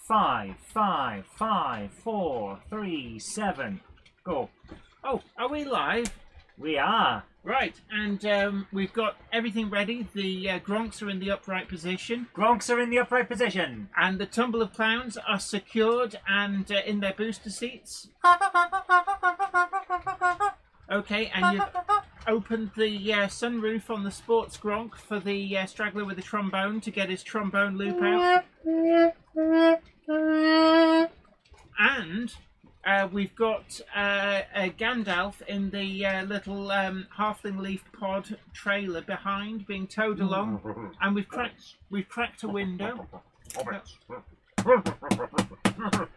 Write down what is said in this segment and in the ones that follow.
5, 5, 5, 4, 3, 7. Go. Oh, are we live? We are. Right, and we've got everything ready. The Gronks are in the upright position. Gronks are in the upright position. And the Tumble of Clowns are secured and in their booster seats. Okay, and you've opened the sunroof on the Sports Gronk for the straggler with the trombone to get his trombone loop out. And we've got Gandalf in the little halfling leaf pod trailer behind, being towed along, and we've cracked a window.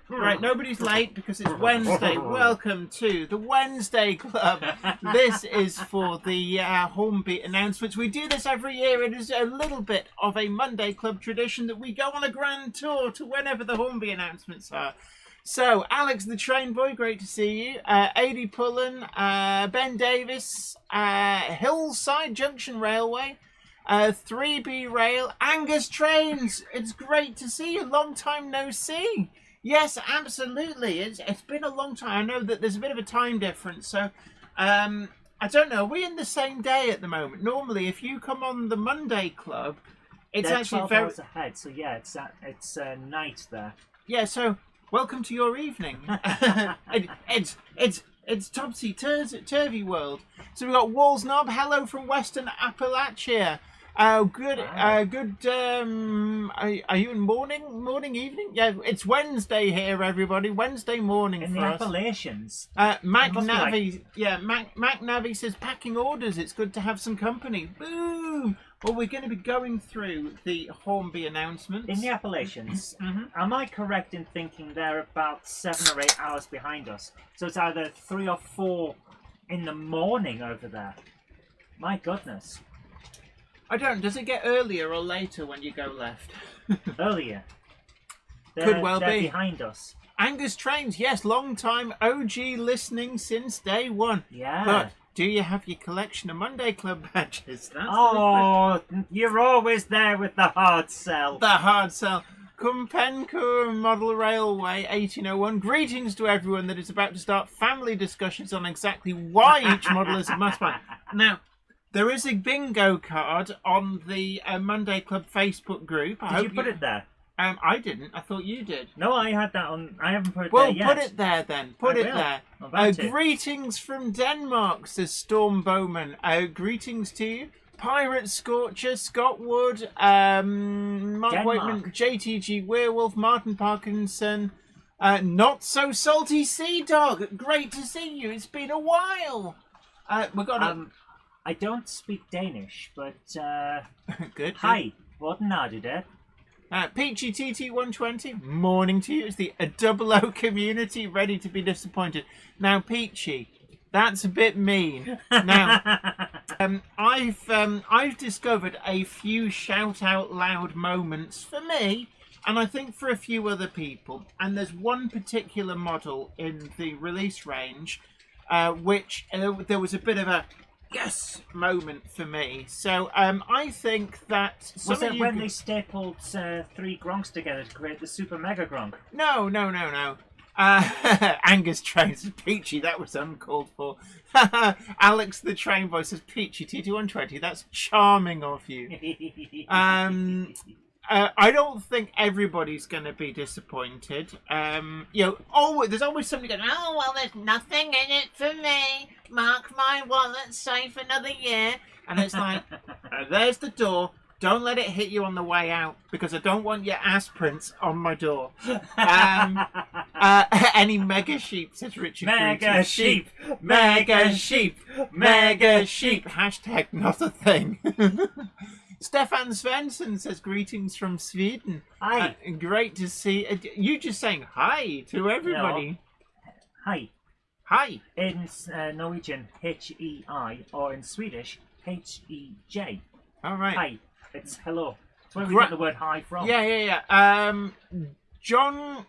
Right, nobody's late because it's Wednesday. Welcome to the Wednesday Club. This is for the Hornby announcements. We do this every year. It is a little bit of a Monday Club tradition that we go on a grand tour to whenever the Hornby announcements are. So, Alex the Train Boy, great to see you. Adi Pullen, Ben Davis, Hillside Junction Railway, 3B Rail, Angus Trains. It's great to see you. Long time no see. Yes, absolutely. It's been a long time. I know that there's a bit of a time difference, so I don't know. Are we in the same day at the moment? Normally, if you come on the Monday Club, it's They're actually 12 very hours ahead. So yeah, it's night there. Yeah. So. Welcome to your evening. It's topsy-turvy world. So we've got Walls Knob. Hello from Western Appalachia. Good. Are you in morning, evening? Yeah, it's Wednesday here, everybody. Wednesday morning in for the us. Appalachians. Mac Navi, Mac Navi says packing orders. It's good to have some company. Boom. Well, we're going to be going through the Hornby announcements. In the Appalachians, am I correct in thinking they're about 7 or 8 hours behind us? So it's either 3 or 4 in the morning over there. My goodness. I don't. Does it get earlier or later when you go left? Earlier. Could well they're be. Behind us. Angus Trains, yes, long time OG listening since day one. Yeah. But do you have your collection of Monday Club badges? That's you're always there with the hard sell. The hard sell. Kumpenku Model Railway 1801. Greetings to everyone that is about to start family discussions on exactly why each model is a must-buy. Now, there is a bingo card on the Monday Club Facebook group. Did you put it there? I didn't. I thought you did. No, I had that on. I haven't put it there yet. Well, put it there then. Put it there. I'll greetings from Denmark, says Storm Bowman. Greetings to you. Pirate Scorcher, Scott Wood, Mark Waitman, JTG Werewolf, Martin Parkinson, Not So Salty Sea Dog. Great to see you. It's been a while. We got I don't speak Danish, but good. Hi, hvordan er det der? Peachy TT120, morning to you. It's the Double O community ready to be disappointed. Now, Peachy, that's a bit mean. Now, I've discovered a few shout out loud moments for me, and I think for a few other people. And there's one particular model in the release range, which there was a bit of a yes moment for me. So I think that was it when they stapled 3 Gronks together to create the Super Mega Gronk? No. Angus Train says Peachy, that was uncalled for. Alex the Train Boy says Peachy TT120, that's charming of you. I don't think everybody's going to be disappointed. There's always somebody going, oh, well, there's nothing in it for me. Mark my wallet, safe another year. And it's like, there's the door. Don't let it hit you on the way out, because I don't want your ass prints on my door. Any mega sheep, says Richard. Mega sheep. Mega sheep. Mega sheep. Hashtag not a thing. Stefan Svensson says greetings from Sweden. Hi. Great to see you. Just saying hi to everybody. No. Hi. Hi. In Norwegian, H-E-I, or in Swedish, H-E-J. All right. Hi. It's hello. It's where we get the word hi from. Yeah. John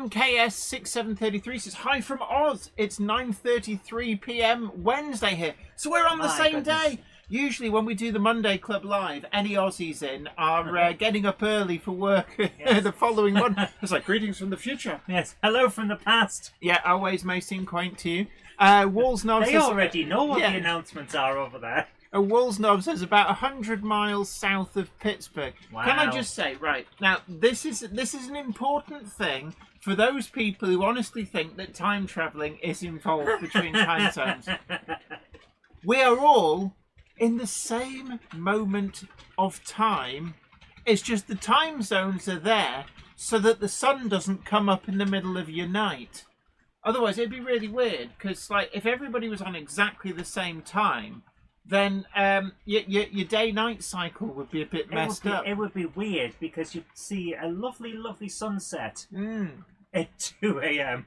KS 6733 says hi from Oz. It's 9:33 p.m. Wednesday here, so we're on the same day. Usually when we do the Monday Club Live, any Aussies in are getting up early for work the following one. It's like, greetings from the future. Yes, hello from the past. Yeah, always may seem quaint to you. Woolsnob They says, already know what the announcements are over there. Woolsnob says about 100 miles south of Pittsburgh. Wow. Can I just say, right, now, this is an important thing for those people who honestly think that time travelling is involved between time zones. We are all in the same moment of time. It's just the time zones are there so that the sun doesn't come up in the middle of your night. Otherwise, it'd be really weird, because like if everybody was on exactly the same time, then your day-night cycle would be a bit messed up. It would be weird, because you'd see a lovely, lovely sunset at 2 a.m.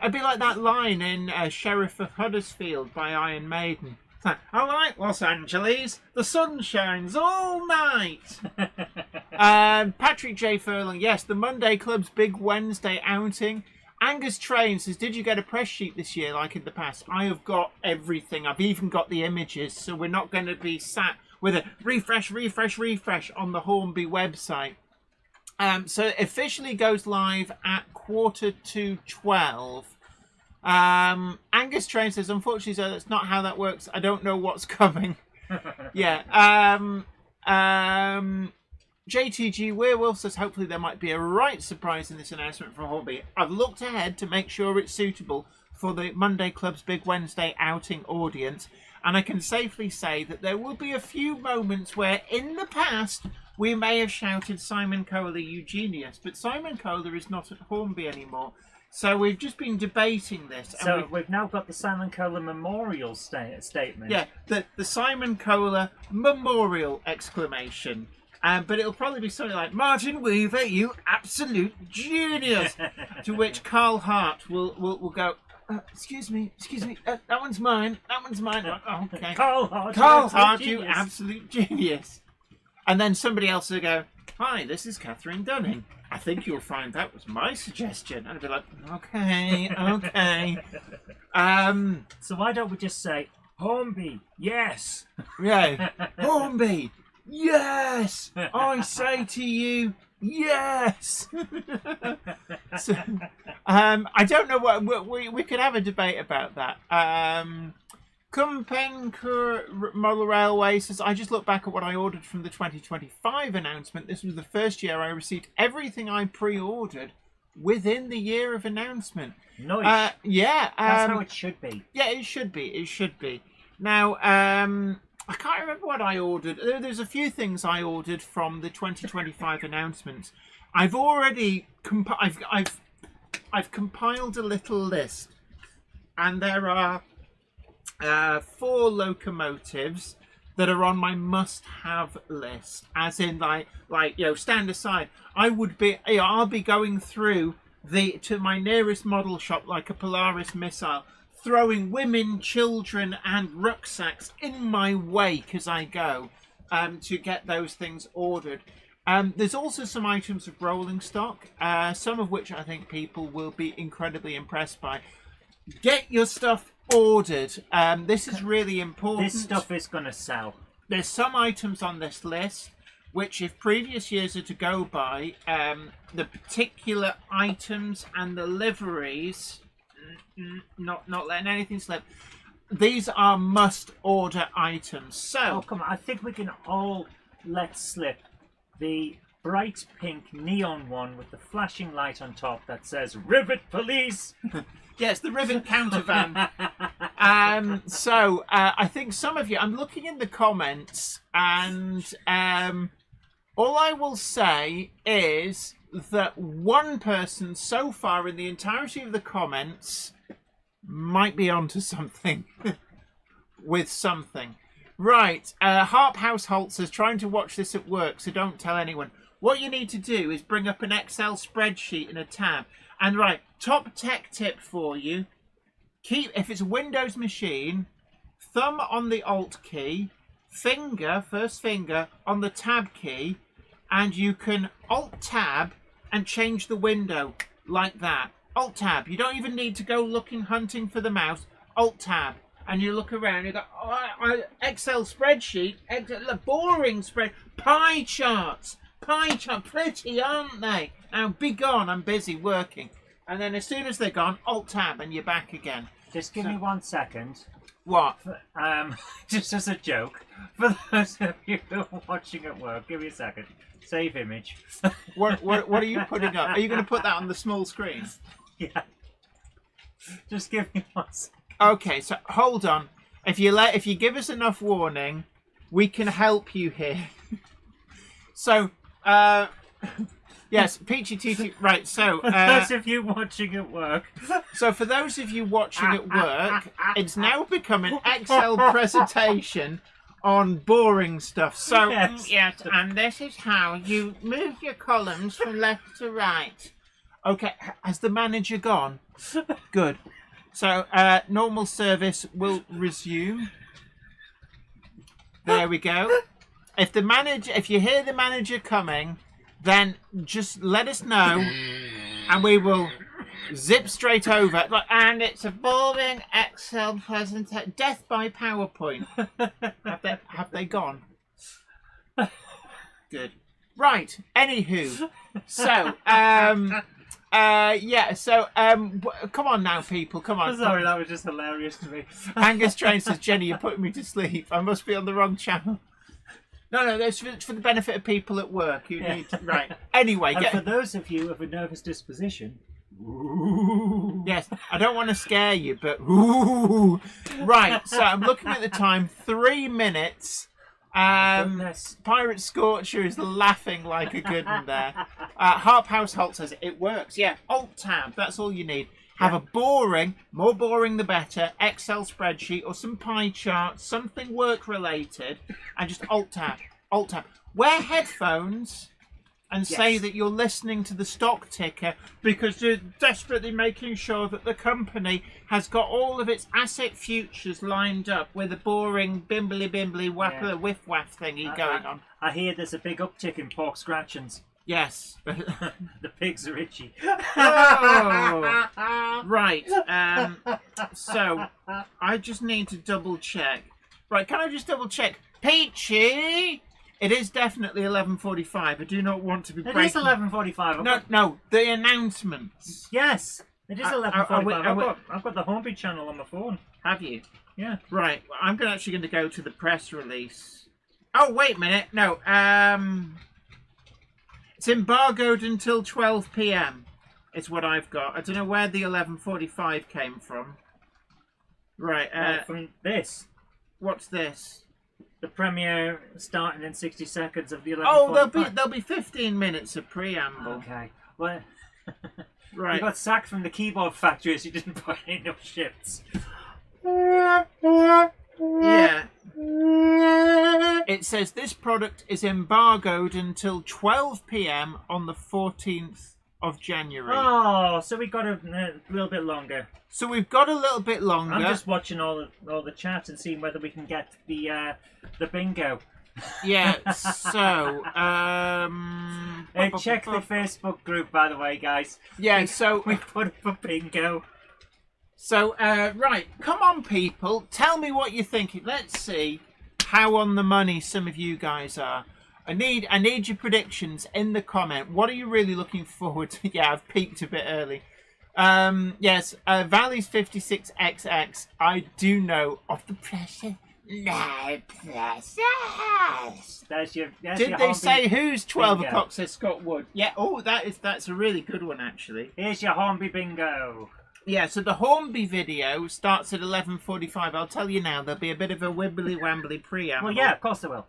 It'd be like that line in Sheriff of Huddersfield by Iron Maiden. It's like, I like Los Angeles. The sun shines all night. Patrick J. Furlong, yes, the Monday Club's big Wednesday outing. Angus Train says, did you get a press sheet this year like in the past? I have got everything. I've even got the images, so we're not going to be sat with a refresh on the Hornby website. So it officially goes live at 11:45. Angus Train says, unfortunately, so that's not how that works. I don't know what's coming. Yeah. JTG Werewolf says, hopefully there might be a right surprise in this announcement from Hornby. I've looked ahead to make sure it's suitable for the Monday Club's Big Wednesday outing audience, and I can safely say that there will be a few moments where in the past we may have shouted Simon Kohler, you genius, but Simon Kohler is not at Hornby anymore. So we've just been debating this. So we've now got the Simon Kohler Memorial statement. Yeah, the Simon Kohler Memorial exclamation. But it'll probably be something like, Martin Weaver, you absolute genius! To which Carl Hart will go, excuse me, that one's mine. Oh, okay. Carl Hart, you absolute genius. And then somebody else will go, hi, this is Catherine Dunning. I think you'll find that was my suggestion. And I'd be like, okay. So why don't we just say, Hornby, yes! Yeah, Hornby! Yes! I say to you, yes! So, I don't know what we could have a debate about that. Kumpenkur Model Railway says, I just looked back at what I ordered from the 2025 announcement. This was the first year I received everything I pre-ordered within the year of announcement. Nice. Yeah. That's how it should be. Yeah, it should be. Now, I can't remember what I ordered. There's a few things I ordered from the 2025 announcements. I've already I've compiled a little list, and there are 4 locomotives that are on my must-have list. As in, like stand aside. I'll be going through to my nearest model shop like a Polaris missile, throwing women, children and rucksacks in my wake as I go to get those things ordered. There's also some items of rolling stock, some of which I think people will be incredibly impressed by. Get your stuff ordered. This is really important. This stuff is going to sell. There's some items on this list which, if previous years are to go by, the particular items and the liveries... Not letting anything slip. These are must-order items. So, come on! I think we can all let slip the bright pink neon one with the flashing light on top that says "Rivet Police." Yes, the Rivet Countervan. So I think some of you. I'm looking in the comments, and all I will say is that one person so far in the entirety of the comments might be onto something with something. Right, Harp Household says, trying to watch this at work, so don't tell anyone. What you need to do is bring up an Excel spreadsheet in a tab. And right, top tech tip for you. If it's a Windows machine, thumb on the Alt key, first finger on the Tab key, and you can Alt Tab and change the window like that. Alt Tab. You don't even need to go hunting for the mouse. Alt Tab. and you look around, you go, Excel spreadsheet, boring spread, pie charts, pretty, aren't they? Now, be gone, I'm busy working. And then as soon as they're gone, Alt-Tab, and you're back again. Just give me 1 second. What? Just as a joke, for those of you who are watching at work, give me a second. Save image. What are you putting up? Are you going to put that on the small screen? Yeah. Just give me 1 second. Okay, so hold on. If you give us enough warning, we can help you here. So, yes, Peachy Teachy. Right, so those of you watching at work. So for those of you watching at work, it's now become an Excel presentation on boring stuff. So yes, and this is how you move your columns from left to right. Okay, has the manager gone? Good. So normal service will resume. There we go. If you hear the manager coming, then just let us know, and we will zip straight over. And it's a boring Excel presentation. Death by PowerPoint. Have they gone? Good. Right. Anywho, so yeah. So come on now, people. Come on. Sorry, that was just hilarious to me. Angus Train says, "Jenny, you're putting me to sleep. I must be on the wrong channel." No, that's for the benefit of people at work. You need to, right. Anyway, and for those of you of a nervous disposition, yes, I don't want to scare you, but right. So I'm looking at the time. 3 minutes. Pirate Scorcher is laughing like a good one there. Harp House Holt says it works. Yeah, Alt-Tab. That's all you need. Have a boring, more boring the better, Excel spreadsheet or some pie charts, something work-related, and just Alt-Tab. Alt-Tab. Wear headphones and say that you're listening to the stock ticker because you're desperately making sure that the company has got all of its asset futures lined up with a boring bimbly whiff-waff thingy going on. I hear there's a big uptick in pork scratchings. Yes. The pigs are itchy. Oh, right. So, I just need to double check. Right, can I just double check? Peachy! It is definitely 11:45. I do not want to be breaking... It is 11:45. No, the announcements. Yes, it is 11:45. I've got the Hornby channel on my phone. Have you? Yeah. Right, I'm actually going to go to the press release. Oh, wait a minute. No, it's embargoed until 12 p.m. is what I've got. I don't know where the 11:45 came from. Right. From this. What's this? The premiere starting in 60 seconds of the 11:45. Oh, there'll be 15 minutes of preamble. Okay. Well, right. You got sacked from the keyboard factory as you didn't put in enough shifts. Yeah. It says this product is embargoed until 12 p.m. on the 14th of January. Oh, so we got a little bit longer. So we've got a little bit longer. I'm just watching all the chat and seeing whether we can get the bingo. Yeah. So check the Facebook group, by the way, guys. Yeah. So we put up a bingo. So right, come on, people, tell me what you're thinking. Let's see how on the money some of you guys are. I need your predictions in the comment. What are you really looking forward to? Yeah, I've peaked a bit early. Yes, Valley's 56XX. I do know of the pressure. No pressure. Did they say who's 12 bingo. O'clock? Says Scott Wood. Yeah. Oh, that's a really good one actually. Here's your Hornby bingo. Yeah, so the Hornby video starts at 11:45. I'll tell you now, there'll be a bit of a wibbly-wambly preamble. Well, yeah, of course there will.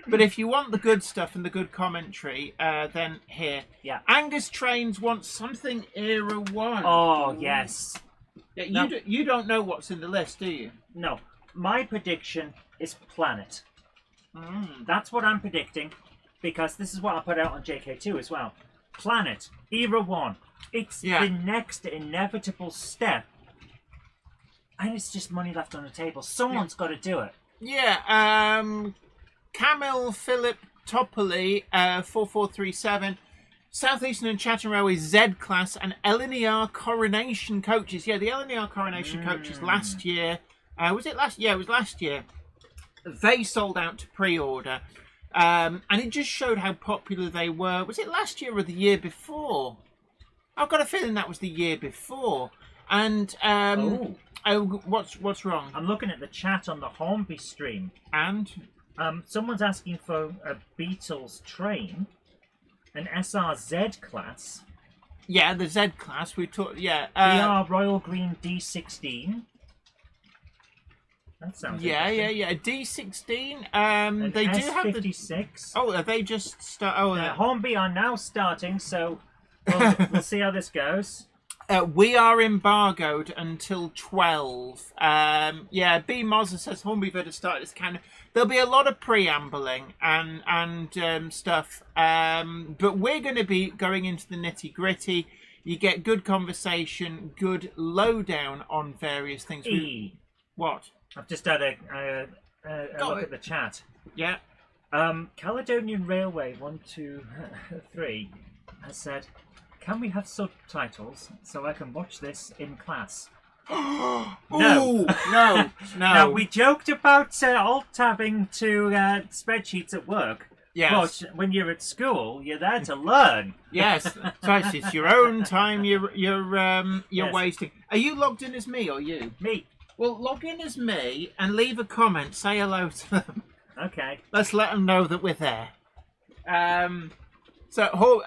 But if you want the good stuff and the good commentary, then here. Yeah. Angus Trains wants something Era 1. Oh, yes. Yeah, you don't know what's in the list, do you? No. My prediction is Planet. That's what I'm predicting, because this is what I put out on JK2 as well. Planet, Era 1. It's the next inevitable step. And it's just money left on the table. Someone's got to do it. Yeah, Camille Philip Topley, 4437. Southeastern and Chatham Railway Z-Class and LNER Coronation coaches. Yeah, the LNER Coronation coaches last year Was it last? Yeah, it was last year. They sold out to pre-order, and it just showed how popular they were. Was it last year or the year before? I've got a feeling that was the year before. And what's wrong? I'm looking at the chat on the Hornby stream, and someone's asking for a Beatles train, an SRZ class. Yeah, the Z class. We talked. Yeah, VR Royal Green D16. That sounds yeah. D16. They do have the S56. Oh, they just start. Oh, Hornby are now starting, so we'll see how this goes. We are embargoed until 12. Yeah, B Mozer says Hornby Vid has started this kind of. There'll be a lot of preambling and stuff, but we're going to be going into the nitty gritty. You get good conversation, good lowdown on various things. What? I've just had a look at the chat. Yeah. Caledonian Railway 123 has said, "Can we have subtitles so I can watch this in class?" No. Now, we joked about alt-tabbing to spreadsheets at work. Yes. But when you're at school, you're there to learn. Yes. So it's your own time you're Yes. wasting. Are you logged in as me or you? Me. Well, log in as me and leave a comment. Say hello to them. Okay. Let's let them know that we're there. So,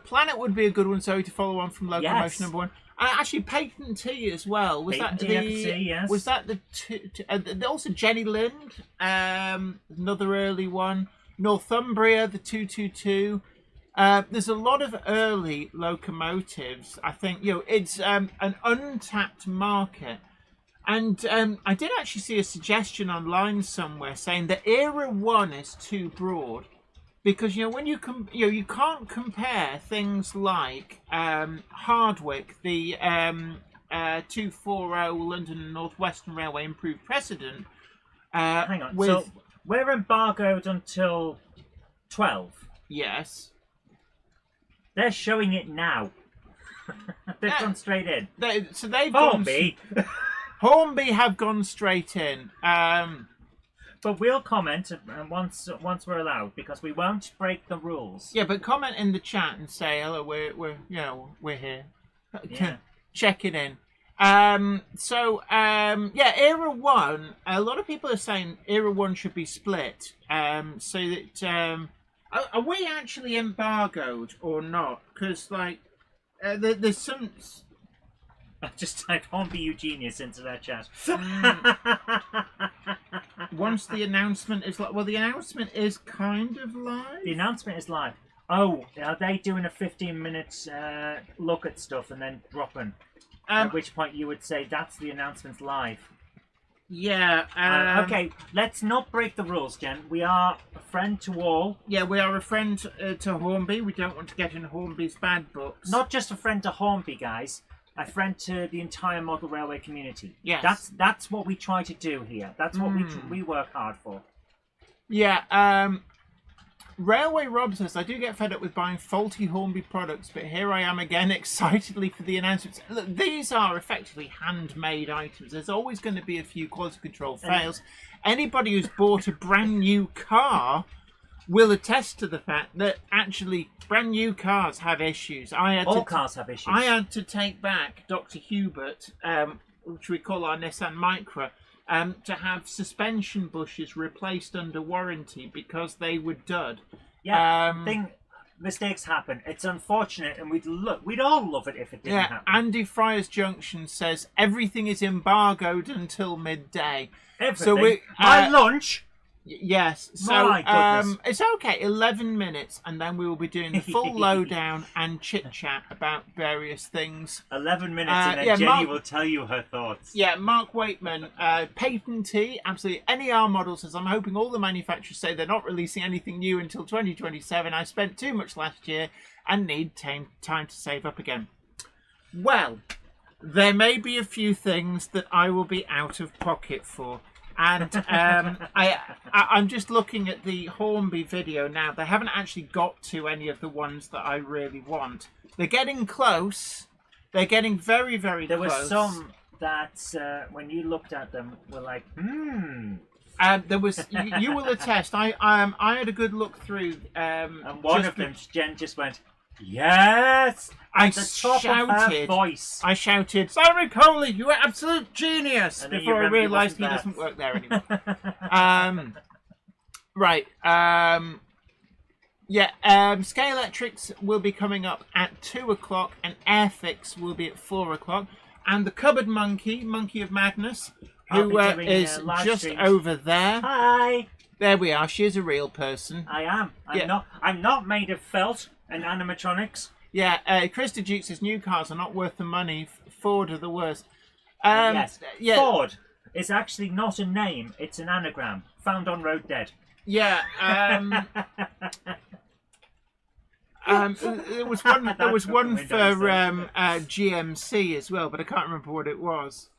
Planet would be a good one, Zoe, to follow on from Locomotion number 1. Actually, Patent T as well. Was Patent that T, the? I can see, yes. Was that the also Jenny Lind? Another early one. Northumbria, the 222. There's a lot of early locomotives. I think it's an untapped market. And I did actually see a suggestion online somewhere saying that Era 1 is too broad. Because when you you can't compare things like Hardwick, the 240 London and North Western Railway improved precedent. Hang on. So we're embargoed until 12. Yes. They're showing it now. They've gone straight in. They've Hornby. Hornby have gone straight in. But we'll comment once we're allowed, because we won't break the rules. Yeah, but comment in the chat and say hello. We're here. Yeah. Check it in. Era 1. A lot of people are saying Era 1 should be split. So that are we actually embargoed or not? Because there's some. I've just typed Hornby Eugenius into their chat. Once the announcement is the announcement is kind of live. The announcement is live. Oh, are they doing a 15-minute look at stuff and then dropping? At which point you would say that's the announcement's live. Yeah. Okay, let's not break the rules, Jen. We are a friend to all. Yeah, we are a friend to Hornby. We don't want to get in Hornby's bad books. Not just a friend to Hornby, guys. A friend to the entire model railway community. Yes. That's what we try to do here. That's what we work hard for. Yeah. Railway Rob says, I do get fed up with buying faulty Hornby products, but here I am again excitedly for the announcements. Look, these are effectively handmade items. There's always going to be a few quality control fails. Anybody who's bought a brand new car will attest to the fact that actually brand new cars have issues. All cars have issues. I had to take back Dr. Hubert, which we call our Nissan Micra, to have suspension bushes replaced under warranty because they were dud. Yeah, mistakes happen. It's unfortunate, and we'd all love it if it didn't happen. Andy Friars Junction says everything is embargoed until midday. Everything. So my lunch. Yes, so My goodness. it's okay, 11 minutes, and then we will be doing the full lowdown and chit-chat about various things. 11 minutes, and then Jenny will tell you her thoughts. Yeah, Mark Waitman, Patent T, absolutely any R model says, I'm hoping all the manufacturers say they're not releasing anything new until 2027. I spent too much last year and need time to save up again. Well, there may be a few things that I will be out of pocket for. And I'm just looking at the Hornby video now. They haven't actually got to any of the ones that I really want. They're getting close. They're getting very, very close. There was some that when you looked at them were like, There was you will attest. I had a good look through. And one of them, Jen just went, "Yes!" I At the top of her voice. I shouted, "Simon Coley, you absolute genius!" And then before I realised he doesn't work there anymore. Right. Scalelectrics will be coming up at 2:00, and Airfix will be at 4:00, and the Cupboard Monkey of Madness, who is just streams. Over there. Hi. There we are. She is a real person. I am. I'm not made of felt and animatronics. Yeah. Krista Duke says new cars are not worth the money. Ford are the worst. Yes. Yeah. Ford is actually not a name. It's an anagram found on Road Dead. Yeah. There was one for GMC as well, but I can't remember what it was.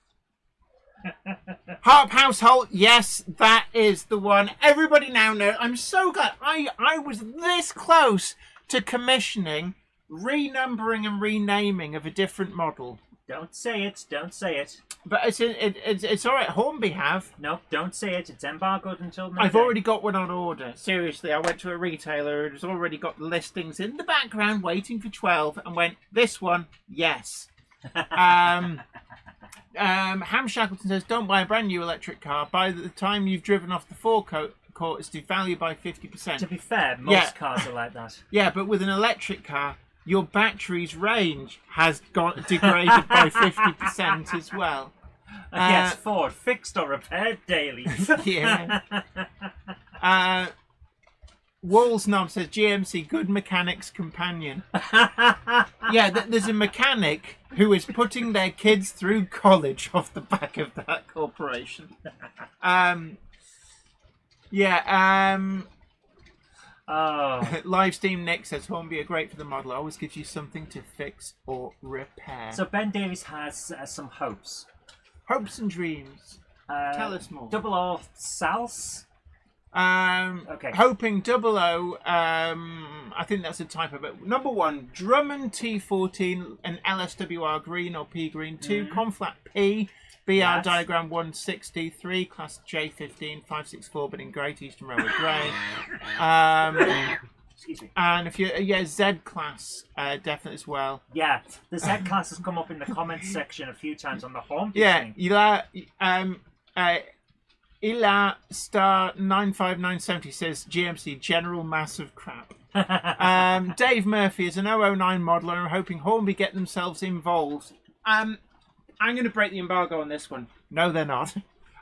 Harp Household, yes, that is the one. Everybody now knows. I'm so glad. I was this close to commissioning, renumbering and renaming of a different model. Don't say it. Don't say it. But it's all right. Hornby have. Nope, don't say it. It's embargoed until Monday. I've already got one on order. Seriously, I went to a retailer who's already got the listings in the background waiting for 12 and went, this one, yes. Ham Shackleton says, don't buy a brand new electric car. By the time you've driven off the forecourt, it's devalued by 50%. To be fair, most cars are like that. Yeah, but with an electric car, your battery's range has got degraded by 50% as well. Yes, Ford, fixed or repaired daily. Yeah. Walls Knob says GMC, good mechanic's companion. Yeah, there's a mechanic who is putting their kids through college off the back of that corporation. Livestream Nick says Hornby are great for the model. Always gives you something to fix or repair. So Ben Davies has some hopes. Hopes and dreams. Tell us more. 00 Sals. Okay. Hoping 00. I think that's a typo. But number 1, Drummond T14 and LSWR green or P green. 2, Conflat P. BR diagram 163, class J15, 564, but in Great Eastern Railway grey. Excuse me. And if you Z class definitely as well. Yeah, the Z class has come up in the comments section a few times on the home. Yeah, Ila Star 95970 says GMC general massive crap. Dave Murphy is an 009 modeler and I'm hoping Hornby get themselves involved. I'm going to break the embargo on this one. No, they're not.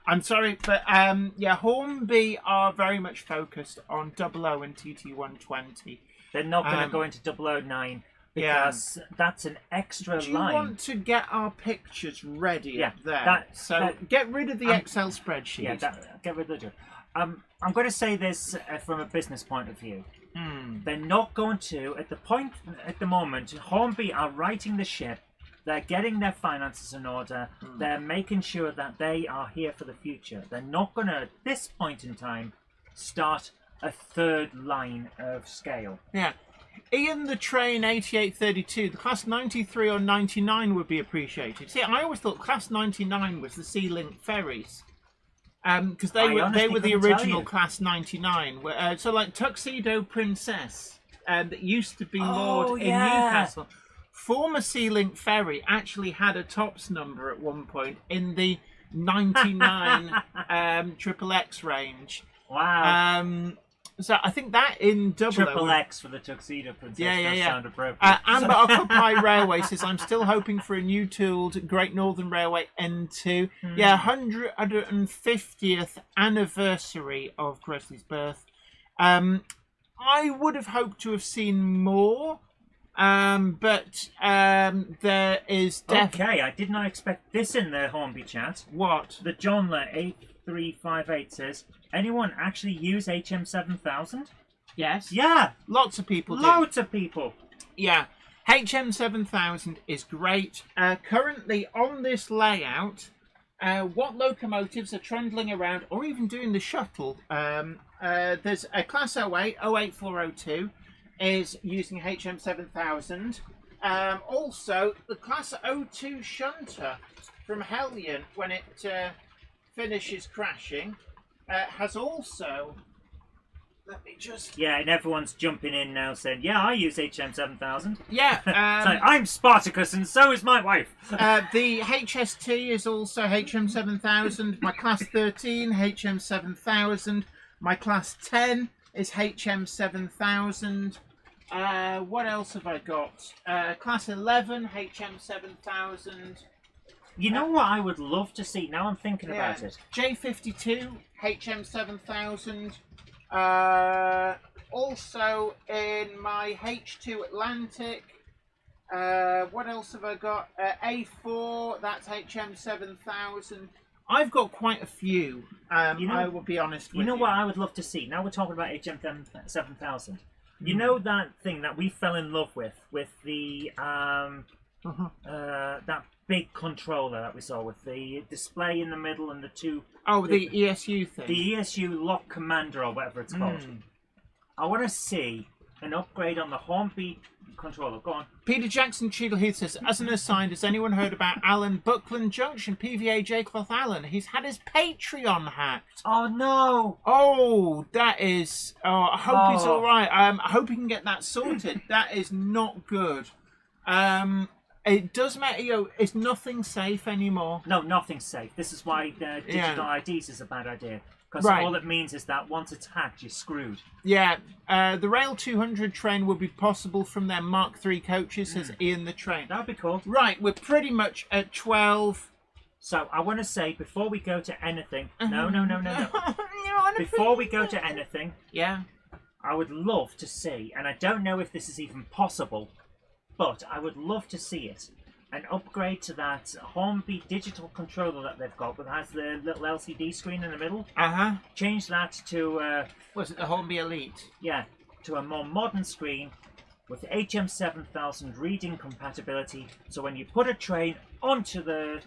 I'm sorry, but Hornby are very much focused on 00 and TT120. They're not going to go into 009 because that's an extra line. Do you want to get our pictures ready up there? Get rid of the Excel spreadsheet. Yeah, get rid of it. I'm going to say this from a business point of view. They're not going to, at the moment, Hornby are righting the ship. They're getting their finances in order. They're making sure that they are here for the future. They're not going to, at this point in time, start a third line of scale. Yeah. Ian the Train 8832, the class 93 or 99 would be appreciated. See, I always thought class 99 was the Sea-Link ferries. Because they were the original class 99. So like Tuxedo Princess, that used to be moored in Newcastle. Former Sea-Link ferry actually had a tops number at one point in the 99 Triple X range. Wow. So I think that in 00... Triple X for the Tuxedo Princess sound appropriate. Amber Occupy Railway says, I'm still hoping for a new tooled Great Northern Railway N2. 150th anniversary of Gresley's birth. I would have hoped to have seen more. But there is Okay, I did not expect this in the Hornby chat. What? The Johnler 8358 says, anyone actually use HM7000? Yes. Yeah. Lots of people do. Loads of people. Yeah. HM7000 is great. Currently on this layout, what locomotives are trundling around or even doing the shuttle? There's a Class 08, 08402. Is using HM7000. Also, the Class 02 Shunter from Hellion when it finishes crashing has also... Let me just... Yeah, and everyone's jumping in now saying, yeah, I use HM7000. Yeah. So I'm Spartacus and so is my wife. The HST is also HM7000. My Class 13, HM7000. My Class 10 is HM7000. What else have I got? Class 11, HM7000. You know what I would love to see? Now I'm thinking about it. J52, HM7000. Also in my H2 Atlantic. What else have I got? A4, that's HM7000. I've got quite a few. I will be honest with you. You know what I would love to see? Now we're talking about HM7000. You know that thing that we fell in love with the that big controller that we saw with the display in the middle and the two... Oh, the ESU thing. The ESU Lock Commander or whatever it's called. I want to see an upgrade on the Hornby controller. Go on. Peter Jackson Cheadle Heath says, as an aside, has anyone heard about Alan Buckland Junction, PVA J Cloth Alan? He's had his Patreon hacked. Oh, no. Oh, that is... Oh, I hope he's all right. I hope he can get that sorted. That is not good. It does matter, it's nothing safe anymore. No, nothing's safe. This is why digital IDs is a bad idea. Because all it means is that once it's hacked, you're screwed. Yeah, the Rail 200 train will be possible from their Mark III coaches, says Ian the Train. That would be cool. Right, we're pretty much at 12. So I want to say, before we go to anything... No. Before we go to anything... Yeah. I would love to see, and I don't know if this is even possible... But I would love to see it. An upgrade to that Hornby digital controller that they've got that has the little LCD screen in the middle. Change that to... Was it the Hornby Elite? Yeah, to a more modern screen with HM7000 reading compatibility. So when you put a train onto the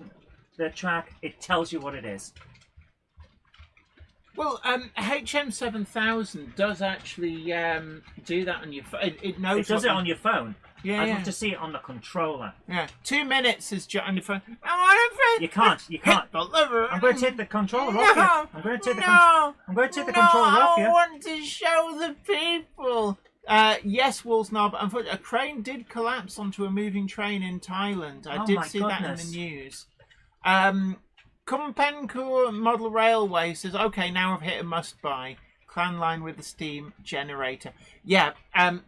track, it tells you what it is. Well, HM7000 does actually do that on your phone. It knows. It does it on your phone. Yeah, I'd love to see it on the controller. Yeah, 2 minutes is on your phone. I want to. You can't. I'm going to take the controller off you. I'm going to take the controller off you. I want to show the people. Yes, Wolves Knob. Unfortunately, a crane did collapse onto a moving train in Thailand. I did see that in the news. Kumpenkur Model Railway says, okay, now I've hit a must-buy. Clan line with the steam generator. Yeah,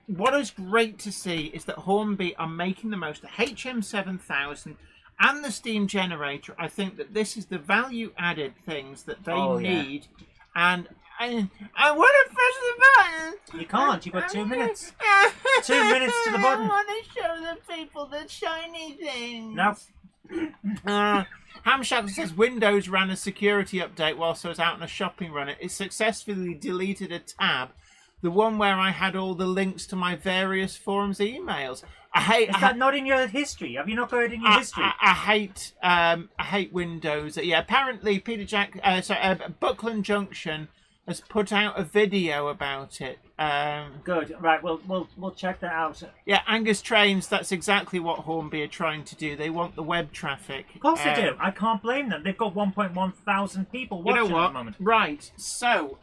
what is great to see is that Hornby are making the most of HM7000 and the steam generator. I think that this is the value-added things that they need. And I want to press the button. You can't. You've got 2 minutes. 2 minutes to the button. I want to show the people the shiny things. No. Hamshackle says Windows ran a security update whilst I was out on a shopping run. It successfully deleted a tab, the one where I had all the links to my various forums emails. Is that not in your history? Have you not got it in your history? I hate Windows. Yeah, apparently Peter Buckland Junction has put out a video about it. Good. Right, we'll check that out. Yeah, Angus Trains, that's exactly what Hornby are trying to do. They want the web traffic. Of course they do. I can't blame them. They've got 1.1 thousand people watching at the moment. Right, so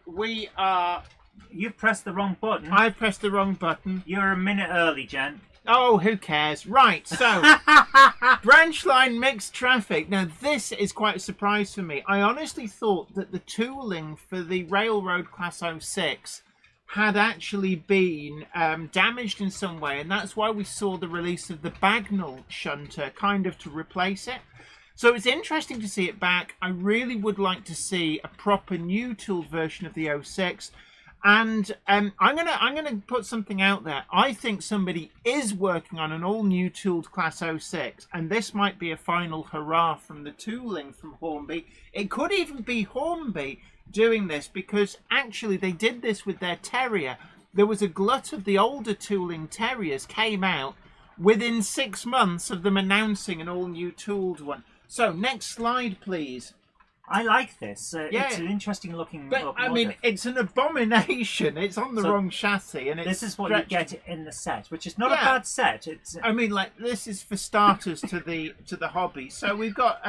we are... You've pressed the wrong button. I've pressed the wrong button. You're a minute early, Jen. Oh, who cares? Right, so, branch line mixed traffic. Now, this is quite a surprise for me. I honestly thought that the tooling for the Railroad Class 06 had actually been damaged in some way, and that's why we saw the release of the Bagnall Shunter, kind of to replace it. So it's interesting to see it back. I really would like to see a proper new tooled version of the 06. And I'm gonna put something out there. I think somebody is working on an all-new tooled Class 06, and this might be a final hurrah from the tooling from Hornby. It could even be Hornby doing this, because actually they did this with their Terrier. There was a glut of the older tooling Terriers came out within 6 months of them announcing an all-new tooled one. So, next slide, please. I like this. Yeah. It's an interesting looking. But I mean, it's an abomination. It's on the wrong chassis, and this is what you get in the set, which is not a bad set. It's. I mean, like this is for starters to the hobby. So we've got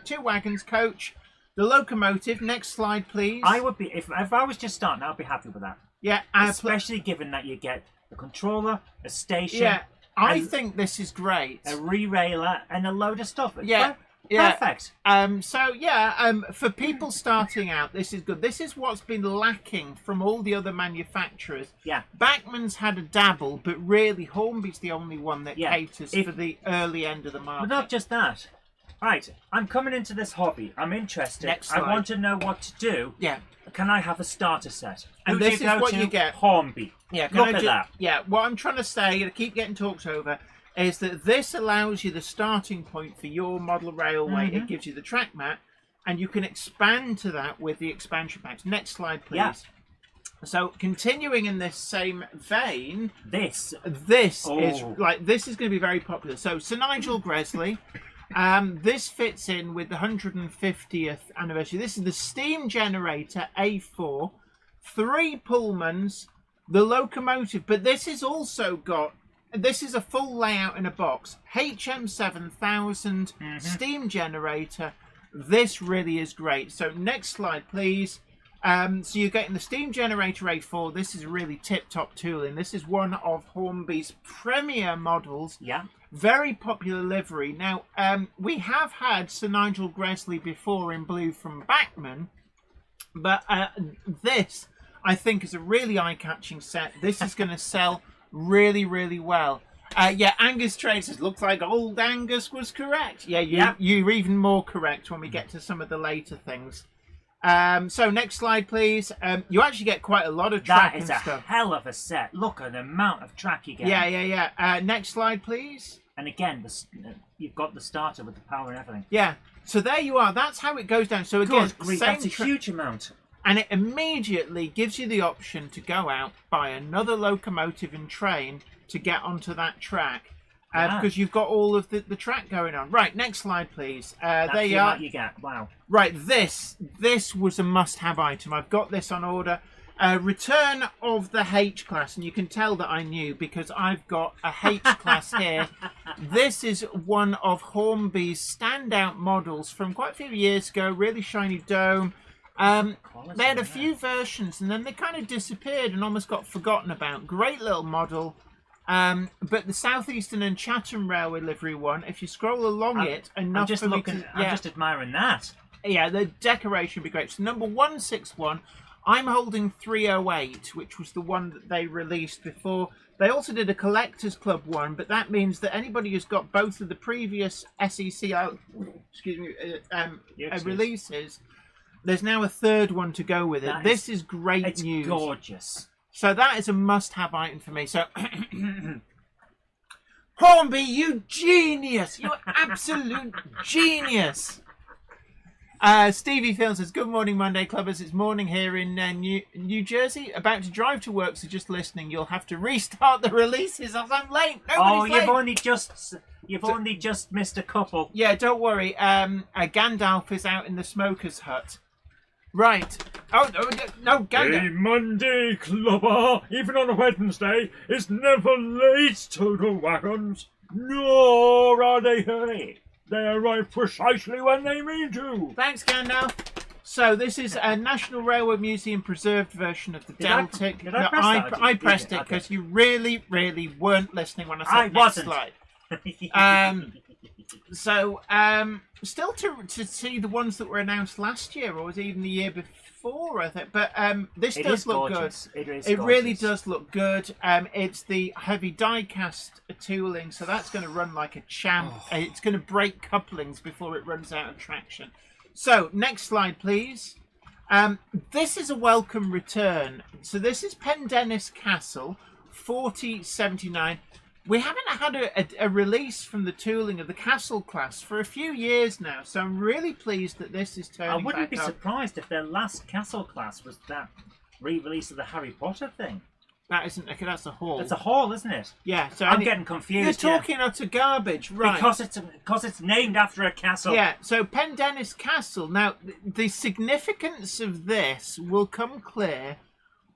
two wagons coach, the locomotive. Next slide, please. I would be if I was just starting, I'd be happy with that. Yeah, especially given that you get a controller, a station. Yeah, I think this is great. A re-railer and a load of stuff. Yeah. Perfect. For people starting out, this is good. This is what's been lacking from all the other manufacturers. Yeah. Bachmann's had a dabble, but really Hornby's the only one that caters for the early end of the market. But not just that. Right, I'm coming into this hobby. I'm interested. Next slide. I want to know what to do. Yeah. Can I have a starter set? And Who this do you is go what to? you get. Hornby. Yeah. Look at that. Yeah. What I'm trying to say, to keep getting talked over, is that this allows you the starting point for your model railway. It gives you the track map, and you can expand to that with the expansion packs. Next slide, please. Yeah. So, continuing in this same vein, this is going to be very popular. So, Sir Nigel Gresley, this fits in with the 150th anniversary. This is the steam generator A4, 3 Pullmans, the locomotive, but this has also got. This is a full layout in a box. HM7000 steam generator. This really is great. So next slide, please. So you're getting the steam generator A4. This is really tip-top tooling. This is one of Hornby's premier models. Yeah. Very popular livery. Now, we have had Sir Nigel Gresley before in blue from Bachmann. But this, I think, is a really eye-catching set. This is going to sell really, really well. Angus Trade says, looks like old Angus was correct. Yeah, you're even more correct when we get to some of the later things. So next slide, please. You actually get quite a lot of track and stuff. That is a hell of a set. Look at the amount of track you get. Yeah. Next slide, please. And again, you've got the starter with the power and everything. Yeah. So there you are. That's how it goes down. So again, that's a huge amount. And it immediately gives you the option to go out, buy another locomotive and train to get onto that track. Because you've got all of the track going on. Right, next slide, please. There you are. You get. Wow. Right, this was a must-have item. I've got this on order. Return of the H-Class. And you can tell that I knew because I've got a H-Class here. This is one of Hornby's standout models from quite a few years ago. Really shiny dome. They had a few versions and then they kind of disappeared and almost got forgotten about. Great little model. But the Southeastern and Chatham Railway livery one, if you scroll along it, enough I'm just admiring that. Yeah, the decoration would be great. So number 161, I'm holding 308, which was the one that they released before. They also did a Collectors Club one, but that means that anybody who's got both of the previous SEC releases, there's now a third one to go with it. This is great news. It's gorgeous. So that is a must-have item for me. So, Hornby, you genius! You absolute genius! Stevie Phil says, good morning, Monday Clubbers. It's morning here in New Jersey. About to drive to work, so just listening. You'll have to restart the releases as I'm late. You've only just missed a couple. Yeah, don't worry. Gandalf is out in the smoker's hut. Right. Oh, no, Gandalf. Hey, Monday Clubber, even on a Wednesday, is never late to the wagons. Nor are they hurried. They arrive precisely when they mean to. Thanks, Gandalf. So this is a National Railway Museum preserved version of the Deltic. I pressed it because you really, really weren't listening when I said next slide. Still to see the ones that were announced last year, or was it even the year before, I think. But this does look good. It really does look good. It's the heavy die-cast tooling, so that's going to run like a champ. It's going to break couplings before it runs out of traction. So, next slide, please. This is a welcome return. So this is Pendennis Castle, 4079. We haven't had a release from the tooling of the Castle class for a few years now, so I'm really pleased that this is turning back up. I wouldn't be surprised if their last Castle class was that re-release of the Harry Potter thing. That isn't. Okay, that's a hall. It's a hall, isn't it? Yeah. So I'm getting confused. You're talking utter garbage, right? Because it's named after a castle. Yeah. So Pendennis Castle. Now, the significance of this will come clear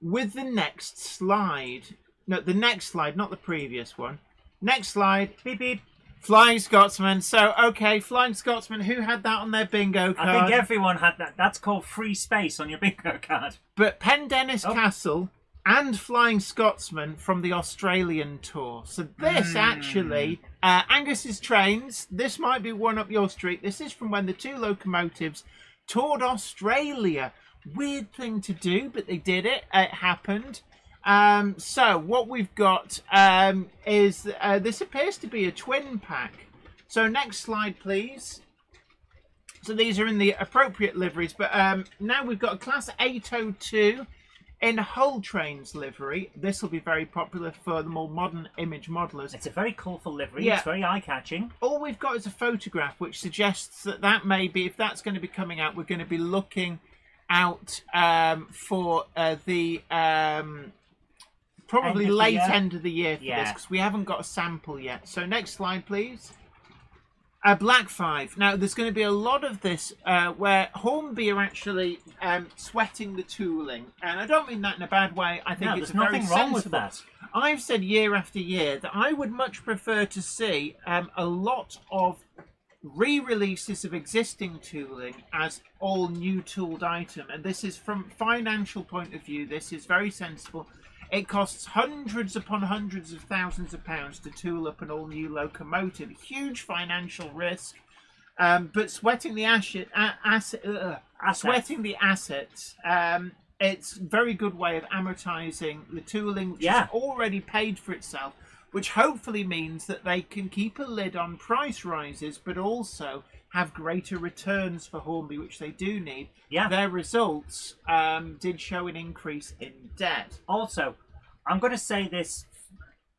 with the next slide. No, the next slide, not the previous one. Next slide. Beep beep. Flying Scotsman. So, okay, Flying Scotsman. Who had that on their bingo card? I think everyone had that. That's called free space on your bingo card. But Pendennis Castle and Flying Scotsman from the Australian tour. So this actually, Angus's Trains, this might be one up your street. This is from when the two locomotives toured Australia. Weird thing to do, but they did it. It happened. So what we've got is this appears to be a twin pack. So next slide, please. So these are in the appropriate liveries, but now we've got a Class 802 in Hull Trains livery. This will be very popular for the more modern image modelers. It's a very colourful livery. Yeah. It's very eye-catching. All we've got is a photograph, which suggests that that may be, if that's going to be coming out, we're going to be looking out for the probably late end of the year for this, because we haven't got a sample yet. So next slide, please. Black 5. Now, there's going to be a lot of this where Hornby are actually sweating the tooling. And I don't mean that in a bad way. I think it's there's very nothing wrong sensible. with that. I've said year after year that I would much prefer to see a lot of re-releases of existing tooling as all new tooled item. And this is from financial point of view. This is very sensible. It costs hundreds upon hundreds of thousands of pounds to tool up an all-new locomotive. Huge financial risk, but sweating the assets, it's a very good way of amortising the tooling, which has already paid for itself, which hopefully means that they can keep a lid on price rises, but also have greater returns for Hornby, which they do need. Yeah. Their results did show an increase in debt. Also, I'm going to say this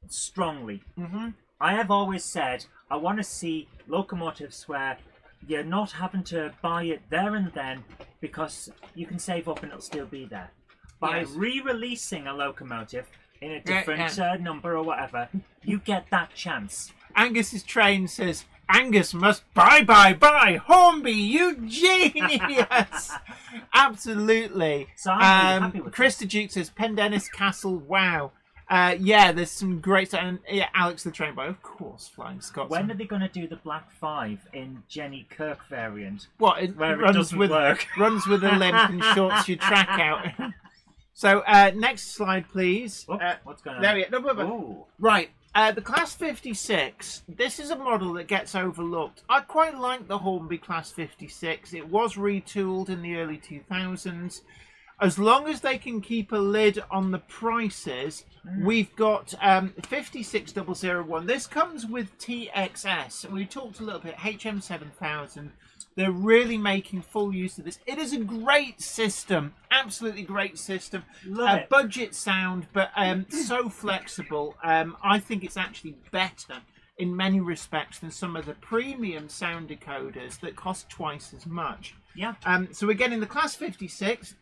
strongly. Mm-hmm. I have always said I want to see locomotives where you're not having to buy it there and then because you can save up and it'll still be there. By re-releasing a locomotive in a different number or whatever, you get that chance. Angus's Train says, Angus must buy. Hornby, you genius! Absolutely. So I'm really happy with Krista Duke says, Pendennis Castle, wow. Yeah, there's some great stuff. And yeah, Alex the Train Boy, of course, Flying Scotsman. When are they going to do the Black 5 in Jenny Kirk variant? What? It runs with work. Runs with a limp and shorts your track out. So, next slide, please. What's going on? There we go. Right. The Class 56, this is a model that gets overlooked. I quite like the Hornby Class 56. It was retooled in the early 2000s. As long as they can keep a lid on the prices, we've got 56001. This comes with TXS. We talked a little bit, HM7000. They're really making full use of this. It is a great system, absolutely great system. Love it. Budget sound, but so flexible. I think it's actually better in many respects than some of the premium sound decoders that cost twice as much. Yeah. So we're getting the Class 56,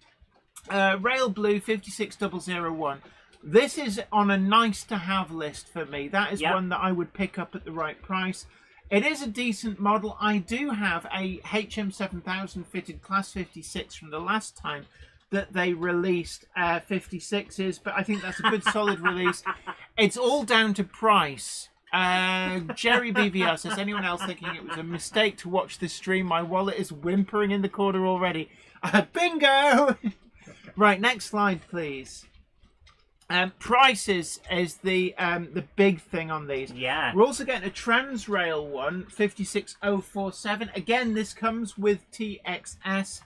Rail Blue 56001. This is on a nice to have list for me. That is one that I would pick up at the right price. It is a decent model. I do have a HM7000 fitted Class 56 from the last time that they released 56s, but I think that's a good solid release. It's all down to price. Jerry BVR says, anyone else thinking it was a mistake to watch this stream? My wallet is whimpering in the corner already. Bingo! Right, next slide, please. Prices is the big thing on these. Yeah. We're also getting a Transrail one, 56047. Again, this comes with TXS.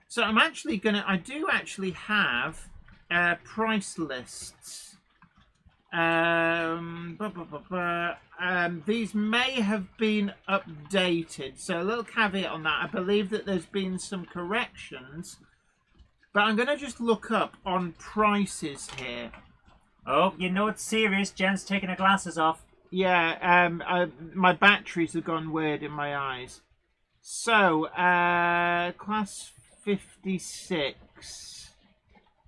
So I'm actually I do actually have price lists. These may have been updated. So a little caveat on that. I believe that there's been some corrections. But I'm going to just look up on prices here. Oh, you know it's serious. Jen's taking her glasses off. Yeah, my batteries have gone weird in my eyes. So, Class 56.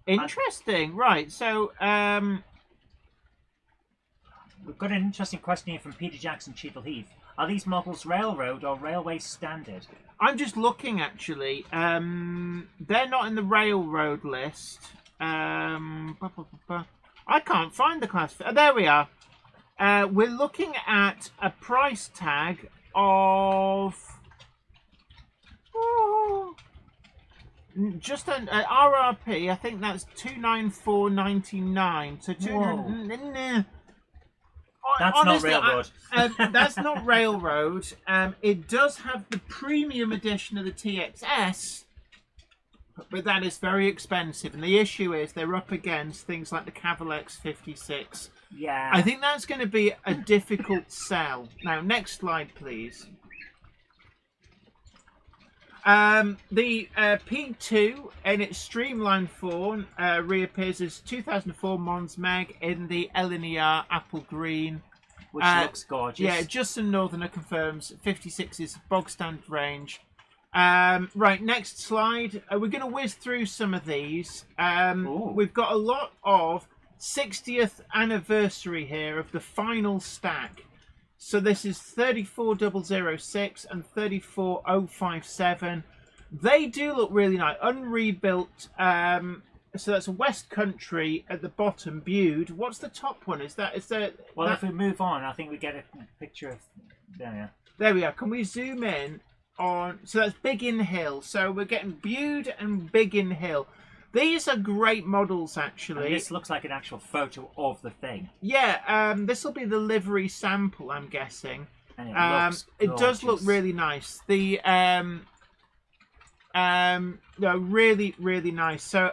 Interesting. Right, so, We've got an interesting question here from Peter Jackson, Cheadle Heath. Are these models railroad or railway standard? I'm just looking, actually. They're not in the railroad list. I can't find the class. There we are. We're looking at a price tag of just an RRP. I think that's $294.99. So that's honestly, not railroad. That's not railroad. It does have the premium edition of the TXS, but that is very expensive. And the issue is they're up against things like the Cavalex 56. Yeah. I think that's going to be a difficult sell. Now, next slide, please. The P2 in its streamlined form reappears as 2004 Mons Meg in the LNER apple green. Which looks gorgeous. Yeah, Justin Northerner confirms 56's bog standard range. Right, next slide. We're going to whiz through some of these. We've got a lot of 60th anniversary here of the final stack. So this is 34006 and 34057. They do look really nice. Unrebuilt. So that's a West Country at the bottom, Bude. What's the top one? Is that? Well, that... if we move on, I think we get a picture of. There we are. Can we zoom in on? So that's Biggin Hill. So we're getting Bude and Biggin Hill. These are great models, actually. And this looks like an actual photo of the thing. Yeah, this will be the livery sample, I'm guessing. And it looks it does look really nice. The no, really, really nice. So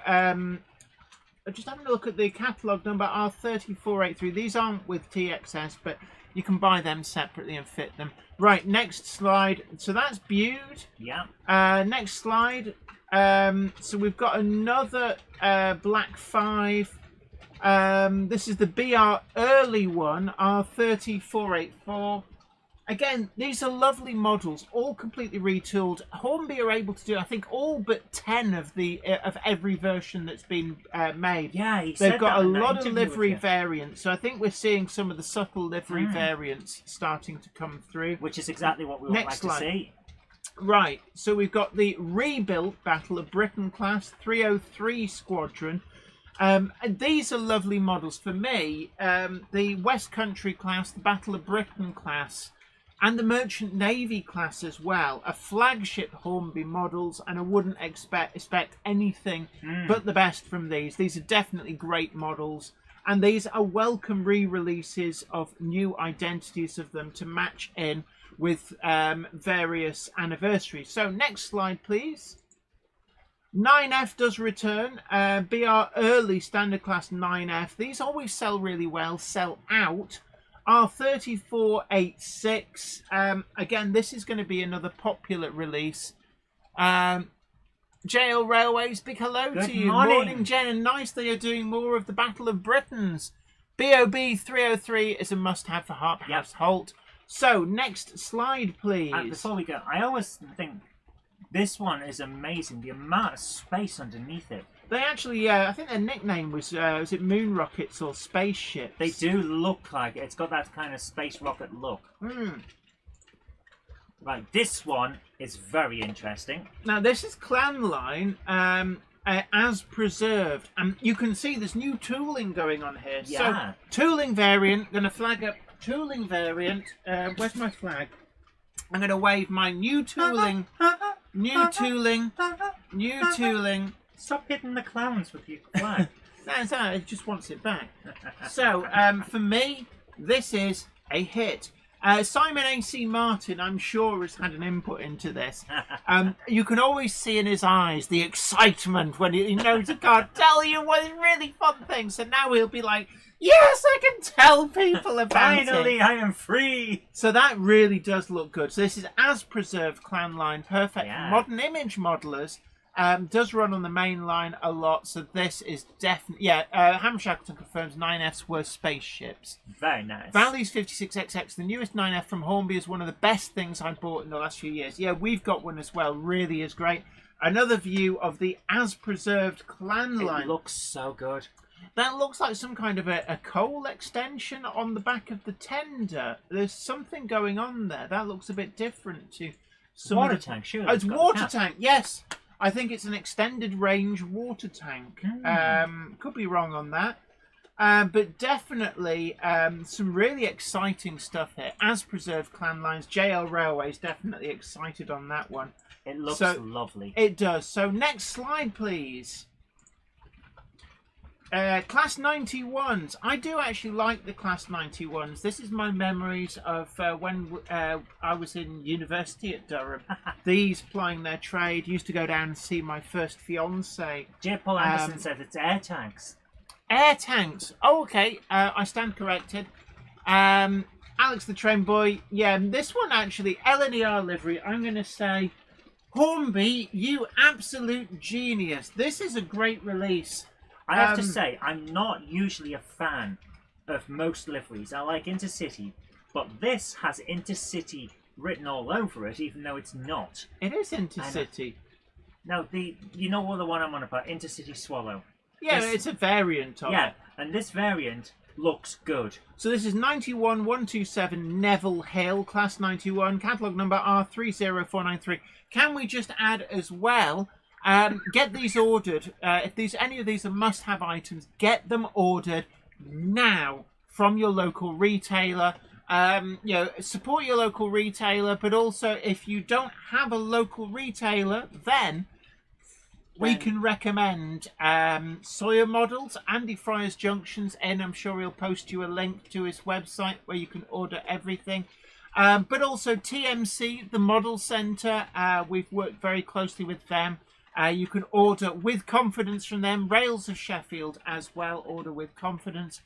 just having a look at the catalogue number R3483. These aren't with TXS, but you can buy them separately and fit them. Right, next slide. So that's Bude. Yeah. Next slide. So we've got another Black 5. This is the BR early one, R3484. Again, these are lovely models, all completely retooled. Hornby are able to do, I think, all but 10 of every version that's been made. Yeah, they've got a lot of livery variants, so I think we're seeing some of the subtle livery variants starting to come through. Which is exactly what we would like to see. Right, so we've got the rebuilt Battle of Britain class, 303 Squadron. And these are lovely models. For me, the West Country class, the Battle of Britain class, and the Merchant Navy class as well are flagship Hornby models, and I wouldn't expect anything but the best from these. These are definitely great models, and these are welcome re-releases of new identities of them to match in with various anniversaries. So next slide, please. 9F does return. BR early standard class 9F. These always sell really well, sell out. R3486. Again, this is going to be another popular release. JL Railways, big hello to you. Morning, Jen, and nice they are doing more of the Battle of Britons. BOB 303 is a must-have for Harthouse Holt. So, next slide, please. And before we go, I always think this one is amazing. The amount of space underneath it. They actually, I think their nickname was it Moon Rockets or Spaceships? They do look like it. It's got that kind of space rocket look. Right, this one is very interesting. Now, this is Clan Line as preserved. And you can see there's new tooling going on here. Yeah. So, tooling variant, going to flag up tooling variant. Where's my flag? I'm going to wave my new tooling. New tooling. New tooling. Stop hitting the clowns with your flag. That's it just wants it back. So, for me, this is a hit. Simon A.C. Martin, I'm sure, has had an input into this. You can always see in his eyes the excitement when he knows he can't tell you one really fun thing. So now he'll be like, yes, I can tell people about it. Finally, I am free. So that really does look good. So this is as preserved Clan Line, perfect for modern image modelers. Does run on the main line a lot, so this is definitely... Yeah, Ham Shackleton confirms 9Fs were spaceships. Very nice. Valley's 56XX, the newest 9F from Hornby, is one of the best things I've bought in the last few years. Yeah, we've got one as well. Really is great. Another view of the as-preserved Clan Line. It looks so good. That looks like some kind of a coal extension on the back of the tender. There's something going on there. That looks a bit different to some water tank, sure. Oh, it's water tank, yes. I think it's an extended range water tank. Could be wrong on that. But definitely some really exciting stuff here. As preserved clan lines, JL Railways definitely excited on that one. It looks lovely. It does. So next slide, please. Class 91s. I do actually like the Class 91s. This is my memories of when I was in university at Durham. These plying their trade. Used to go down and see my first fiance. J. Paul Anderson said it's air tanks. Air tanks. Oh, okay. I stand corrected. Alex the Train Boy. Yeah, this one actually, LNER livery. I'm going to say, Hornby, you absolute genius. This is a great release. I have to say, I'm not usually a fan of most liveries. I like Intercity, but this has Intercity written all over it, even though it's not. It is Intercity. No, you know what the one I'm on about, Intercity Swallow. Yeah, it's a variant of it. And this variant looks good. So this is 91127 Neville Hill, Class 91, catalogue number R30493. Can we just add as well... get these ordered. If any of these are must-have items, get them ordered now from your local retailer. Support your local retailer, but also if you don't have a local retailer, then we can recommend Sawyer Models, Andy Fryer's Junctions, and I'm sure he'll post you a link to his website where you can order everything. But also TMC, the Model Centre. We've worked very closely with them. You can order with confidence from them. Rails of Sheffield as well, order with confidence.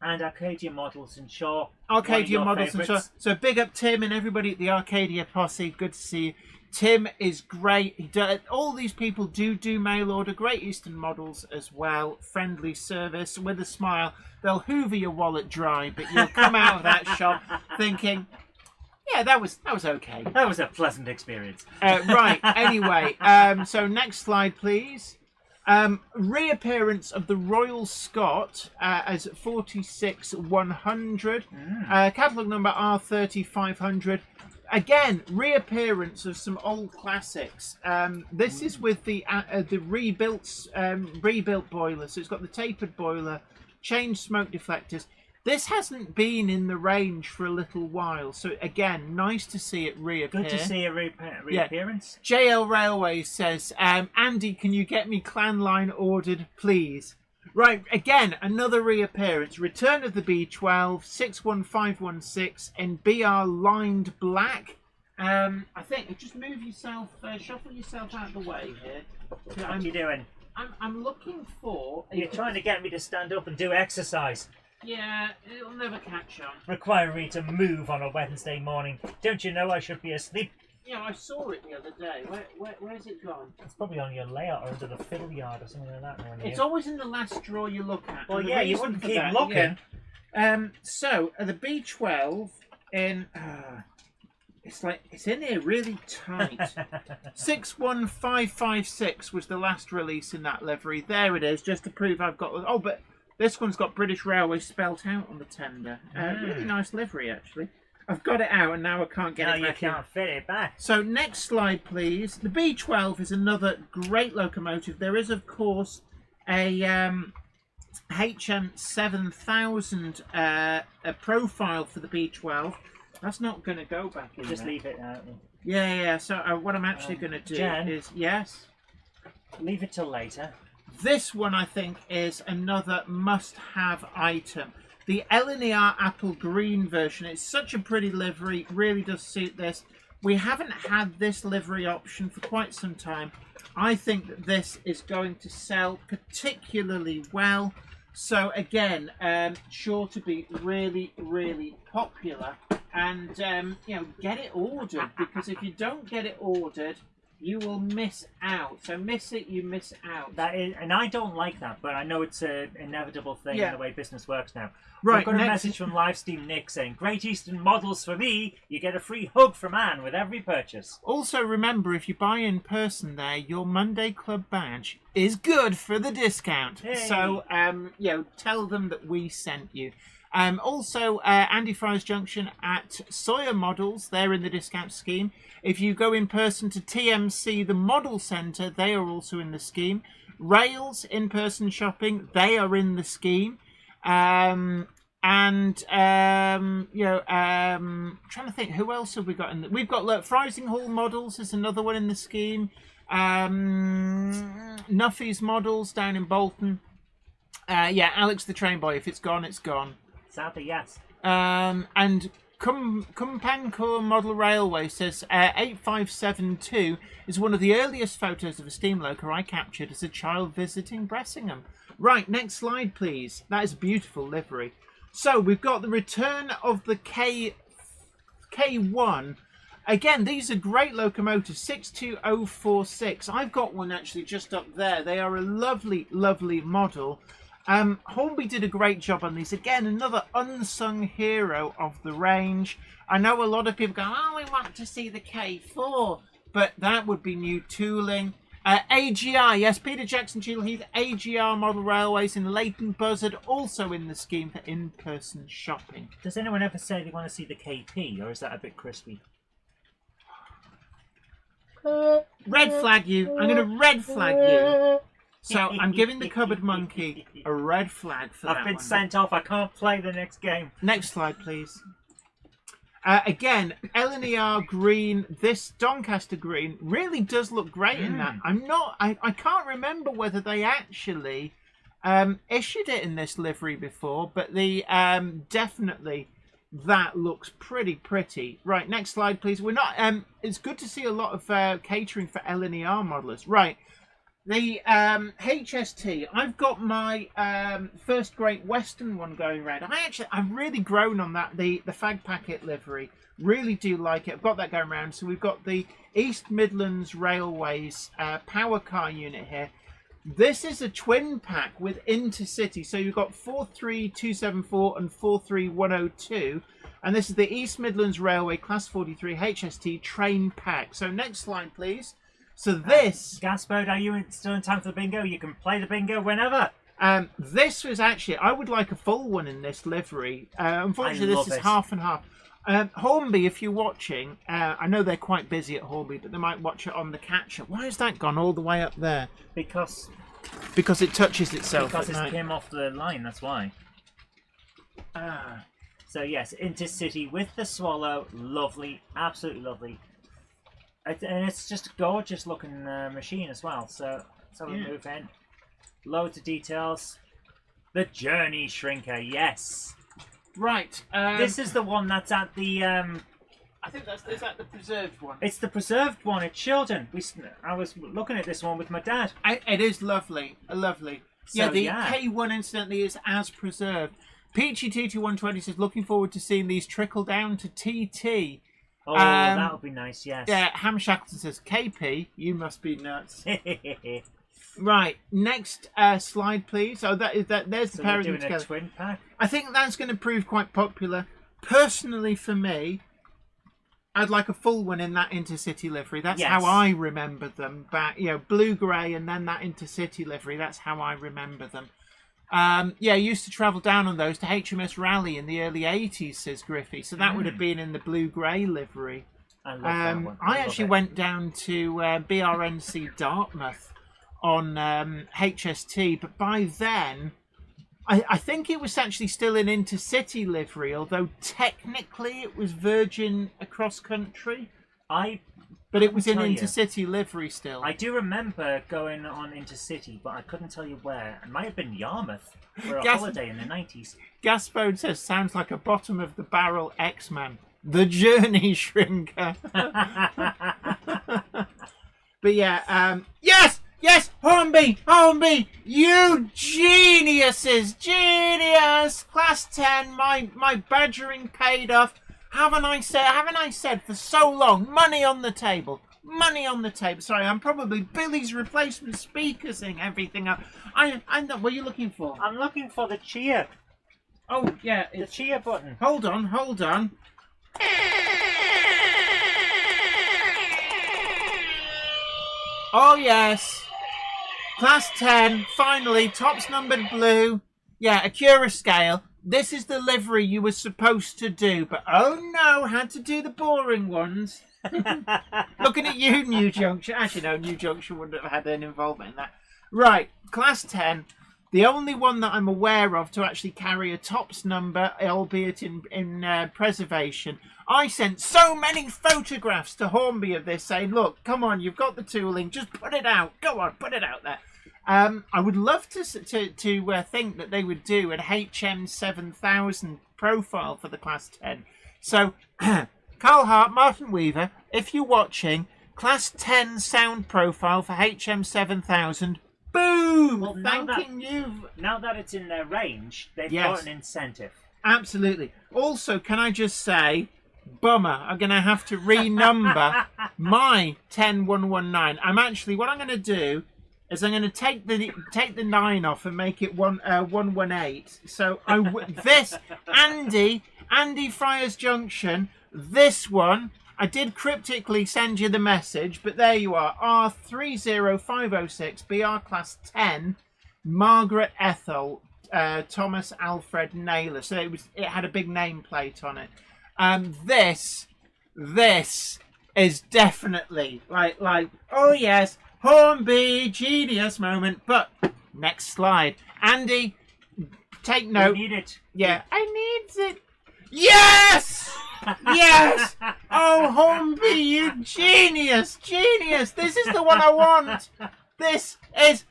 And Arcadia Models and Shaw. Arcadia Models and Shaw. So big up Tim and everybody at the Arcadia posse. Good to see you. Tim is great. All these people do mail order. Great Eastern Models as well. Friendly service with a smile. They'll hoover your wallet dry, but you'll come out of that shop thinking... Yeah, that was okay. That was a pleasant experience. Right, anyway, so next slide, please. Reappearance of the Royal Scot as 46100. Catalogue number R3500. Again, reappearance of some old classics. This is with the rebuilt boiler. So it's got the tapered boiler, changed smoke deflectors. This hasn't been in the range for a little while, so again, nice to see it reappear. Good to see a reappearance. Yeah. JL Railways says, Andy, can you get me clan line ordered, please? Right, again, another reappearance. Return of the B12, 61516 in BR lined black. I think, just move yourself, shuffle yourself out of the way here. What are you doing? I'm looking for... You're trying to get me to stand up and do exercise. Yeah, it'll never catch on. Require me to move on a Wednesday morning. Don't you know I should be asleep? Yeah, I saw it the other day. Where's it gone? It's probably on your layout or under the fiddle yard or something like that. It's always in the last drawer you look at. Well, yeah, you wouldn't keep looking. Yeah. So, the B12 in... it's in here really tight. 61556 was the last release in that livery. There it is, just to prove I've got... Oh, but... This one's got British Railways spelt out on the tender. Really nice livery, actually. I've got it out and now I can't get it back in. You can't fit it back. So next slide, please. The B12 is another great locomotive. There is, of course, a HM7000 a profile for the B12. That's not going to go back in. Just there. leave it out. Yeah. So what I'm actually going to do is... Yes? Leave it till later. This one, I think, is another must-have item. The LNER Apple Green version. It's such a pretty livery. Really does suit this. We haven't had this livery option for quite some time. I think that this is going to sell particularly well. So, again, sure to be really, really popular. And, get it ordered. Because if you don't get it ordered... you will miss out. So miss it, you miss out. That is, and I don't like that, but I know it's an inevitable thing in the way business works now. Right, We've got a message from Livestream Nick saying, Great Eastern models for me. You get a free hug from Anne with every purchase. Also, remember, if you buy in person there, your Monday Club badge is good for the discount. Hey. So, tell them that we sent you. Also, Andy Fry's Junction at Sawyer Models, they're in the discount scheme. If you go in person to TMC, the Model Centre, they are also in the scheme. Rails, in-person shopping, they are in the scheme. Trying to think, who else have we got in the... We've got Frysing Hall Models is another one in the scheme. Nuffy's Models down in Bolton. Alex the Train Boy, if it's gone, it's gone. Sadly, yes. And Kumpankor Model Railway says 8572 is one of the earliest photos of a steam loco I captured as a child visiting Bressingham. Right, next slide, please. That is a beautiful livery. So we've got the return of the K1. Again, these are great locomotives, 62046. I've got one actually just up there. They are a lovely, lovely model. Hornby did a great job on these. Again, another unsung hero of the range. I know a lot of people go, oh, we want to see the K4, but that would be new tooling. AGR, yes, Peter Jackson, Cheadle Heath, AGR Model Railways in Leighton Buzzard, also in the scheme for in-person shopping. Does anyone ever say they want to see the KP, or is that a bit crispy? Red flag you. I'm going to red flag you. So I'm giving the Cupboard Monkey a red flag for that one. I've been sent off. I can't play the next game. Next slide, please. Again, LNER green. This Doncaster green really does look great in that. I can't remember whether they actually issued it in this livery before, but the definitely that looks pretty. Right, next slide, please. We're not. It's good to see a lot of catering for LNER modelers. Right. The HST, I've got my first Great Western one going around. I've really grown on that, the fag packet livery. Really do like it. I've got that going around. So we've got the East Midlands Railways power car unit here. This is a twin pack with Intercity. So you've got 43274 and 43102. And this is the East Midlands Railway Class 43 HST train pack. So next slide, please. So this... Gaspard, are you still in time for the bingo? You can play the bingo whenever. This was actually... I would like a full one in this livery. Unfortunately, this is half and half. Hornby, if you're watching, I know they're quite busy at Hornby, but they might watch it on the catcher. Why has that gone all the way up there? Because it touches itself. Because it came off the line, that's why. So yes, Intercity with the Swallow. Lovely. Absolutely lovely. And it's just a gorgeous looking machine as well. So we move in. Loads of details. The Journey Shrinker, yes. Right. This is the one that's at the... I think is that the preserved one? It's the preserved one at Chiltern. I was looking at this one with my dad. It is lovely. Lovely. So, the K1 incidentally is as preserved. Peachy TT120 says, looking forward to seeing these trickle down to TT. Oh, that would be nice, yes. Yeah, Ham Shackleton says, KP, you must be nuts. Right, next slide, please. Oh, there's the pair of them together. A twin pack? I think that's going to prove quite popular. Personally, for me, I'd like a full one in that Intercity livery. That's how I remember them back. Blue-grey and then that Intercity livery. That's how I remember them. I used to travel down on those to HMS Raleigh in the early 80s, says Griffey. So that would have been in the blue-grey livery. I love that one. I actually went down to BRNC Dartmouth on HST, but by then, I think it was actually still in Intercity livery, although technically it was Virgin across country. But it was in Intercity livery still. I do remember going on Intercity, but I couldn't tell you where. It might have been Yarmouth for a holiday in the 90s. Gaspode says, sounds like a bottom of the barrel X-Man. The Journey Shrinker. But yeah, yes! Yes, Hornby! You geniuses! Genius! Class 10, my badgering paid off. Haven't I said for so long, money on the table, money on the table. Sorry, I'm probably Billy's replacement speaker saying everything up. I'm not. What are you looking for? I'm looking for the cheer. Oh, yeah. The cheer button. Hold on. Oh, yes. Class 10, finally, tops numbered blue. Yeah, Acura scale. This is the livery you were supposed to do, but oh no, had to do the boring ones. Looking at you, New Junction. Actually, no, New Junction wouldn't have had any involvement in that. Right, Class 10. The only one that I'm aware of to actually carry a tops number, albeit in preservation. I sent so many photographs to Hornby of this saying, look, come on, you've got the tooling, just put it out. Go on, put it out there. I would love to think that they would do an HM 7000 profile for the Class 10. So, Carl Hart, Martin Weaver, if you're watching, Class 10 sound profile for HM 7000. Boom! Well, thanking you. Now that it's in their range, they've got an incentive. Absolutely. Also, can I just say, bummer, I'm going to have to renumber my 10119. What I'm going to do is I'm going to take the 9 off and make it 118. So this Andy Friars Junction, this one. I did cryptically send you the message, but there you are. R30506, BR Class 10, Margaret Ethel, Thomas Alfred Naylor. So it had a big nameplate on it. This is definitely like oh yes, Hornby genius moment. But next slide, Andy, take note. You need it. Yeah, I need it. Yes. Yes! Oh, Hornby, you genius! This is the one I want! This is...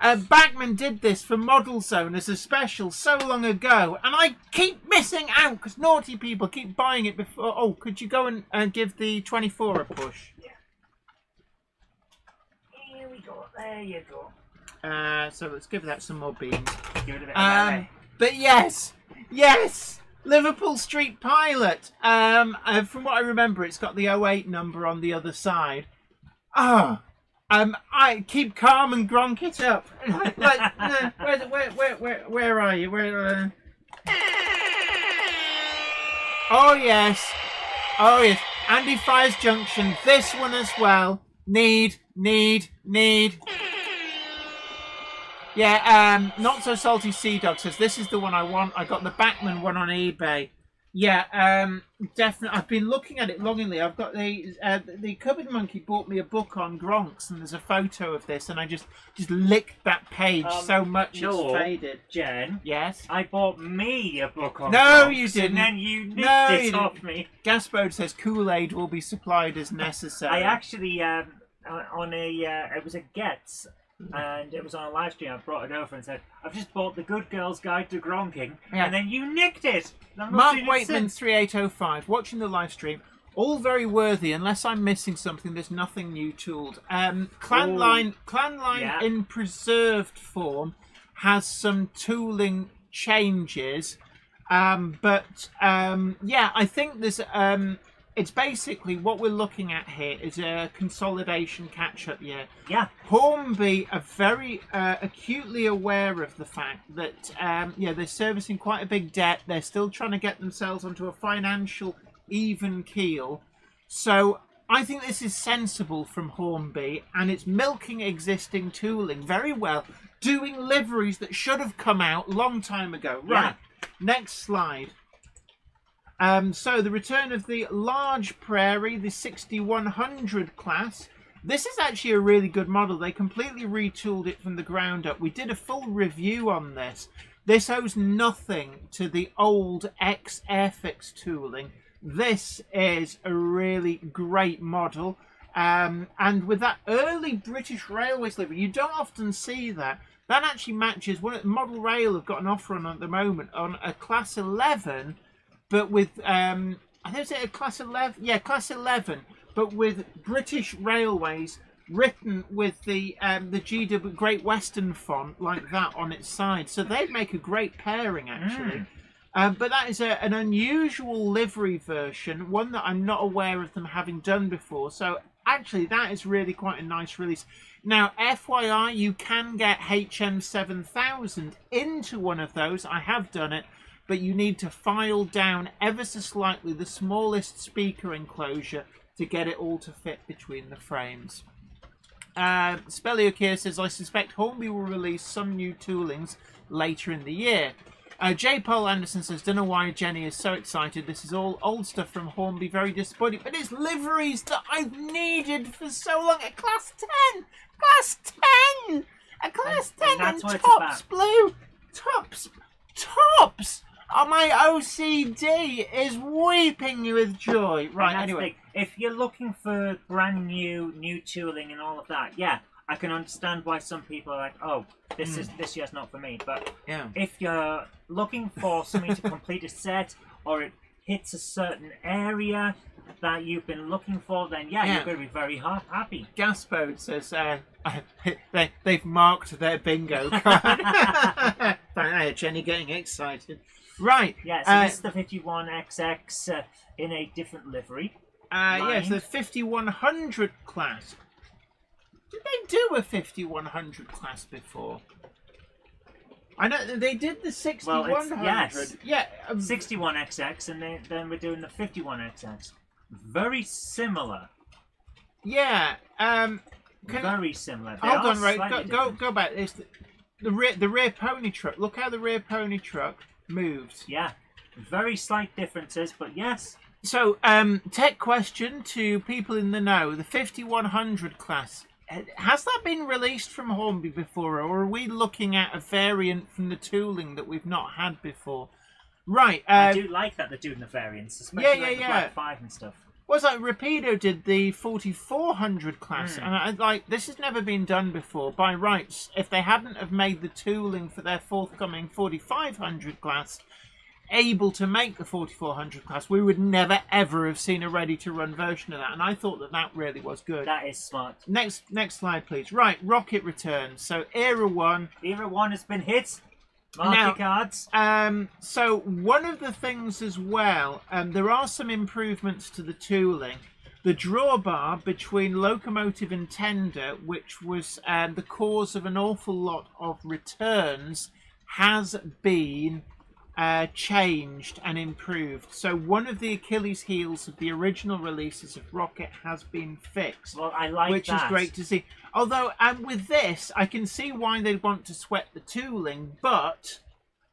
Backman did this for Model Zone as a special so long ago, and I keep missing out because naughty people keep buying it before... Oh, could you go and give the 24 a push? Yeah. Here we go. There you go. So let's give that some more beans. Give it a bit of but yes! Liverpool Street Pilot. From what I remember, it's got the 08 number on the other side. I keep calm and gronk it up. Where are you? Oh yes. Andy Friars Junction. This one as well. Need. Yeah, Not So Salty Sea Dog says, this is the one I want. I got the Backman one on eBay. Yeah, definitely. I've been looking at it longingly. I've got the Cupboard Monkey bought me a book on Gronks, and there's a photo of this, and I just licked that page so much it's faded. Jen. Yes? I bought me a book on No, Gronks, you didn't. And then you nicked it off me. Gaspode says Kool-Aid will be supplied as necessary. I actually, it was a Getz. And it was on a live stream. I brought it over and said, I've just bought the Good Girl's Guide to Gronking. Yeah. And then you nicked it. Mark Waitman 3805, watching the live stream. All very worthy, unless I'm missing something. There's nothing new tooled. Clanline in preserved form has some tooling changes. Yeah, I think there's... it's basically what we're looking at here is a consolidation catch-up year. Yeah. Hornby are very acutely aware of the fact that they're servicing quite a big debt. They're still trying to get themselves onto a financial even keel. So I think this is sensible from Hornby, and it's milking existing tooling very well, doing liveries that should have come out a long time ago. Right. Yeah. Next slide. So the return of the Large Prairie, the 6100 class. This is actually a really good model. They completely retooled it from the ground up. We did a full review on this. This owes nothing to the old ex-Airfix tooling. This is a really great model. And with that early British Railways livery, you don't often see that. That actually matches what Model Rail have got an offer on at the moment on a Class 11. But with, I think it's a Class 11, yeah, Class 11, but with British Railways written with the GW Great Western font like that on its side. So they'd make a great pairing, actually. But that is an unusual livery version, one that I'm not aware of them having done before. So actually, that is really quite a nice release. Now, FYI, you can get HM7000 into one of those. I have done it, but you need to file down ever so slightly the smallest speaker enclosure to get it all to fit between the frames. Speliok says, I suspect Hornby will release some new toolings later in the year. J. Paul Anderson says, don't know why Jenny is so excited. This is all old stuff from Hornby, very disappointing. But it's liveries that I've needed for so long. A Class 10! Class 10! A Class 10 and tops blue! Tops! Oh, my OCD is weeping with joy. Right, anyway. If you're looking for brand new tooling and all of that, yeah, I can understand why some people are like, oh, this year's not for me. But if you're looking for something to complete a set, or it hits a certain area that you've been looking for, then you're going to be very happy. Gaspo says they've marked their bingo card. Jenny getting excited. Right. Yeah, so this is the 51XX in a different livery. Yes, the 5100 class. Did they do a 5100 class before? I know they did the 6100. Well, yes. Yeah. 61XX, and then we're doing the 51XX. Very similar. Yeah. Very similar. Hold on, right? Go back. It's the rear pony truck. Look how the rear pony truck moves. Yeah. Very slight differences, but yes. So, tech question to people in the know: the 5100 class. Has that been released from Hornby before, or are we looking at a variant from the tooling that we've not had before? Right. I do like that they're doing the variants, especially the Black 5 and stuff. Was like Rapido did the 4400 class, and I like this has never been done before. By rights, if they hadn't have made the tooling for their forthcoming 4500 class able to make the 4400 class, we would never ever have seen a ready-to-run version of that, and I thought that really was good. That is smart. Next slide, please. Right, Rocket returns. So Era 1. Era 1 has been hit. Mark your cards. So one of the things as well, there are some improvements to the tooling. The drawbar between locomotive and tender, which was the cause of an awful lot of returns, has been changed and improved. So one of the Achilles heels of the original releases of Rocket has been fixed. Well, I like which that. Is great to see. Although, with this, I can see why they'd want to sweat the tooling, but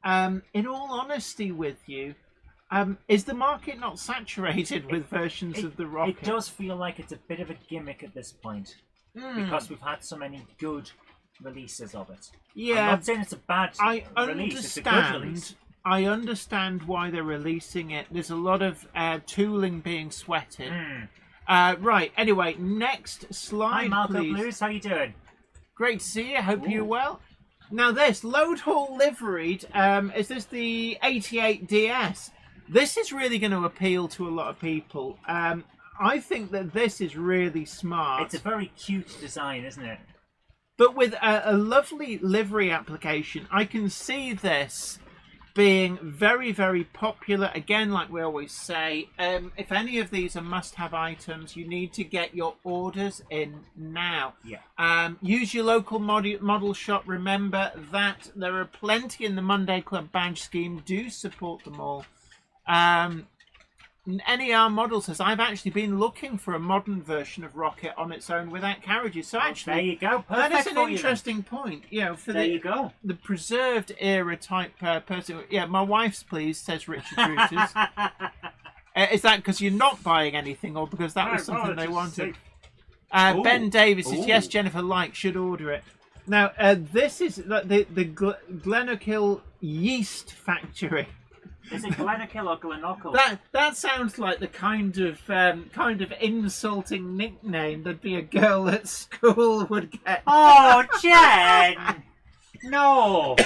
in all honesty with you, is the market not saturated with versions of the Rocket? It does feel like it's a bit of a gimmick at this point, because we've had so many good releases of it. Yeah, I'm not saying it's a bad release, it's a good release. I understand why they're releasing it. There's a lot of tooling being sweated. Right, anyway, next slide, Hi, Malcolm please. Blues, how you doing? Great to see you. Hope you're well. Now this, Load Haul Liveried, is this the 88DS? This is really going to appeal to a lot of people. I think that this is really smart. It's a very cute design, isn't it? But with a lovely livery application, I can see this being very, very popular. Again, like we always say, if any of these are must-have items, you need to get your orders in now. Yeah. Use your local model shop. Remember that there are plenty in the Monday Club badge scheme. Do support them all. NER Model says, I've actually been looking for a modern version of Rocket on its own without carriages. So actually, there you go. Perfect. That is an interesting point. You know, for the preserved era type person. Yeah, my wife's pleased, says Richard Brutus. Is that because you're not buying anything, or because that was something they wanted? Ben Davis says, yes, Jennifer Light should order it. Now, this is the Glenokill Yeast Factory. Is it Glenokill or Glenokill? That sounds like the kind of insulting nickname that be a girl at school would get. Oh, Jen! No!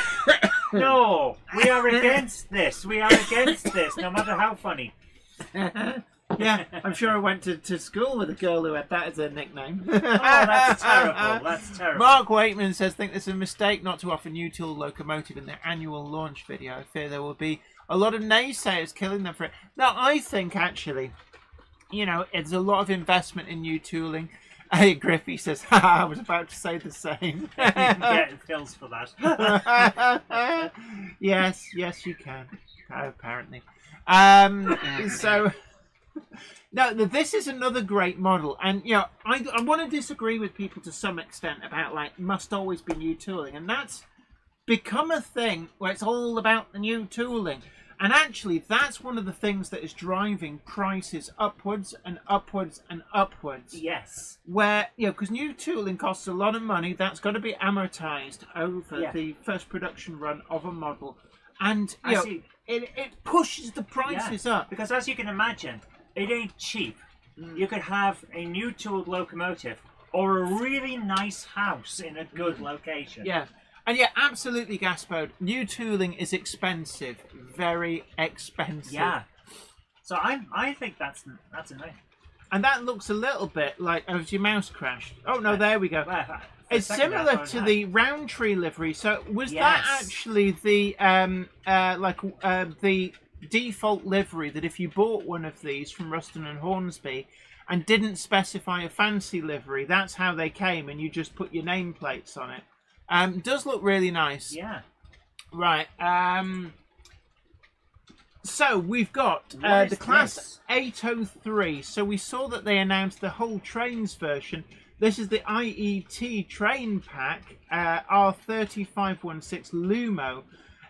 No! We are against this. We are against this, no matter how funny. Yeah, I'm sure I went to school with a girl who had that as a nickname. Oh, that's terrible. That's terrible. Mark Waitman says, think it's a mistake not to offer new tool Locomotive in their annual launch video. I fear there will be a lot of naysayers killing them for it. Now, I think actually, it's a lot of investment in new tooling. Hey, Griffey says, I was about to say the same. You can get pills for that. Yes, you can. Apparently. So, no, this is another great model. And, I want to disagree with people to some extent about, must always be new tooling. And that's become a thing where it's all about the new tooling. And actually, that's one of the things that is driving prices upwards and upwards and upwards. Yes. Where, because new tooling costs a lot of money, that's got to be amortized over the first production run of a model. And, it pushes the prices up. Because as you can imagine, it ain't cheap. You could have a new tooled locomotive or a really nice house in a good location. Yeah. And absolutely, Gaspode. New tooling is expensive, very expensive. Yeah. So I think that's amazing. And that looks a little bit like your mouse crashed. Oh no, there we go. It's similar to the Roundtree livery. So was that actually the the default livery that if you bought one of these from Ruston and Hornsby and didn't specify a fancy livery, that's how they came, and you just put your nameplates on it. Does look really nice. Yeah. Right. So we've got the Class 803. So we saw that they announced the whole trains version. This is the IET train pack, R3516 Lumo.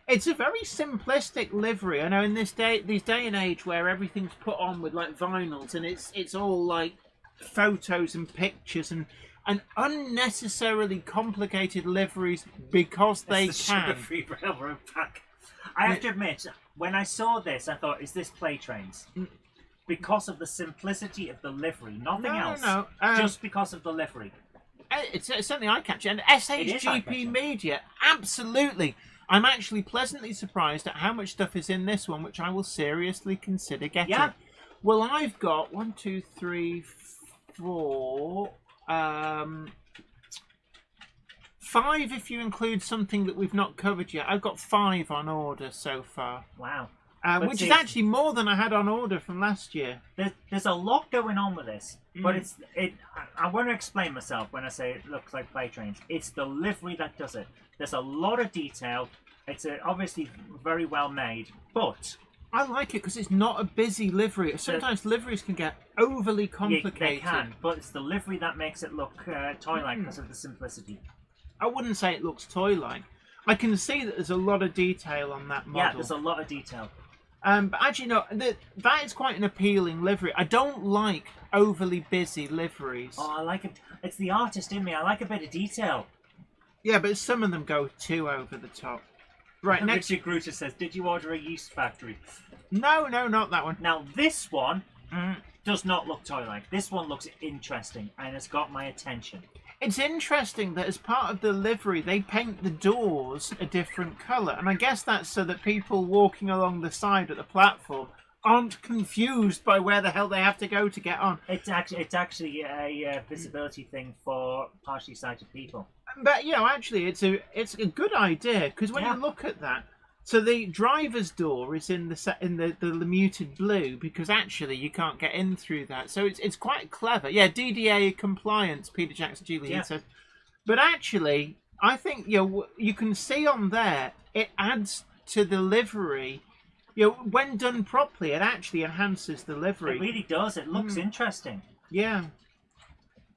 It's a very simplistic livery. I know in this day and age where everything's put on with vinyls and it's all photos and pictures and unnecessarily complicated liveries because they it's the can. Sugar-free railroad pack. I have to admit, when I saw this, I thought, is this Play Trains? Because of the simplicity of the livery, nothing else. No. Just because of the livery. It's certainly eye-catching. And SHGP Media, absolutely. I'm actually pleasantly surprised at how much stuff is in this one, which I will seriously consider getting. Yeah. Well, I've got 1, 2, 3, 4... 5 if you include something that we've not covered yet. I've got 5 on order so far. Wow. Which is actually more than I had on order from last year. There's a lot going on with this, but I want to explain myself when I say it looks like Play Trains. It's the livery that does it. There's a lot of detail. It's obviously very well made, but I like it because it's not a busy livery. Sometimes liveries can get overly complicated. They can, but it's the livery that makes it look toy-like because of the simplicity. I wouldn't say it looks toy-like. I can see that there's a lot of detail on that model. Yeah, there's a lot of detail. But actually, no, that is quite an appealing livery. I don't like overly busy liveries. Oh, I like it. It's the artist in me. I like a bit of detail. Yeah, but some of them go too over the top. Right, next. Richard Gruter says, did you order a yeast factory? No, not that one. Now, this one does not look toy-like. This one looks interesting, and it's got my attention. It's interesting that as part of the livery, they paint the doors a different colour. And I guess that's so that people walking along the side of the platform aren't confused by where the hell they have to go to get on. It's actually a visibility thing for partially sighted people. But, actually, it's a good idea, because when you look at that, so the driver's door is in the muted blue because actually you can't get in through that. So it's quite clever. Yeah, DDA compliance, Peter Jackson Julie says. But actually, I think you can see on there it adds to the livery. When done properly, it actually enhances the livery. It really does. It looks interesting. Yeah.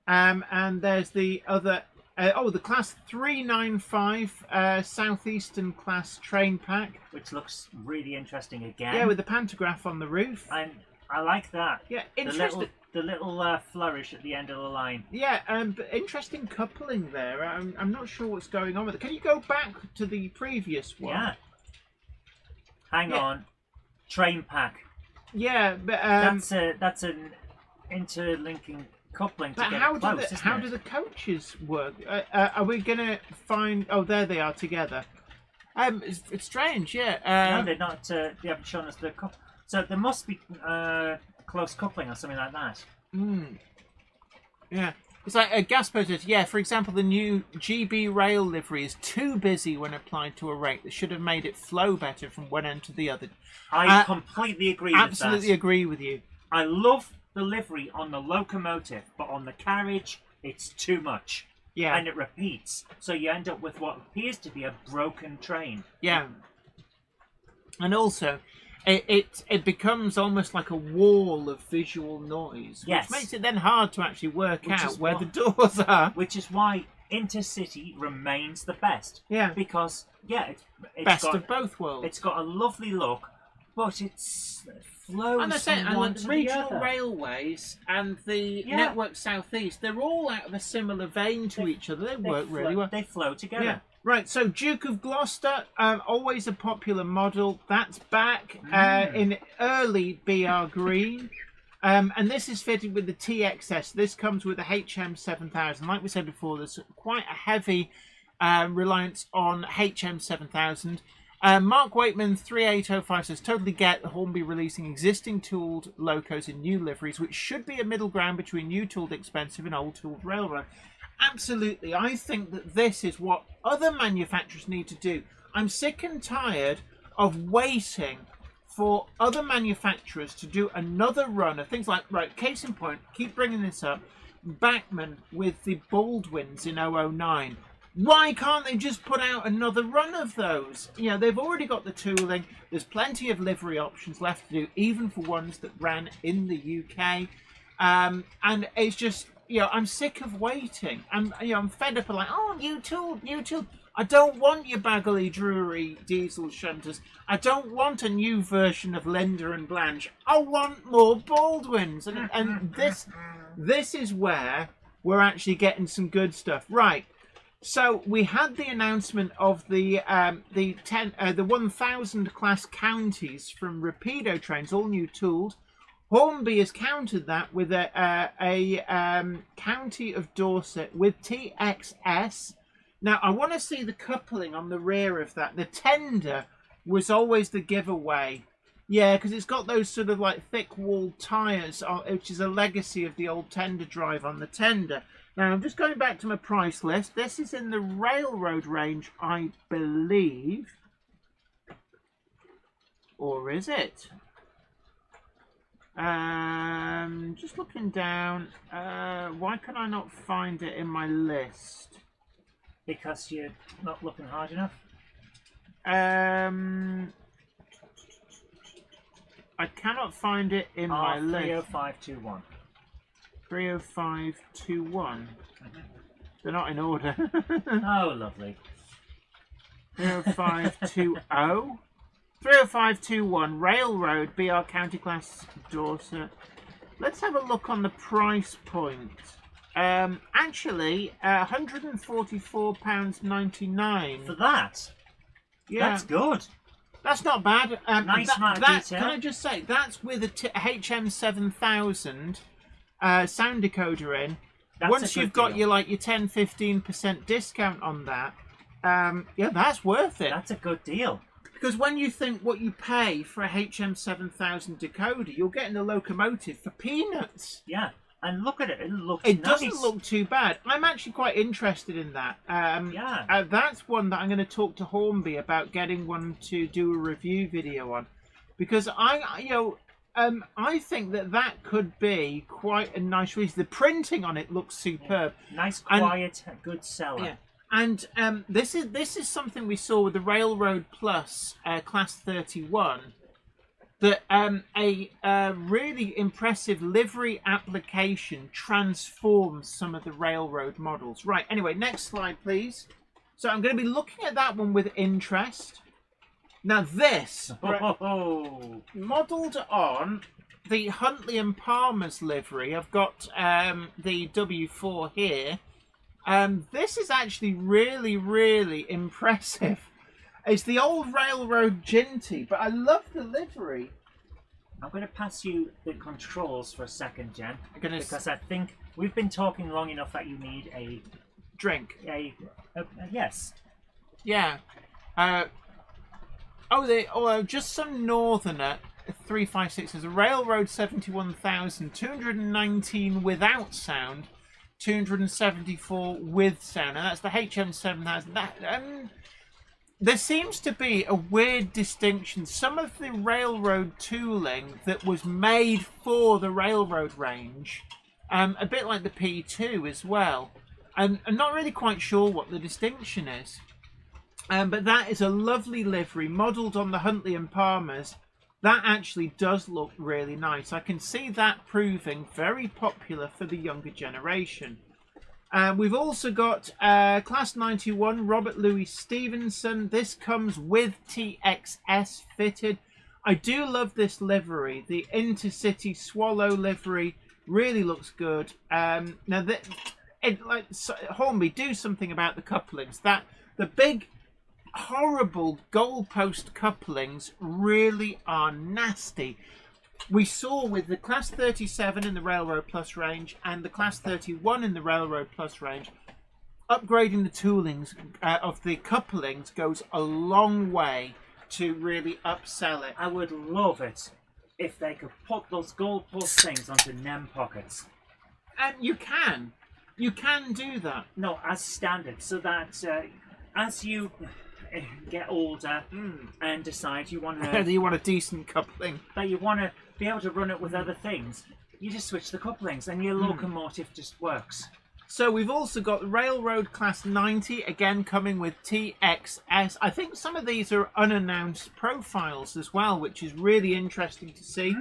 And there's the other. The Class 395 Southeastern Class train pack. Which looks really interesting again. Yeah, with the pantograph on the roof. And I like that. Yeah, interesting. The little flourish at the end of the line. Yeah, but interesting coupling there. I'm not sure what's going on with it. Can you go back to the previous one? Yeah. Hang on. Train pack. Yeah, but... that's an interlinking coupling to but get how it close, how do the coaches work? Are we going to find... Oh, there they are together. It's strange, yeah. No, they're not. They haven't shown us the couple. So there must be close coupling or something like that. Yeah. It's like Gaspo says, yeah, for example, the new GB rail livery is too busy when applied to a rake. They should have made it flow better from one end to the other. I completely agree with that. Absolutely agree with you. I love the livery on the locomotive, but on the carriage, it's too much. Yeah. And it repeats. So you end up with what appears to be a broken train. Yeah. And also, it becomes almost like a wall of visual noise, Yes. which makes it then hard to actually work out where the doors are. Which is why Intercity remains the best. Yeah. Because, it's Best got, of both worlds. It's got a lovely look, but it's flows And that's it. from And one the to regional the other. railways and the Network Southeast, they're all out of a similar vein to each other. They work really well. They flow together. Yeah. Right, so Duke of Gloucester, always a popular model. That's back in early BR green. And this is fitted with the TXS. This comes with the HM 7000. Like we said before, there's quite a heavy reliance on HM 7000. Mark Waitman 3805 says, totally get the Hornby releasing existing tooled locos in new liveries, which should be a middle ground between new tooled expensive and old tooled railroad. Absolutely. I think that this is what other manufacturers need to do. I'm sick and tired of waiting for other manufacturers to do another run of things like, right, case in point, keep bringing this up, Bachmann with the Baldwins in 009. Why can't they just put out another run of those? You know, they've already got the tooling. There's plenty of livery options left to do, even for ones that ran in the UK. And it's just, I'm sick of waiting. I'm fed up of like, oh, new tool. I don't want your Bagley Drury diesel shunters. I don't want a new version of Linda and Blanche. I want more Baldwins. And this is where we're actually getting some good stuff. Right. So we had the announcement of the 1000 class counties from Rapido trains, all new tooled. Hornby has countered that with a county of Dorset with TXS. Now I want to see the coupling on the rear of that. The tender was always the giveaway. Yeah, because it's got those sort of like thick walled tyres, which is a legacy of the old tender drive on the tender. Now, I'm just going back to my price list. This is in the railroad range, I believe. Or is it? Just looking down. Why can I not find it in my list? Because you're not looking hard enough? I cannot find it in my list. 30521. 30521. They're not in order. Oh, lovely. 30520. 30521. Railroad, BR County Class Dorset. Let's have a look on the price point. Actually, £144.99. For that? Yeah. That's good. That's not bad. Nice amount of detail. Can I just say, that's with a HM 7000 sound decoder in. Once you've got your 10-15% discount on that, that's worth it. That's a good deal. Because when you think what you pay for a HM 7000 decoder, you're getting a locomotive for peanuts. Yeah, and look at it. It looks nice. It doesn't look too bad. I'm actually quite interested in that. That's one that I'm going to talk to Hornby about getting one to do a review video on. Because I think that could be quite a nice release. The printing on it looks superb. Yeah. Nice, quiet, good seller. Yeah. And this is something we saw with the Railroad Plus Class 31. That a really impressive livery application transforms some of the railroad models. Right. Anyway, next slide, please. So I'm going to be looking at that one with interest. Now this, modelled on the Huntley and Palmer's livery, I've got the W4 here. This is actually really, really impressive. It's the old railroad Ginty, but I love the livery. I'm going to pass you the controls for a second, Jen, because I think we've been talking long enough that you need a drink. Yes. Yeah. Just some Northerner 356 is a Railroad 71,219 without sound, 274 with sound, and that's the HM7000. There seems to be a weird distinction. Some of the railroad tooling that was made for the railroad range, a bit like the P2 as well. I'm not really quite sure what the distinction is. But that is a lovely livery, modelled on the Huntley and Palmers. That actually does look really nice. I can see that proving very popular for the younger generation. We've also got Class 91, Robert Louis Stevenson. This comes with TXS fitted. I do love this livery. The Intercity Swallow livery really looks good. Now, Hornby, do something about the couplings. The big, horrible goalpost couplings really are nasty. We saw with the Class 37 in the Railroad Plus range and the Class 31 in the Railroad Plus range, upgrading the toolings of the couplings goes a long way to really upsell it. I would love it if they could put those gold plus things onto NEM pockets. And you can do that. No, as standard, so that as you get older and decide you want to... you want a decent coupling. That you want to be able to run it with other things, you just switch the couplings and your locomotive just works. So we've also got Railroad Class 90, again coming with TXS. I think some of these are unannounced profiles as well, which is really interesting to see.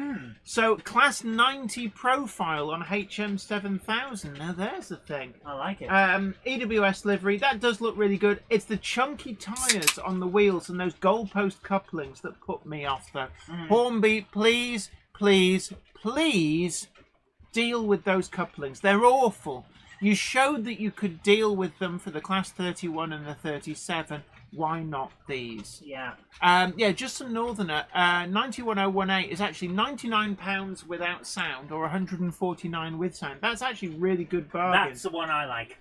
So Class 90 profile on HM7000. Now there's the thing. I like it. EWS livery, that does look really good. It's the chunky tyres on the wheels and those goalpost couplings that put me off though. Hornby, please, please, please deal with those couplings. They're awful. You showed that you could deal with them for the Class 31 and the 37. Why not these? Yeah. Yeah, just some Northerner. 91018 is actually £99 without sound or 149 with sound. That's actually really good bargain. That's the one I like.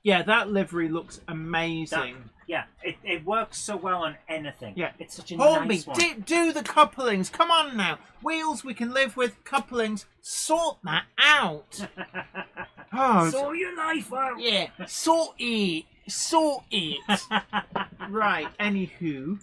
Yeah, that livery looks amazing. It works so well on anything. Yeah. It's such a Hornby, nice one. do the couplings. Come on now. Wheels we can live with. Couplings. Sort that out. Sort your life out. Yeah. Sort it. Right. Anywho.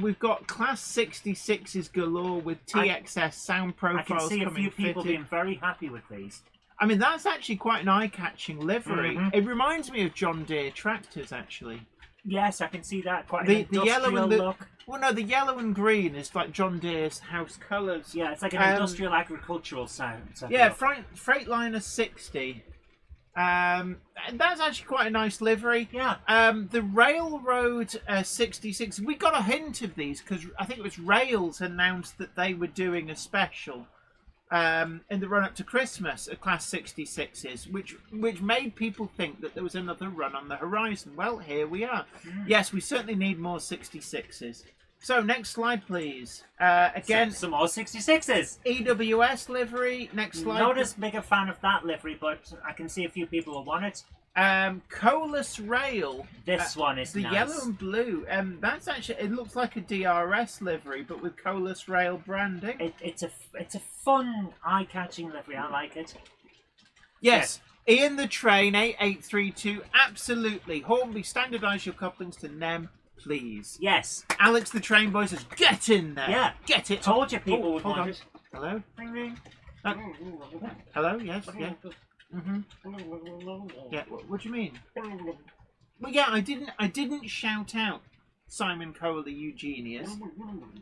We've got Class 66s galore with TXS sound profiles coming I can see a few people fitted. being very happy with these. I mean, that's actually quite an eye-catching livery. It reminds me of John Deere tractors, actually. Yes, I can see that. Quite an industrial yellow and the look. Well, no, the yellow and green is like John Deere's house colours. Yeah, it's like an industrial agricultural sound. Yeah, Freightliner 60. That's actually quite a nice livery. Yeah. The Railroad 66. We got a hint of these because I think it was Rails announced that they were doing a special. In the run-up to Christmas, a Class 66s, which made people think that there was another run on the horizon. Well, here we are. Yes, we certainly need more 66s. So, next slide, please. Again, some more 66s. EWS livery. Next slide. Not as big a fan of that livery, but I can see a few people will want it. Colas Rail. This one is the nice. yellow and blue. That's actually, it looks like a DRS livery, but with Colas Rail branding. It's a fun, eye-catching livery. I like it. Yes. Ian the Train 8832. Absolutely. Hornby, standardise your couplings to NEM, please. Yes. Alex the Train Boy says, get in there. Yeah. Get it. Told you people would want it. Hello. Ring ring. Hello. Yes. Yeah. Yeah. What do you mean? Well, yeah, I didn't shout out Simon Kohler, you genius.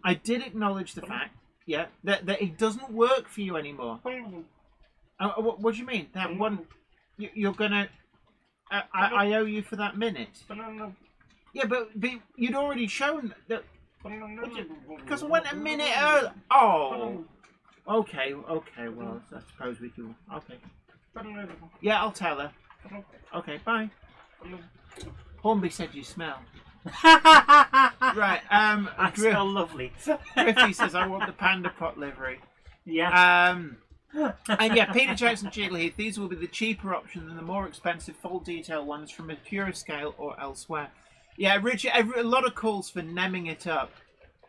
I did acknowledge the fact, yeah, that it doesn't work for you anymore. What do you mean? That one, you're gonna? I owe you for that minute. Yeah, but you'd already shown that. Because I went a minute early. Oh. Okay. Well, I suppose we can. Okay. Yeah, I'll tell her. Okay, bye. Hornby said you smell. Right, I smell lovely. Griffey says I want the Panda Pot livery. Yeah. And yeah, Peter Jackson Jiggleheath, these will be the cheaper option than the more expensive full detail ones from a pure scale or elsewhere. Yeah, Richard, a lot of calls for nemming it up.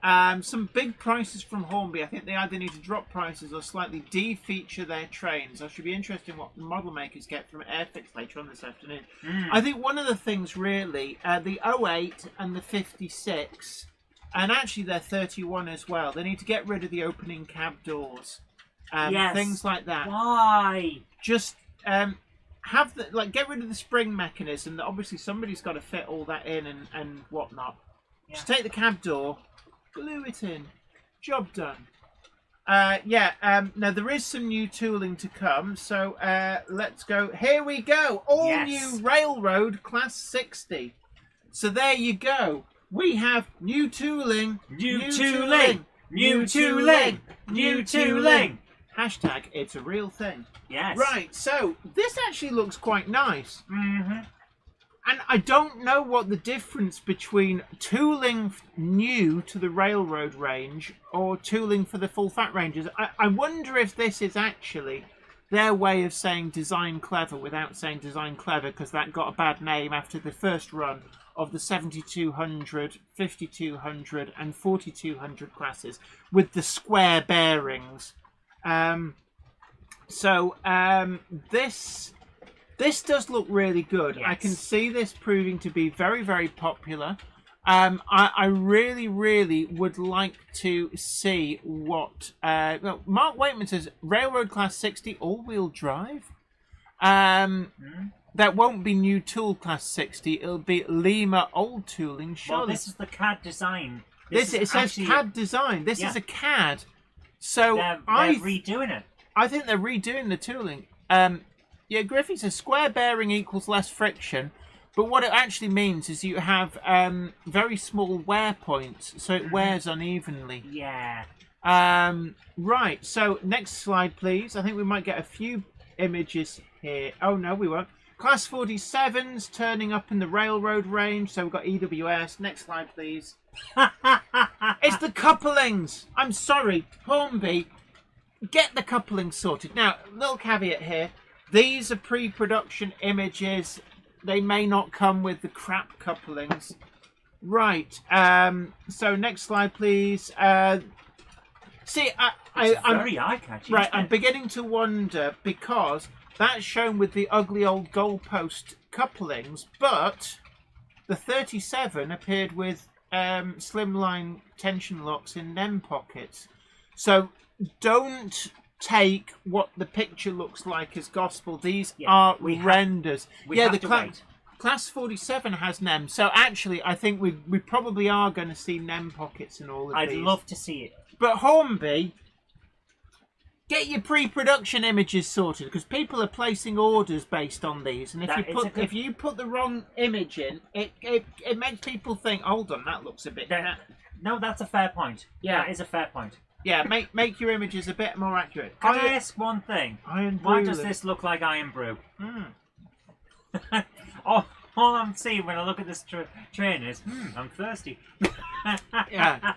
Some big prices from Hornby. I think they either need to drop prices or slightly de-feature their trains. I should be interested in what model makers get from Airfix later on this afternoon. I think one of the things really, the 08 and the 56, and actually their 31 as well, they need to get rid of the opening cab doors. Yes. Things like that. Why? Just have the get rid of the spring mechanism. That obviously somebody's got to fit all that in and whatnot. Yeah. Just take the cab door, glue it in, job done. Now there is some new tooling to come, so let's go. Here we go. All new Railroad Class 60. So there you go. We have new tooling. New tooling. New tooling. New tooling. Hashtag it's a real thing. Yes. Right, so this actually looks quite nice. And I don't know what the difference between tooling new to the railroad range or tooling for the full fat range is. I wonder if this is actually their way of saying design clever without saying design clever, because that got a bad name after the first run of the 7200, 5200 and 4200 classes with the square bearings. This does look really good. Yes. I can see this proving to be very, very popular. I really, really would like to see what... Mark Waitman says, Railroad Class 60 all-wheel drive? That won't be new tool Class 60. It'll be Lima old tooling. Well, this is the CAD design. It says CAD design. This is a CAD. So they're redoing it. I think they're redoing the tooling. Griffey says square bearing equals less friction, but what it actually means is you have very small wear points, so it wears unevenly. Yeah. Right, so next slide, please. I think we might get a few images here. Oh, no, we won't. Class 47s turning up in the railroad range, so we've got EWS. Next slide, please. It's the couplings. I'm sorry, Hornby. Get the couplings sorted. Now, little caveat here. These are pre-production images. They may not come with the crap couplings. Right. So next slide, please. See, I'm very eye-catching. Right, I'm beginning to wonder because that's shown with the ugly old goalpost couplings, but the 37 appeared with slimline tension locks in NEM pockets. So don't take what the picture looks like as gospel. These are renders. Class 47 has NEM, so actually I think we probably are going to see NEM pockets in all of these. I'd love to see it. But Hornby, get your pre-production images sorted, because people are placing orders based on these, and if you put the wrong image in, it makes people think, hold on, that looks a bit... No, that's a fair point. Yeah. That is a fair point. Yeah, make your images a bit more accurate. Can I ask one thing? Why does this look like Iron Brew? All I'm seeing when I look at this train is, I'm thirsty. Yeah.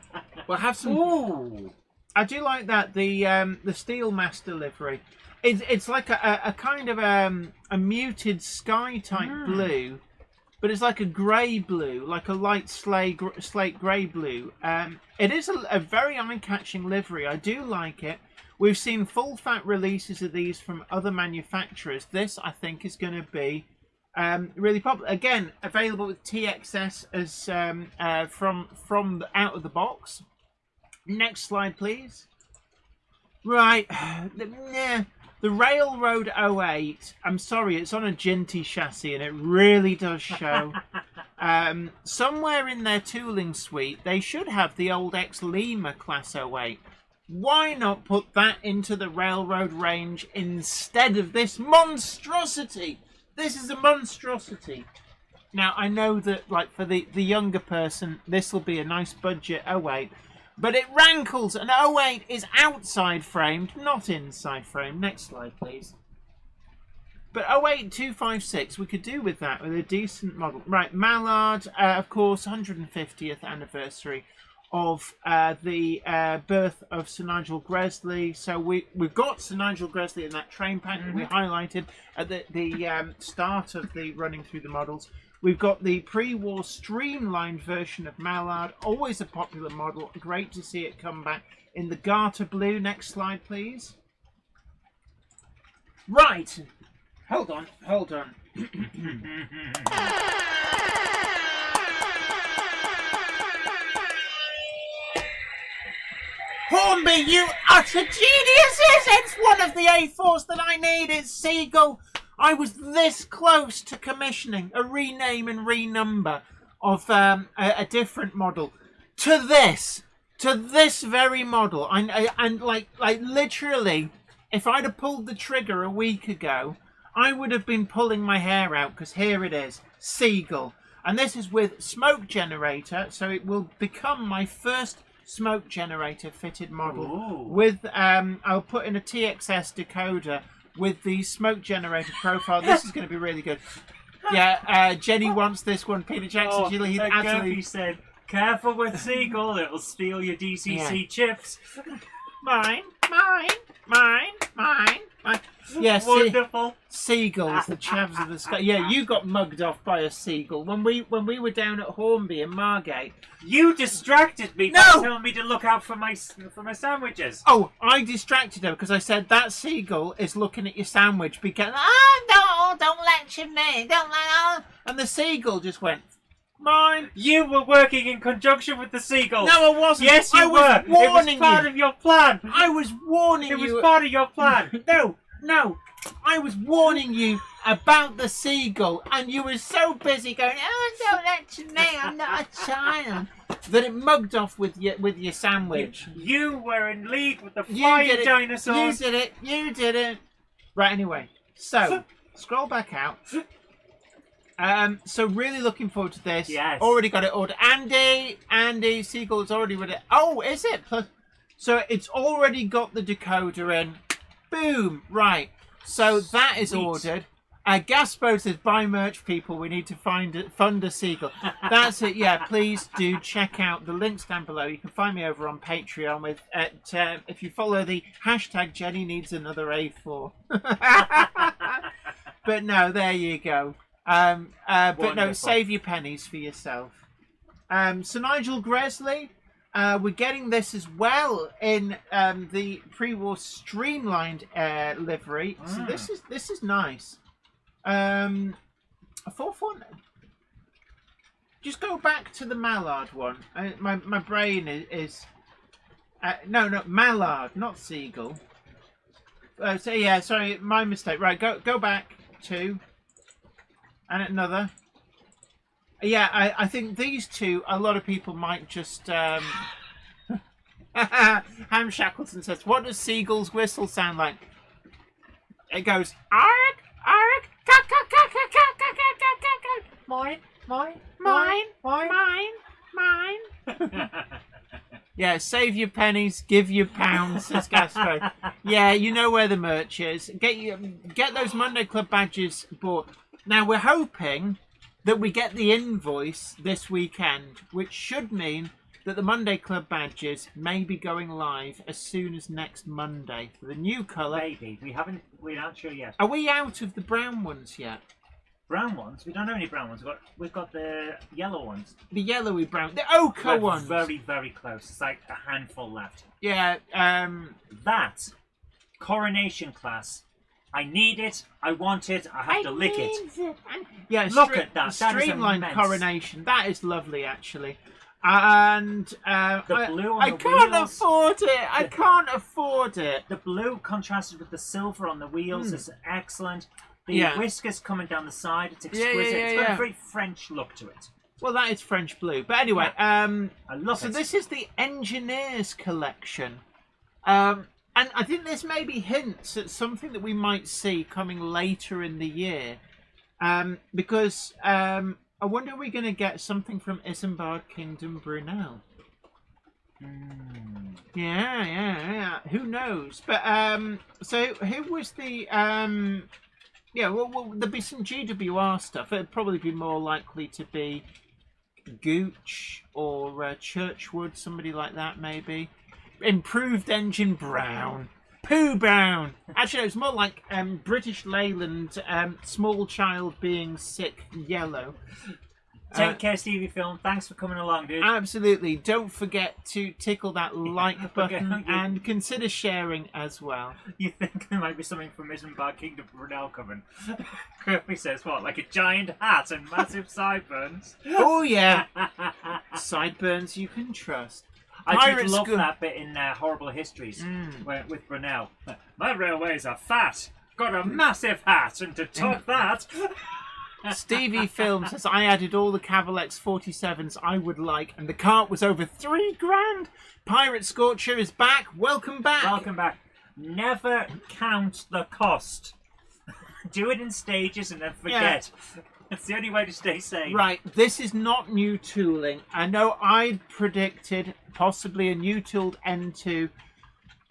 Well, have some... Ooh. I do like that, the Steel Master livery. It's like a kind of a muted sky type blue, but it's like a grey blue, like a light slate grey blue. It is a very eye-catching livery. I do like it. We've seen full fat releases of these from other manufacturers. This, I think, is going to be really popular. Again, available with TXS as from out of the box. Next slide, please. Right. The Railroad 08, I'm sorry, it's on a Ginty chassis and it really does show. Somewhere in their tooling suite, they should have the old ex-Lima Class 08. Why not put that into the railroad range instead of this monstrosity? This is a monstrosity. Now, I know that, like, for the younger person, this will be a nice budget 08. But it rankles, and 08 is outside framed, not inside framed. Next slide, please. But 08 256, we could do with that, with a decent model. Right, Mallard, of course, 150th anniversary of the birth of Sir Nigel Gresley. So we've got Sir Nigel Gresley in that train pack that we highlighted at the start of the running through the models. We've got the pre-war streamlined version of Mallard, always a popular model. Great to see it come back in the garter blue. Next slide, please. Right. Hold on. Hornby, you utter geniuses! It's one of the A4s that I need. It's Seagull. I was this close to commissioning a rename and renumber of a different model to this very model. And like literally, if I'd have pulled the trigger a week ago, I would have been pulling my hair out, because here it is, Seagull. And this is with smoke generator, so it will become my first smoke generator fitted model. Ooh. With I'll put in a TXS decoder with the smoke generator profile. This is going to be really good. Yeah, Jenny wants this one. Peter Jackson, he absolutely said, "Careful with Seagull, it'll steal your DCC chips." Mine. Yeah, Wonderful. Seagulls, the chavs of the sky. Yeah, you got mugged off by a seagull when we were down at Hornby in Margate. You distracted me by telling me to look out for my sandwiches. Oh, I distracted her because I said that seagull is looking at your sandwich because no, don't lecture me, and the seagull just went mine. You were working in conjunction with the seagulls. No, I wasn't. Yes, you were. It was part of your plan. I was warning you. It was part of your plan. No, I was warning you about the seagull, and you were so busy going, "Oh, don't lecture me, I'm not a child," that it mugged off with your sandwich. You were in league with the flying dinosaurs. You did it. Right, anyway, so scroll back out. So really looking forward to this. Yes. Already got it ordered. Andy, Seagull's already with it. Oh, is it? So it's already got the decoder in. Boom! Right. So that is ordered. Gaspo says, "Buy merch, people. We need to fund a seagull." That's it. Yeah, please do check out the links down below. You can find me over on Patreon if you follow the hashtag Jenny needs another A4. But no, there you go. But no, save your pennies for yourself. So Nigel Gresley, we're getting this as well in the pre-war streamlined livery. So this is nice. A fourth one. Just go back to the Mallard one. My brain is no Mallard, not Seagull. So yeah, sorry, my mistake. Right, go back to. And another. Yeah, I think these two, a lot of people might just... Ham Shackleton says, "What does Seagull's whistle sound like?" It goes, "Arg, arg, cack, cack, cack, cack, cack, cack, cack, cack, mine." Yeah, save your pennies, give your pounds, says Gaspo. Yeah, you know where the merch is. Get those Monday Club badges bought. Now, we're hoping that we get the invoice this weekend, which should mean that the Monday Club badges may be going live as soon as next Monday for the new colour. Maybe. We're not sure yet. Are we out of the brown ones yet? Brown ones? We don't have any brown ones. We've got the yellow ones. The yellowy brown. The ochre ones. Very, very close. It's like a handful left. Yeah. That coronation class. I need it. I want it. I have to lick it. Yeah, look at that. Streamlined that is coronation. That is lovely, actually. And the blue on I the can't wheels. afford it. I can't afford it. The blue contrasted with the silver on the wheels is excellent. The whiskers coming down the side, it's exquisite. It's got a very French look to it. Well, that is French blue. But anyway, I love it. So this is the Engineers collection. And I think this maybe hints at something that we might see coming later in the year. Because I wonder if we're going to get something from Isambard Kingdom Brunel. Yeah. Who knows? But so who was the well, there'll be some GWR stuff. It'd probably be more likely to be Gooch or Churchwood, somebody like that, maybe. Improved engine brown. Pooh Brown. Actually, no, it's more like British Leyland, small child being sick yellow. Take care, Stevie Film. Thanks for coming along, dude. Absolutely. Don't forget to tickle that like button and consider sharing as well. You think there might be something from Isambard Kingdom for Brunel coming? Kirby says, what, like a giant hat and massive sideburns? Oh, yeah. Sideburns you can trust. I did love that bit in Horrible Histories with Brunel. My railways are fat. Got a massive hat, and to top that... Stevie Film says, I added all the Cavalex 47s I would like, and the cart was over $3,000. Pirate Scorcher is back. Welcome back. Welcome back. Never count the cost. Do it in stages and then forget. Yeah. It's the only way to stay sane. Right, this is not new tooling. I know I predicted possibly a new tooled N2.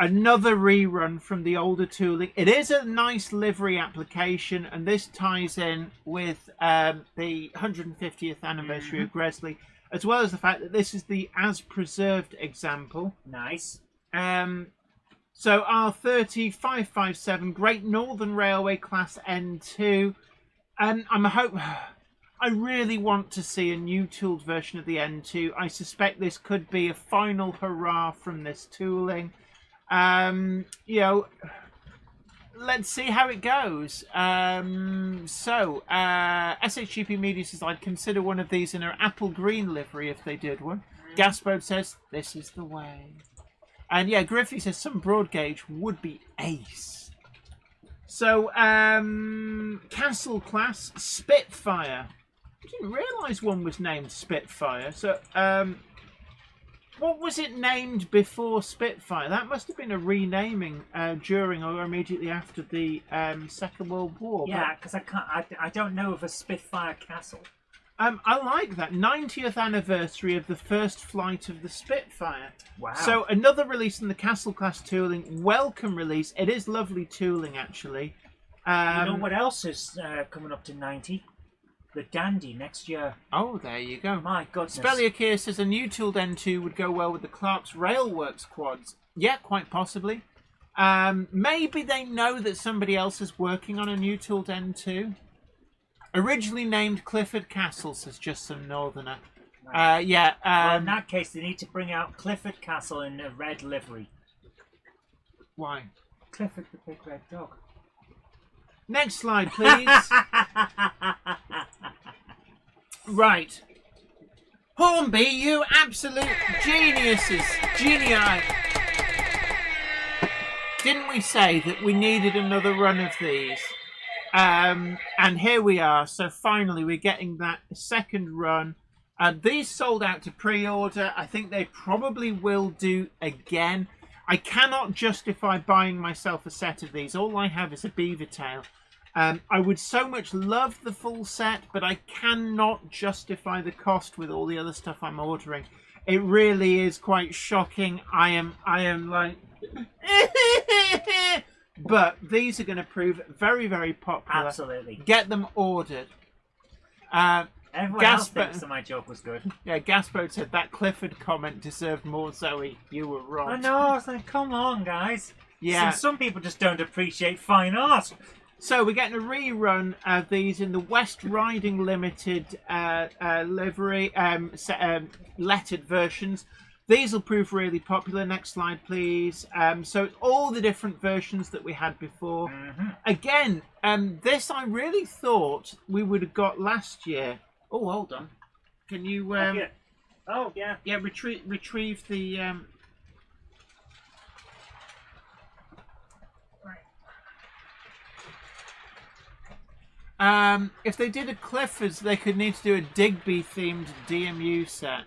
Another rerun from the older tooling. It is a nice livery application, and this ties in with the 150th anniversary of Gresley, as well as the fact that this is the as preserved example. Nice. So R30557 Great Northern Railway Class N2, and I really want to see a new tooled version of the N2. I suspect this could be a final hurrah from this tooling. You know, let's see how it goes. SHGP Media says I'd consider one of these in an apple green livery if they did one. Gasboat says this is the way. And yeah, Griffey says some broad gauge would be ace. So, Castle class Spitfire. I didn't realise one was named Spitfire. So, what was it named before Spitfire? That must have been a renaming during or immediately after the Second World War. Yeah, because I don't know of a Spitfire castle. I like that 90th anniversary of the first flight of the Spitfire. Wow! So another release in the Castle class tooling. Welcome release. It is lovely tooling, actually. You know what else is coming up to 90? The Dandy next year. Oh, there you go. My goodness. Spelliak here says a new tooled N2 would go well with the Clark's Railworks quads. Yeah, quite possibly. Maybe they know that somebody else is working on a new tooled N2. Originally named Clifford Castle, says just some northerner. Well, in that case, they need to bring out Clifford Castle in a red livery. Why? Clifford the big red dog. Next slide, please. Right. Hornby, you absolute geniuses. Genii. Didn't we say that we needed another run of these? And here we are. So finally, we're getting that second run. These sold out to pre-order. I think they probably will do again. I cannot justify buying myself a set of these. All I have is a beaver tail. I would so much love the full set, but I cannot justify the cost with all the other stuff I'm ordering. It really is quite shocking. I am like... But these are going to prove very, very popular. Absolutely. Get them ordered. Everyone else thinks that my joke was good. Yeah, Gasboat said that Clifford comment deserved more Zoe. You were wrong. I know, I was like, come on, guys. Yeah. Some people just don't appreciate fine art. So we're getting a rerun of these in the West Riding Limited livery, lettered versions. These will prove really popular. Next slide, please. So it's all the different versions that we had before. Again, this I really thought we would have got last year. Oh, hold on. Can you... Oh, yeah. Yeah, retrieve the... If they did a Clifford's, they could need to do a Digby-themed DMU set.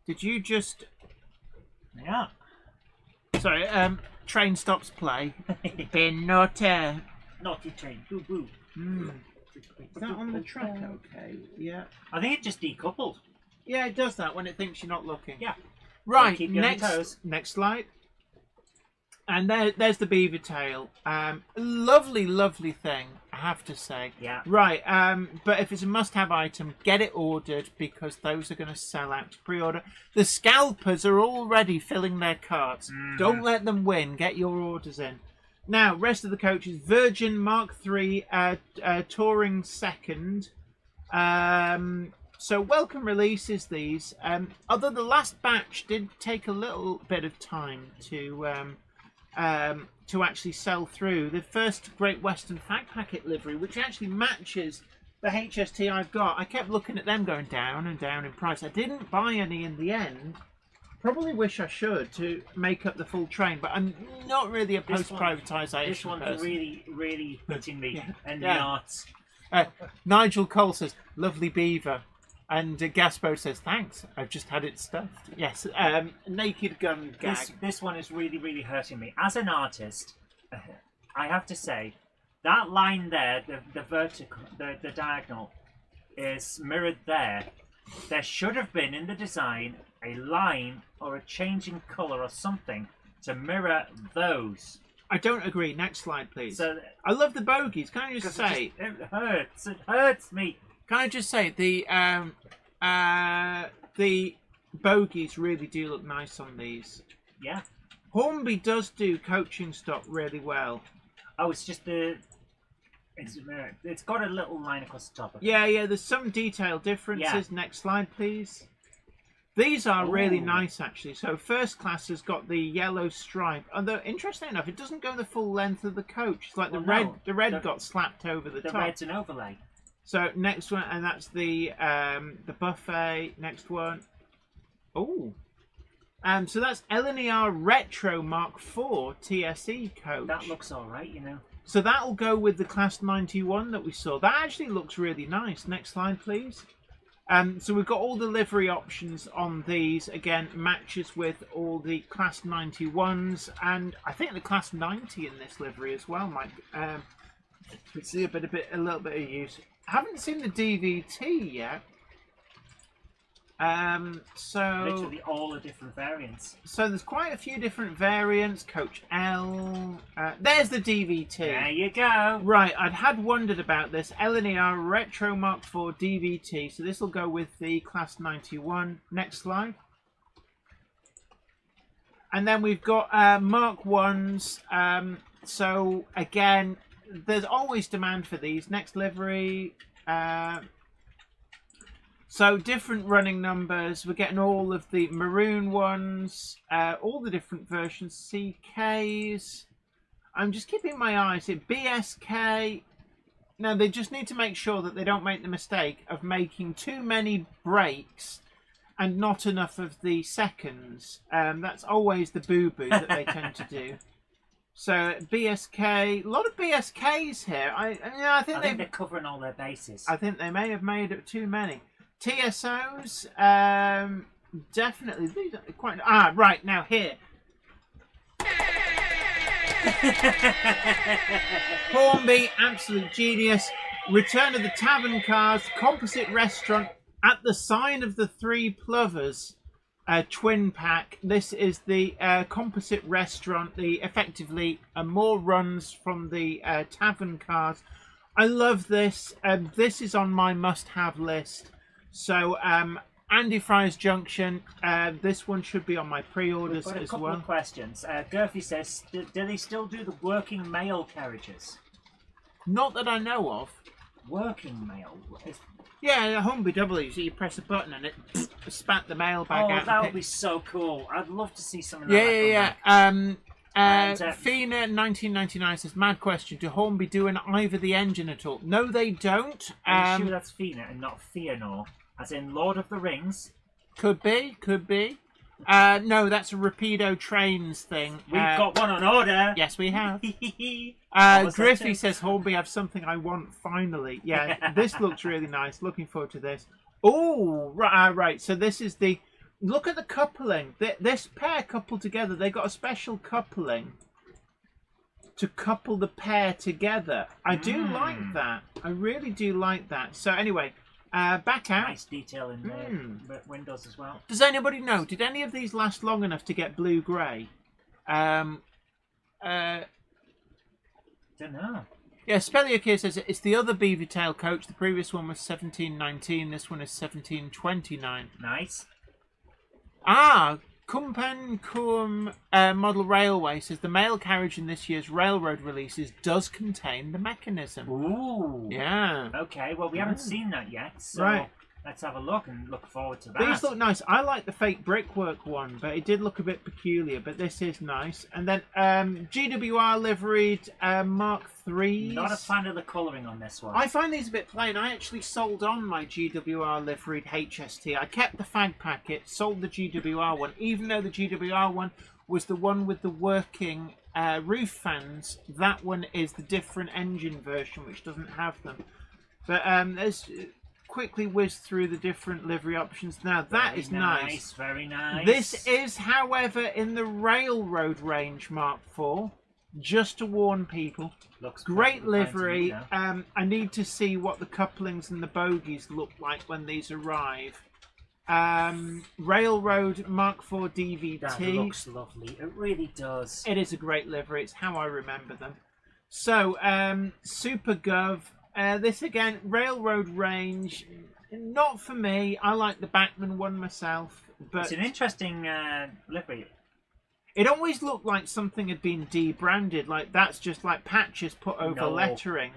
Did you just... Yeah. Sorry, train stops play. Been naughty. Naughty train. Boo boo. Is that on the track okay? Yeah. I think it just decoupled. Yeah, it does that when it thinks you're not looking. Yeah. Right, Keep you on your toes. next slide. And there's the beaver tail. Lovely, lovely thing, I have to say. Yeah. Right, but if it's a must-have item, get it ordered because those are going to sell out to pre-order. The scalpers are already filling their carts. Don't let them win. Get your orders in. Now, rest of the coaches. Virgin Mark III Touring Second. So welcome releases these. Although the last batch did take a little bit of time to actually sell through. The first Great Western Fag Packet livery, which actually matches the HST I've got. I kept looking at them going down and down in price. I didn't buy any in the end. Probably wish I should to make up the full train, but I'm not really opposed to privatisation. This one's really hitting me and Yeah. not. Nigel Cole says, lovely beaver. And Gaspo says, thanks, I've just had it stuffed. Yes, Naked Gun gag. This one is really hurting me. As an artist, I have to say, that line there, the vertical, the diagonal, is mirrored there. There should have been in the design a line or a changing colour or something to mirror those. I don't agree. Next slide, please. So, I love the bogies. Can I just say... It hurts. It hurts me. Can I just say, the bogies really do look nice on these. Yeah. Hornby does do coaching stock really well. Oh, it's just the... It's got a little line across the top of it. Yeah, there's some detail differences. Yeah. Next slide, please. These are really nice, actually. So first class has got the yellow stripe. Although, interesting enough, it doesn't go the full length of the coach. It's like the red got slapped over the top. The red's an overlay. So next one, and that's the buffet. Next one. Oh. So that's LNER Retro Mark IV TSE coach. That looks all right, you know. So that'll go with the Class 91 that we saw. That actually looks really nice. Next slide, please. So we've got all the livery options on these. Again, matches with all the Class 91s, and I think the Class 90 in this livery as well. Might we see a little bit of use. I haven't seen the DVT yet. So literally all the different variants. So there's quite a few different variants. Coach L. There's the DVT. There you go. Right, had wondered about this. LNER Retro Mark IV DVT. So this will go with the Class 91. Next slide. And then we've got Mark 1s. So again, there's always demand for these. Next livery. So different running numbers. We're getting all of the maroon ones, all the different versions, CKs. I'm just keeping my eyes here. BSK. Now they just need to make sure that they don't make the mistake of making too many breaks and not enough of the seconds. That's always the boo-boo that they tend to do. So BSK, a lot of BSKs here. I think they're covering all their bases. I think they may have made it too many. TSOs, definitely. These are quite. Right now here. Hornby, absolute genius. Return of the Tavern Cars, composite restaurant at the sign of the Three Plovers. Twin pack. This is the composite restaurant. Effectively more runs from the Tavern Cars. I love this. This is on my must-have list. So, Andy Fry's Junction, this one should be on my pre-orders as well. A couple of questions. Gurphy says, do they still do the working mail carriages? Not that I know of. Working mail? Yeah, Hornby W. So you press a button and it spat the mail bag out. Oh, that would be so cool. I'd love to see something like that. Fina 1999 says, mad question, do Hornby do an Ivor the Engine at all? No, they don't. Are you sure that's Fina and not Fëanor? As in Lord of the Rings? Could be. No, that's a Rapido Trains thing. We've got one on order. Yes, we have. Griffey says, Hornby have something I want finally. Yeah, this looks really nice. Looking forward to this. Oh, right. So this is the... Look at the coupling. This pair coupled together. They got a special coupling to couple the pair together. I do like that. I really do like that. So anyway... back out. Nice detail in the windows as well. Does anybody know? Did any of these last long enough to get blue-grey? Don't know. Yeah, Speliak here says it's the other beaver tail coach. The previous one was 1719. This one is 1729. Nice. Ah, Kumpan Kum Model Railway says the mail carriage in this year's railroad releases does contain the mechanism. Ooh. Yeah. Okay, well, we haven't seen that yet, so Right. let's have a look and look forward to that. These look nice. I like the fake brickwork one, but it did look a bit peculiar, but this is nice. And then GWR liveried Mark IIIs. Not a fan of the colouring on this one. I find these a bit plain. I actually sold on my GWR liveried HST. I kept the fag packet, sold the GWR one, even though the GWR one was the one with the working roof fans. That one is the different engine version, which doesn't have them. But let's quickly whiz through the different livery options. Now, that is nice. Very nice. This is, however, in the railroad range Mark IV. Just to warn people. Looks Great livery. fine to me, I need to see what the couplings and the bogies look like when these arrive. Railroad Mark IV DVT. That looks lovely. It really does. It is a great livery. It's how I remember them. So, Super Gov. This again, railroad range. Not for me. I like the Bachmann one myself. But It's an interesting livery. it always looked like something had been debranded. Like that's just like patches put over No. lettering.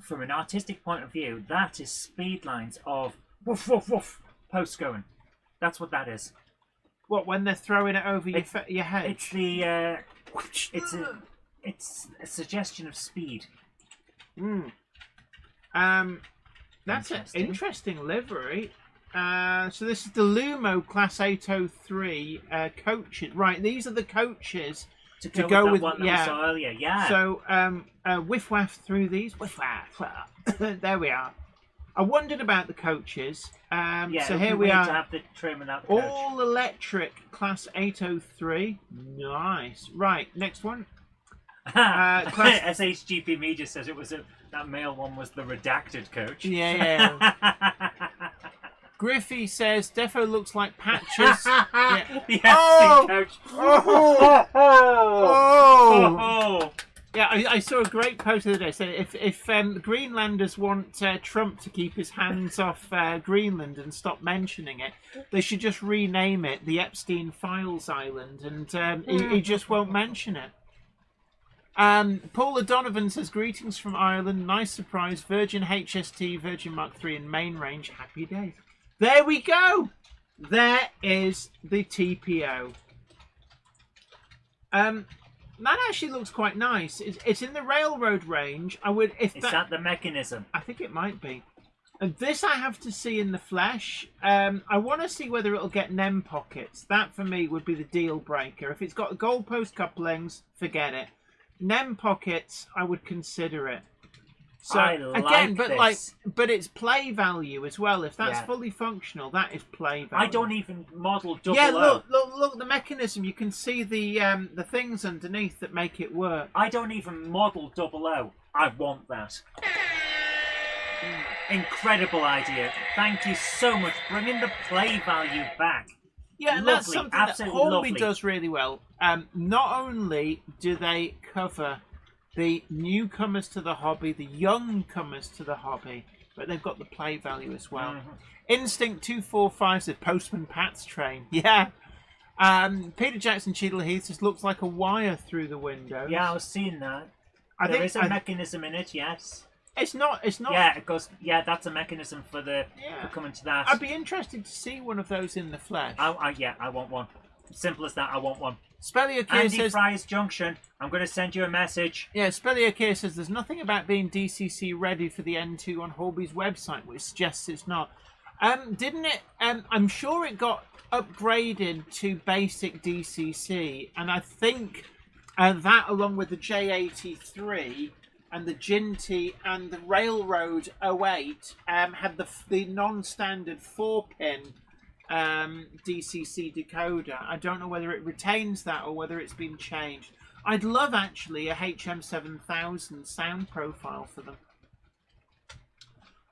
From an artistic point of view, that is speed lines of woof woof woof posts going. That's what that is. What, when they're throwing it over your head? It's the it's a suggestion of speed. That's an interesting livery. So this is the Lumo Class 803 coaches. Right, these are the coaches to go with what yeah. we saw earlier. Yeah. So whiff waff through these. Whiff waff. There we are. I wondered about the coaches. Yeah, so here we are. To have the trim and that coach. All electric Class 803. Nice. Right, next one. SHGP Media says it was that male one was the redacted coach. Yeah. Griffey says Defo looks like patches. Yeah. The FC coach. Oh. Yeah, I saw a great post the other day saying if Greenlanders want Trump to keep his hands off Greenland and stop mentioning it, they should just rename it the Epstein Files Island, and he just won't mention it. Paula Donovan says, greetings from Ireland. Nice surprise. Virgin HST, Virgin Mark III in main range. Happy days. There we go. There is the TPO. That actually looks quite nice. It's in the railroad range. Is that the mechanism? I think it might be. And this I have to see in the flesh. I want to see whether it'll get NEM pockets. That for me would be the deal breaker. If it's got goalpost couplings, forget it. NEM pockets, I would consider it. So but it's play value as well. If that's fully functional, that is play value. I don't even model double O. Yeah, look, the mechanism. You can see the things underneath that make it work. I don't even model double O. I want that. Incredible idea. Thank you so much. Bringing the play value back. Yeah, and that's something that Hornby does really well. Not only do they cover the newcomers to the hobby, the young comers to the hobby, but they've got the play value as well. Mm-hmm. Instinct 245 says Postman Pat's train. Yeah. Peter Jackson Cheadle Heath just looks like a wire through the window. Yeah, I was seeing that. There is a mechanism in it, yes. It's not. Yeah, it goes. Yeah, that's a mechanism for coming to that. I'd be interested to see one of those in the flesh. I want one. Simple as that. I want one. Spellier says Fry's Junction. I'm going to send you a message. Yeah, Spellier says there's nothing about being DCC ready for the N2 on Hornby's website, which suggests it's not. Didn't it? I'm sure it got upgraded to basic DCC, and I think that, along with the J83 and the Ginty and the Railroad 08, had the non-standard 4-pin DCC decoder. I don't know whether it retains that or whether it's been changed. I'd love actually a HM7000 sound profile for them.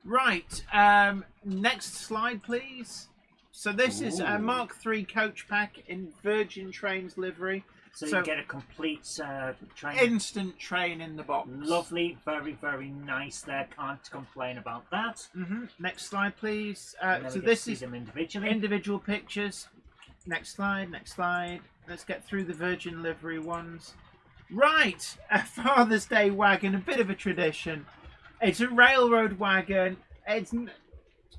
Right, next slide please. So this is a Mark III coach pack in Virgin Trains livery. So you get a complete train. Instant train in the box. Lovely, very, very nice there. Can't complain about that. Next slide, please. So this is them individually. Individual pictures. Next slide, next slide. Let's get through the Virgin livery ones. Right, a Father's Day wagon, a bit of a tradition. It's a railroad wagon. It's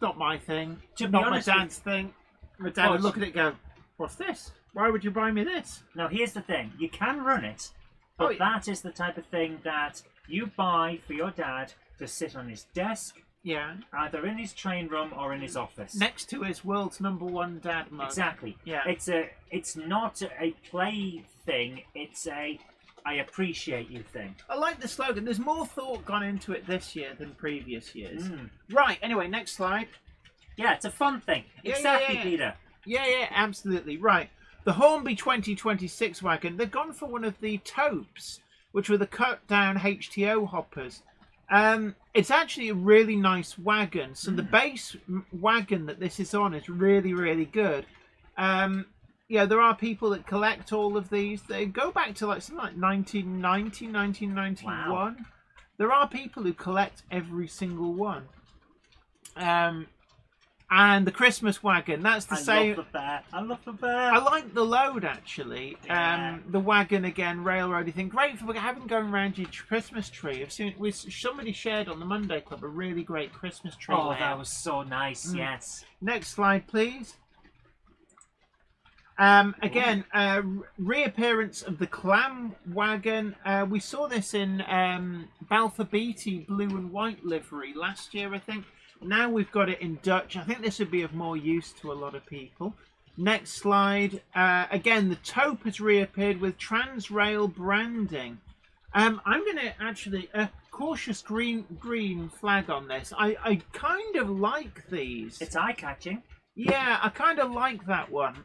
not my thing. Not my dad's thing. My dad would look at it and go, "What's this? Why would you buy me this?" Now, here's the thing. You can run it, but that is the type of thing that you buy for your dad to sit on his desk, either in his train room or in his office. Next to his world's #1 dad mug. Exactly. Yeah. It's not a play thing. It's a I appreciate you thing. I like the slogan. There's more thought gone into it this year than previous years. Right. Anyway, next slide. Yeah, it's a fun thing. Exactly, Peter. Yeah, absolutely. Right. The Hornby 2026 wagon, they've gone for one of the taupes, which were the cut-down HTO hoppers. It's actually a really nice wagon. So the base wagon that this is on is really, really good. There are people that collect all of these. They go back to something like 1990, 1991. Wow. There are people who collect every single one. And the Christmas wagon, that's the same. I love the bear. I love the bear. I like the load, actually. Yeah. The wagon, again, railroady thing. Great for having going around your Christmas tree. I've seen somebody shared on the Monday Club a really great Christmas tree. Oh, that was so nice, yes. Next slide, please. Reappearance of the clam wagon. We saw this in Balfour Beatty blue and white livery last year, I think. Now we've got it in Dutch. I think this would be of more use to a lot of people. Next slide. Again, the taupe has reappeared with Transrail branding. I'm going to actually cautious green flag on this. I kind of like these. It's eye-catching. Yeah, I kind of like that one.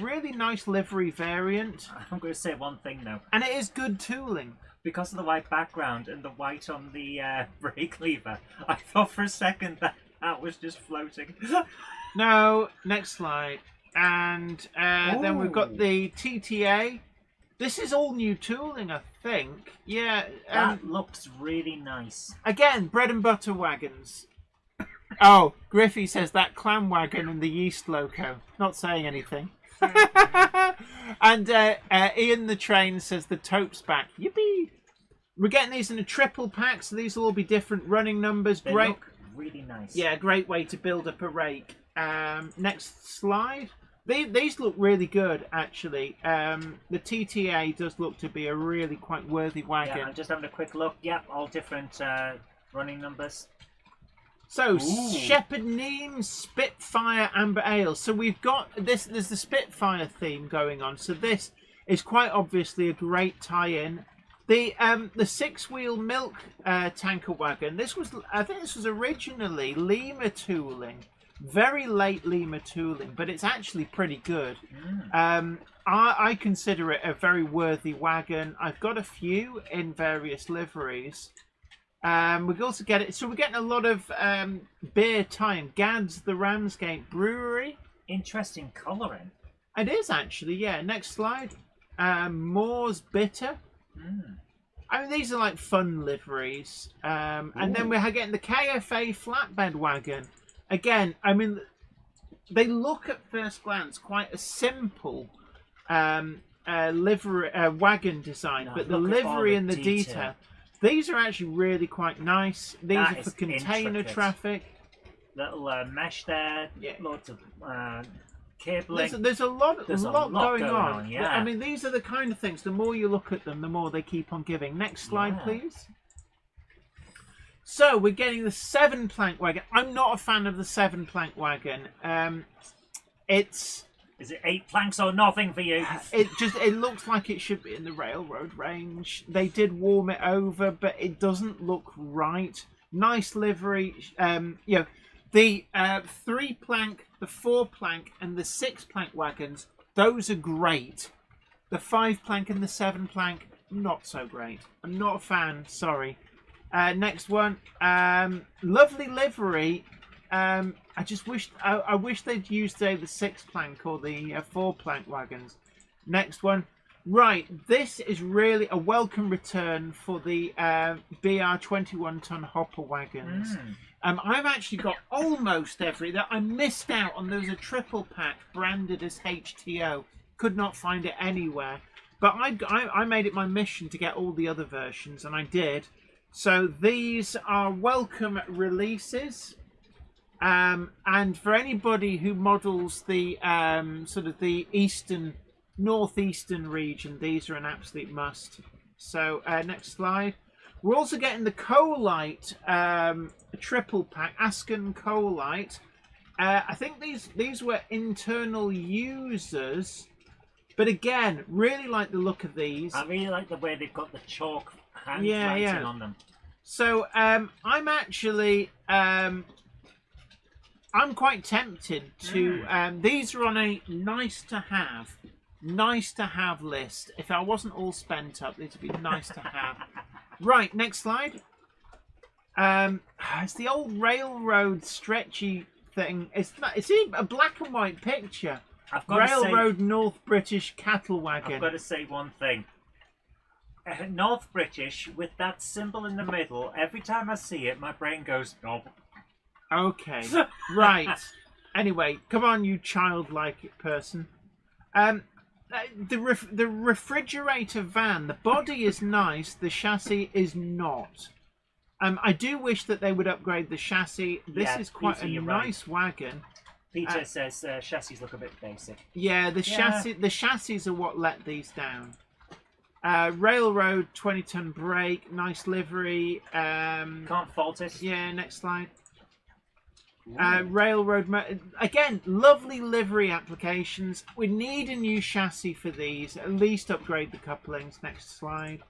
Really nice livery variant. I'm going to say one thing though. And it is good tooling. Because of the white background and the white on the brake lever, I thought for a second that was just floating. No, next slide. And then we've got the TTA. This is all new tooling, I think. Yeah. That looks really nice. Again, bread and butter wagons. Oh, Griffey says that clam wagon and the yeast loco. Not saying anything. And Ian the Train says the taupe's back. Yippee! We're getting these in a triple pack, so these will all be different running numbers. They look really nice. Yeah, great way to build up a rake. Next slide. These look really good, actually. The TTA does look to be a really quite worthy wagon. Yeah, I'm just having a quick look. Yep, all different running numbers. So, Shepherd Neame Spitfire Amber Ale. So we've got this. There's the Spitfire theme going on. So this is quite obviously a great tie-in. The 6-wheel milk tanker wagon. I think this was originally Lima tooling, very late Lima tooling, but it's actually pretty good. I consider it a very worthy wagon. I've got a few in various liveries. We also get it. So we're getting a lot of beer tie-in. Gads, the Ramsgate Brewery. Interesting colouring. It is actually, yeah. Next slide. Moore's Bitter. I mean, these are like fun liveries. And then we're getting the KFA flatbed wagon. Again, I mean, they look at first glance quite a simple livery wagon design, but the livery and the detail. These are actually really quite nice. These are for container traffic. Little mesh there. Yeah. Lots of cabling. There's a lot going on. Yeah. I mean, these are the kind of things. The more you look at them, the more they keep on giving. Next slide, please. So we're getting the 7-plank wagon. I'm not a fan of the 7-plank wagon. Is it 8 planks or nothing for you? It looks like it should be in the railroad range. They did warm it over, but it doesn't look right. Nice livery. The 3-plank, the 4-plank, and the 6-plank wagons, those are great. The 5-plank and the 7-plank, not so great. I'm not a fan, sorry. Next one, lovely livery. I wish they'd used the 6-plank or the 4-plank wagons. Next one. Right, this is really a welcome return for the BR 21-ton hopper wagons. I've actually got almost every that I missed out on. There was a triple pack branded as HTO. Could not find it anywhere. But I made it my mission to get all the other versions, and I did. So these are welcome releases. And for anybody who models the sort of the northeastern region, these are an absolute must. So next slide. We're also getting the Coalite triple pack, Asken Coalite. I think these were internal users, but again, really like the look of these. I really like the way they've got the chalk handwriting on them. So I'm actually I'm quite tempted to. These are on a nice to have list. If I wasn't all spent up, these would be nice to have. Right, next slide. It's the old railroad stretchy thing. It's a black and white picture. Railroad North British cattle wagon. I've got to say one thing. North British with that symbol in the middle. Every time I see it, my brain goes, "No." Okay, right. Anyway, come on, you childlike person. The refrigerator van, the body is nice, the chassis is not. I do wish that they would upgrade the chassis. This is quite a nice wagon. Peter says chassis look a bit basic. Yeah, the chassis are what let these down. Railroad 20-ton brake, nice livery. Can't fault it. Yeah, next slide. Railroad, again, lovely livery applications. We need a new chassis for these. At least upgrade the couplings. Next slide.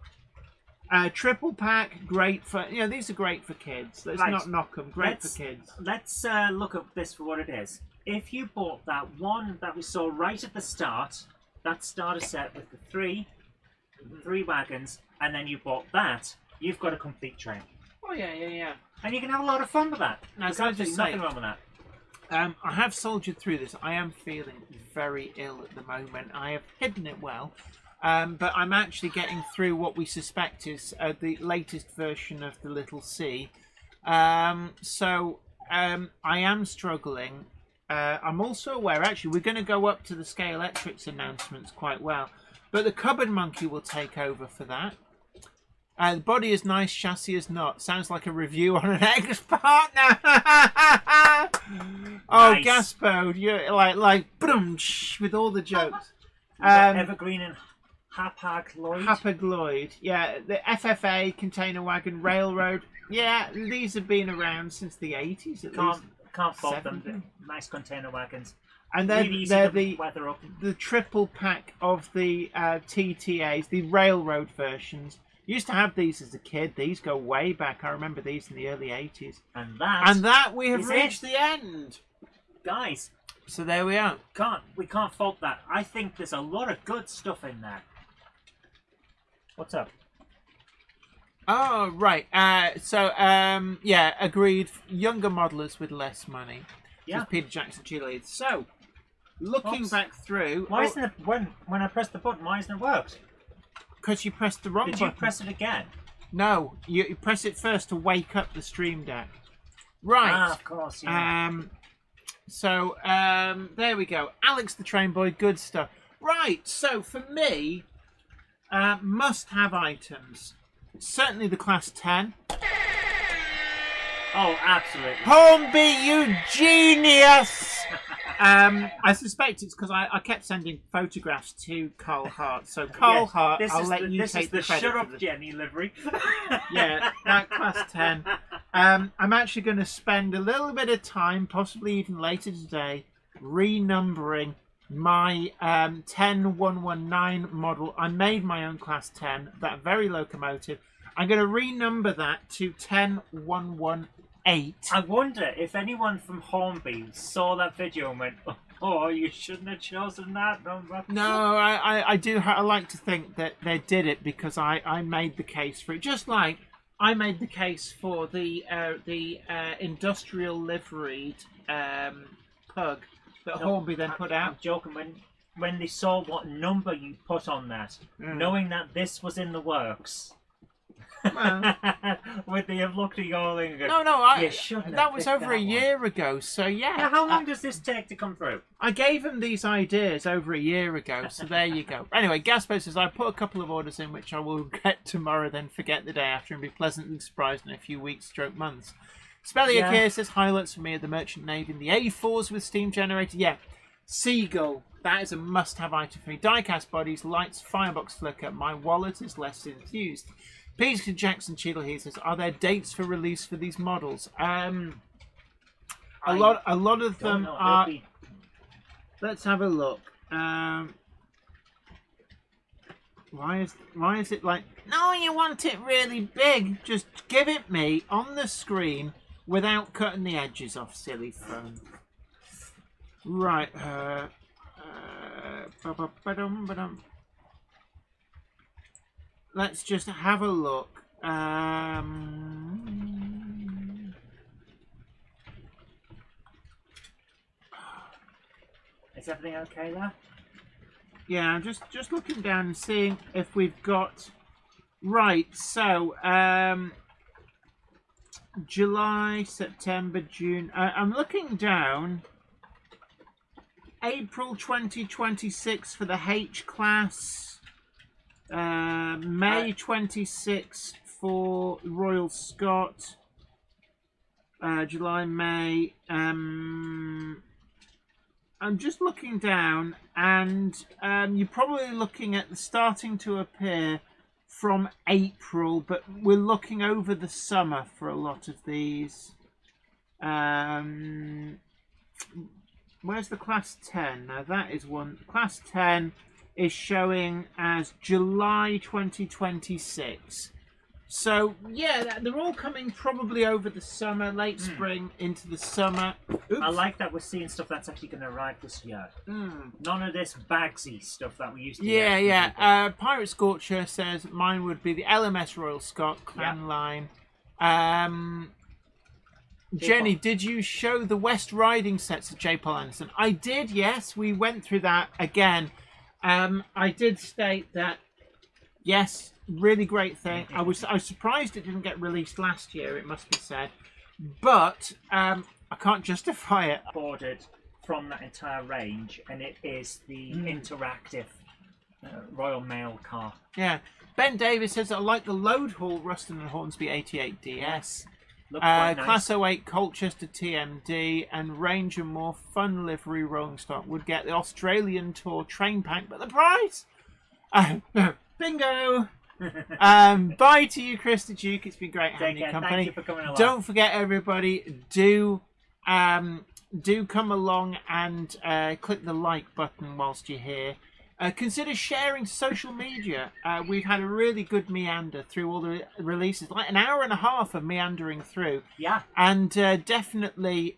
Triple pack, great for these are great for kids. Let's not knock them. Great for kids. Let's look at this for what it is. If you bought that one that we saw right at the start, that starter set with the three wagons, and then you bought that, you've got a complete train. Oh yeah. And you can have a lot of fun with that. Now, There's nothing wrong with that. I have soldiered through this. I am feeling very ill at the moment. I have hidden it well. But I'm actually getting through what we suspect is the latest version of the Little C. So I am struggling. I'm also aware, actually, we're going to go up to the Scalelectrics announcements quite well. But the Cupboard Monkey will take over for that. The body is nice, chassis is not. Sounds like a review on an ex-partner. Oh, nice. Gaspo, you're like with all the jokes. Evergreen and Hapag-Lloyd. Yeah, the FFA, container wagon, railroad. Yeah, these have been around since the 80s at least. Can't fault them. Nice container wagons. And then they're the triple pack of the TTAs, the railroad versions. Used to have these as a kid. These go way back. I remember these in the early 80s. And that we have reached the end. Guys. So there we are. We can't fault that. I think there's a lot of good stuff in there. What's up? Oh, right. Yeah, agreed. Younger modelers with less money. Yeah. Peter Jackson cheerleads. So, looking back through... Why isn't it... When I press the button, why isn't it worked? Because you pressed the wrong button. Did you press it again? No, you press it first to wake up the stream deck. Right. Ah, of course, yeah. There we go. Alex the Train Boy, good stuff. Right, so for me, must-have items. Certainly the Class 10. Oh, absolutely. Hornby, you genius! I suspect it's because I kept sending photographs to Carl Hart. So, Carl Hart, I'll let you take the credit. Shut up, Jenny livery. Yeah, that Class 10. I'm actually going to spend a little bit of time, possibly even later today, renumbering my 10119 model. I made my own Class 10, that very locomotive. I'm going to renumber that to 10118. I wonder if anyone from Hornby saw that video and went, "Oh, you shouldn't have chosen that number." No, I do. I like to think that they did it because I made the case for it. Just like I made the case for the industrial liveried pug that Hornby then put out. I'm joking. when they saw what number you put on that, knowing that this was in the works. Well, Would they have looked at you all and go, no, you shouldn't have that was picked over that a year ago, so yeah. Now, how long does this take to come through? I gave him these ideas over a year ago, so there you go. Anyway, Gaspo says, I put a couple of orders in, which I will get tomorrow, then forget the day after and be pleasantly surprised in a few weeks, months. Spelliak here says, highlights for me are the Merchant Navy and the A4s with steam generator. Yeah, Seagull, that is a must-have item for me. Diecast bodies, lights, firebox flicker. My wallet is less enthused. Peter Jackson Cheadle here says, are there dates for release for these models? A lot of them are. Let's have a look. Why is it like? No, you want it really big? Just give it me on the screen without cutting the edges off, silly phone. Right. Let's just have a look. Is everything okay there? Yeah, I'm just looking down and seeing if we've got... Right, so... July, September, June... I'm looking down... April 2026 for the H class... May 26 for Royal Scot. July, May. I'm just looking down, and you're probably looking at the starting to appear from April, but we're looking over the summer for a lot of these. Where's the Class 10? Now that is one. Class 10 is showing as July 2026. So, yeah, they're all coming probably over the summer, late spring into the summer. Oops. I like that we're seeing stuff that's actually going to arrive this year. None of this bagsy stuff that we used to get. Yeah. Pirate Scorcher says mine would be the LMS Royal Scot clan line. Jenny, did you show the West Riding sets of J. Paul Anderson? I did, yes. We went through that again. I did state that, yes, really great thing. I was surprised it didn't get released last year, it must be said. But I can't justify it. Ordered from that entire range, and it is the interactive Royal Mail car. Yeah. Ben Davis says, I like the Load Haul Ruston and Hornsby 88DS. Nice. Class 08 Colchester TMD and Ranger more fun livery rolling stock would get the Australian Tour train pack, but the price! Bingo! Bye to you, Chris the Duke. It's been great having you company. Thank you for coming along. Don't forget, everybody, do come along and click the like button whilst you're here. Consider sharing social media. We've had a really good meander through all the releases, like an hour and a half of meandering through. Yeah. And definitely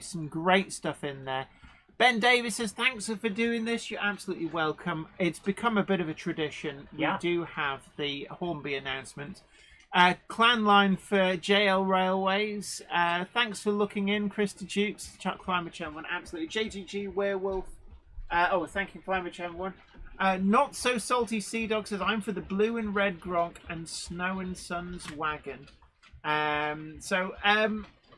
some great stuff in there. Ben Davis says, thanks for doing this. You're absolutely welcome. It's become a bit of a tradition. Yeah. We do have the Hornby announcement. Clan line for JL Railways. Thanks for looking in, Chris the Dukes. Chuck Climate Channel 1, absolutely. JGG Werewolf. Thank you, Climate Channel 1. Not So Salty Sea Dog says, I'm for the blue and red Gronk and Snow and Sun's wagon. We're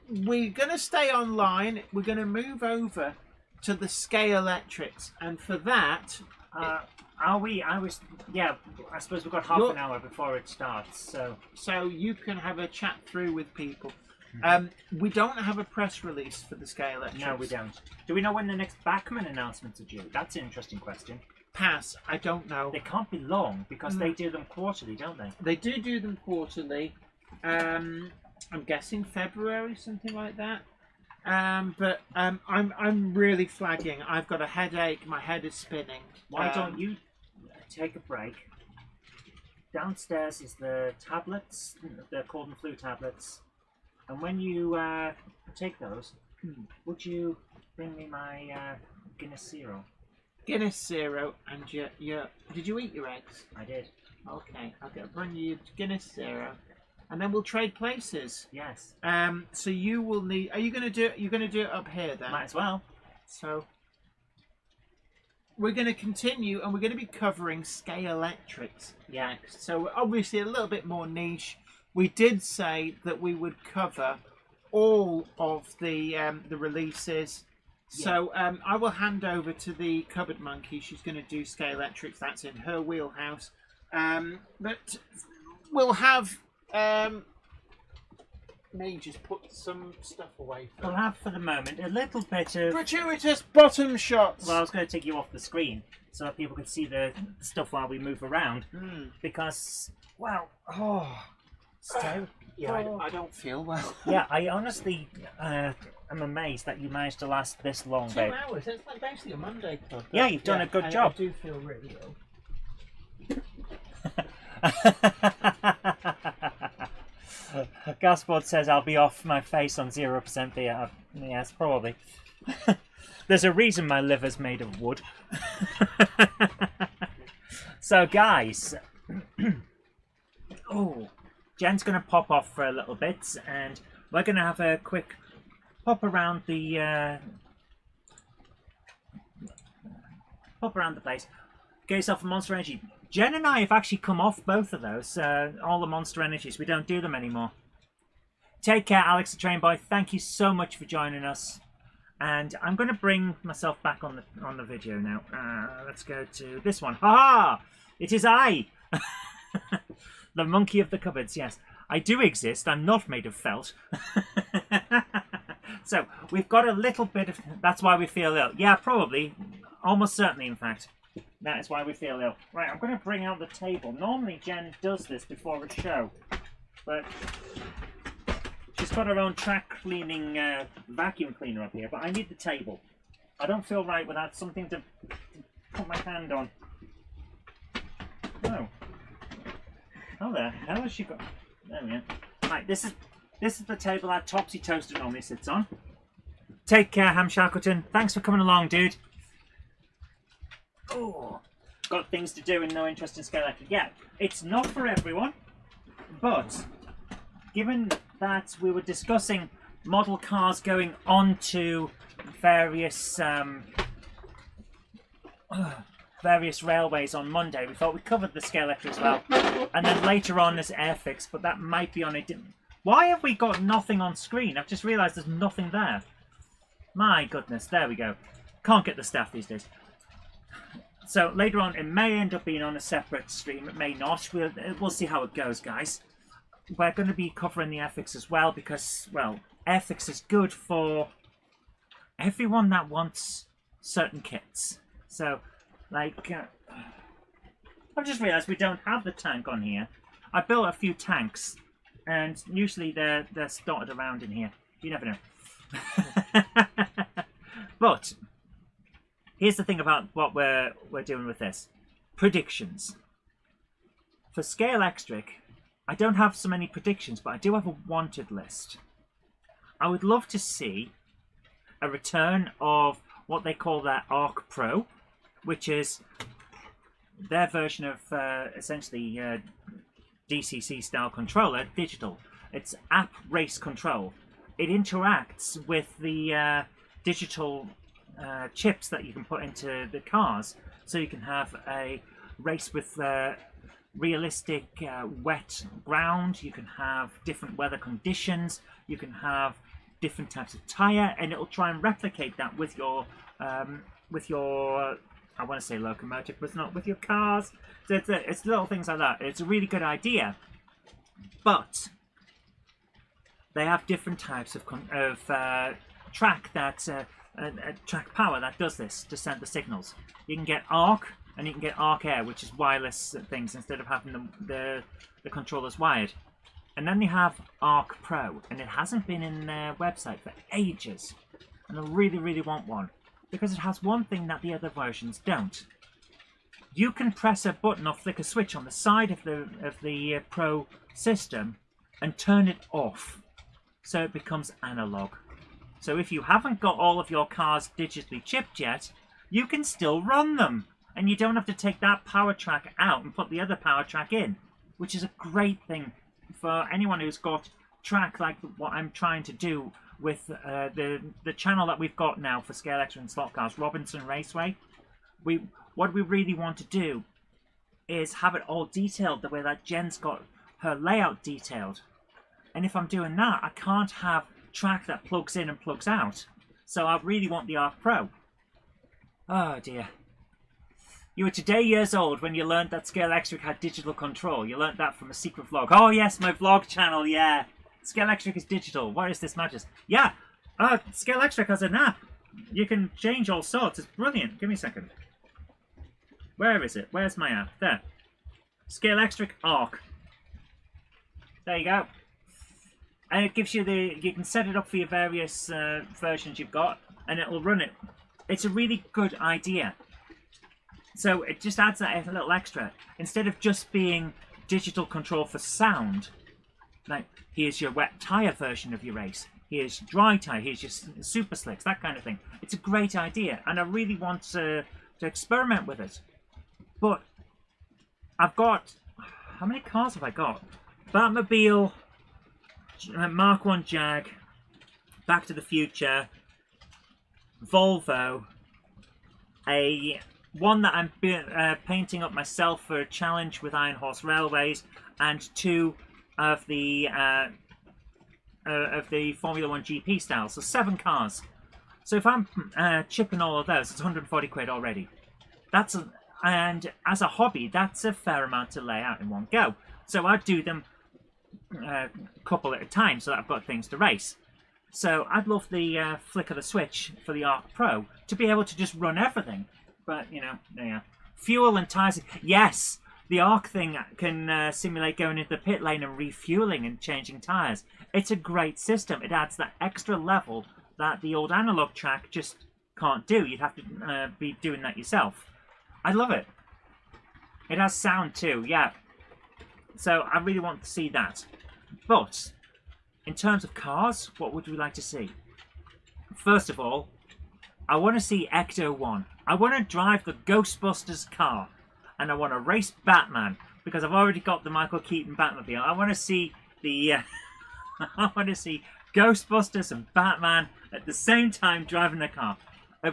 going to stay online. We're going to move over to the Scalelectrics. And for that... are we? I suppose we've got half an hour before it starts. So you can have a chat through with people. We don't have a press release for the Scalelectrics. No, we don't. Do we know when the next Bachmann announcements are due? That's an interesting question. Pass. I don't know. They can't be long because they do them quarterly, don't they? They do them quarterly. I'm guessing February, something like that. But I'm really flagging. I've got a headache. My head is spinning. Why don't you take a break? Downstairs is the tablets. They're cold and flu tablets. And when you take those, would you bring me my Guinness Zero? Guinness Zero, and your did you eat your eggs? I did. Okay, I'll bring you Guinness Zero, and then we'll trade places. Yes. So you will need. Are you going to do it? You're going to do it up here then? Might as well. So. we're going to continue and we're going to be covering Scalelectrics next. So obviously a little bit more niche. We did say that we would cover all of the releases. So I will hand over to the Cupboard Monkey. She's going to do Scalelectrics. That's in her wheelhouse. But we'll have me just put some stuff away. We'll have for the moment a little bit of gratuitous bottom shots. Well, I was going to take you off the screen so that people could see the stuff while we move around. Because, well, so yeah, I don't feel well. Yeah, I honestly am amazed that you managed to last this long, 2 babe. hours. It's like basically a Monday club. Yeah, you've done a good job. I do feel really ill. Gasboard says I'll be off my face on 0% beer. Yes, probably. There's a reason my liver's made of wood. So, guys, Jen's going to pop off for a little bit, and we're going to have a quick pop around the place. Get yourself a Monster Energy. Jen and I have actually come off both of those, all the Monster Energies. We don't do them anymore. Take care, Alex the Train Boy. Thank you so much for joining us. And I'm going to bring myself back on the video now. Let's go to this one. Ha-ha! It is I! The monkey of the cupboards, yes. I do exist. I'm not made of felt. So, we've got a little bit of... That's why we feel ill. Yeah, probably. Almost certainly, in fact. That is why we feel ill. Right, I'm going to bring out the table. Normally, Jen does this before a show. But she's got her own track cleaning vacuum cleaner up here. But I need the table. I don't feel right without something to put my hand on. Oh. How the hell has she got... There we go. Right, this is the table that Topsy Toaster normally sits on. Take care, Ham Shackleton. Thanks for coming along, dude. Oh, got things to do and no interest in Scalelectric. Yeah, it's not for everyone, but given that we were discussing model cars going onto various railways on Monday, we thought we covered the Scalelectric as well, and then later on there's Airfix, but that might be on a... Why have we got nothing on screen? I've just realised there's nothing there. My goodness, there we go. Can't get the staff these days. So later on, it may end up being on a separate stream. It may not. We'll see how it goes, guys. We're going to be covering the Airfix as well because, well, Airfix is good for everyone that wants certain kits. So, like, I've just realised we don't have the tank on here. I built a few tanks, and usually they're dotted around in here. You never know. But here's the thing about what we're doing with this. Predictions. For Scalelectric, I don't have so many predictions, but I do have a wanted list. I would love to see a return of what they call their Arc Pro, which is their version of essentially DCC style controller, digital. It's app race control. It interacts with the digital chips that you can put into the cars, so you can have a race with realistic wet ground. You can have different weather conditions. You can have different types of tire, and it'll try and replicate that with your I want to say locomotive, but it's not, with your cars. So it's little things like that. It's a really good idea, but they have different types of track that track power that does this to send the signals. You can get Arc, and you can get Arc Air, which is wireless things instead of having the controllers wired. And then they have Arc Pro, and it hasn't been in their website for ages. And I really, really want one, because it has one thing that the other versions don't. You can press a button or flick a switch on the side of the Pro system and turn it off, so it becomes analog. So if you haven't got all of your cars digitally chipped yet, you can still run them, and you don't have to take that power track out and put the other power track in, which is a great thing for anyone who's got track like what I'm trying to do with the channel that we've got now for Scalelectric and slot cars, Robinson Raceway. what we really want to do is have it all detailed the way that Jen's got her layout detailed. And if I'm doing that, I can't have track that plugs in and plugs out. So I really want the Arc Pro. Oh dear. You were today years old when you learned that Scalelectric had digital control. You learned that from a secret vlog. Oh yes, my vlog channel, yeah. Scalelectric is digital. What is this madness? Yeah, Scalelectric has an app. You can change all sorts. It's brilliant. Give me a second. Where is it? Where's my app? There. Scalelectric Arc. There you go. And it gives you you can set it up for your various versions you've got, and it will run it. It's a really good idea. So it just adds that little extra. Instead of just being digital control for sound, like here's your wet tyre version of your race, here's dry tyre, here's your super slicks, that kind of thing. It's a great idea, and I really want to experiment with it. But I've got, how many cars have I got? Batmobile, Mark 1 Jag, Back to the Future, Volvo, one that I'm painting up myself for a challenge with Iron Horse Railways, and 2 of the Formula 1 GP style. So 7 cars. So if I'm chipping all of those, it's 140 quid already. And as a hobby, that's a fair amount to lay out in one go. So I do them a couple at a time, so that I've got things to race. So I'd love the flick of the switch for the Arc Pro to be able to just run everything. But, you know, yeah. Fuel and tyres. Yes, the Arc thing can simulate going into the pit lane and refueling and changing tyres. It's a great system. It adds that extra level that the old analog track just can't do. You'd have to be doing that yourself. I love it. It has sound too, yeah. So I really want to see that. But in terms of cars, what would we like to see? First of all, I want to see Ecto 1. I want to drive the Ghostbusters car. And I want to race Batman. Because I've already got the Michael Keaton Batmobile. I want to see the... I want to see Ghostbusters and Batman at the same time driving the car.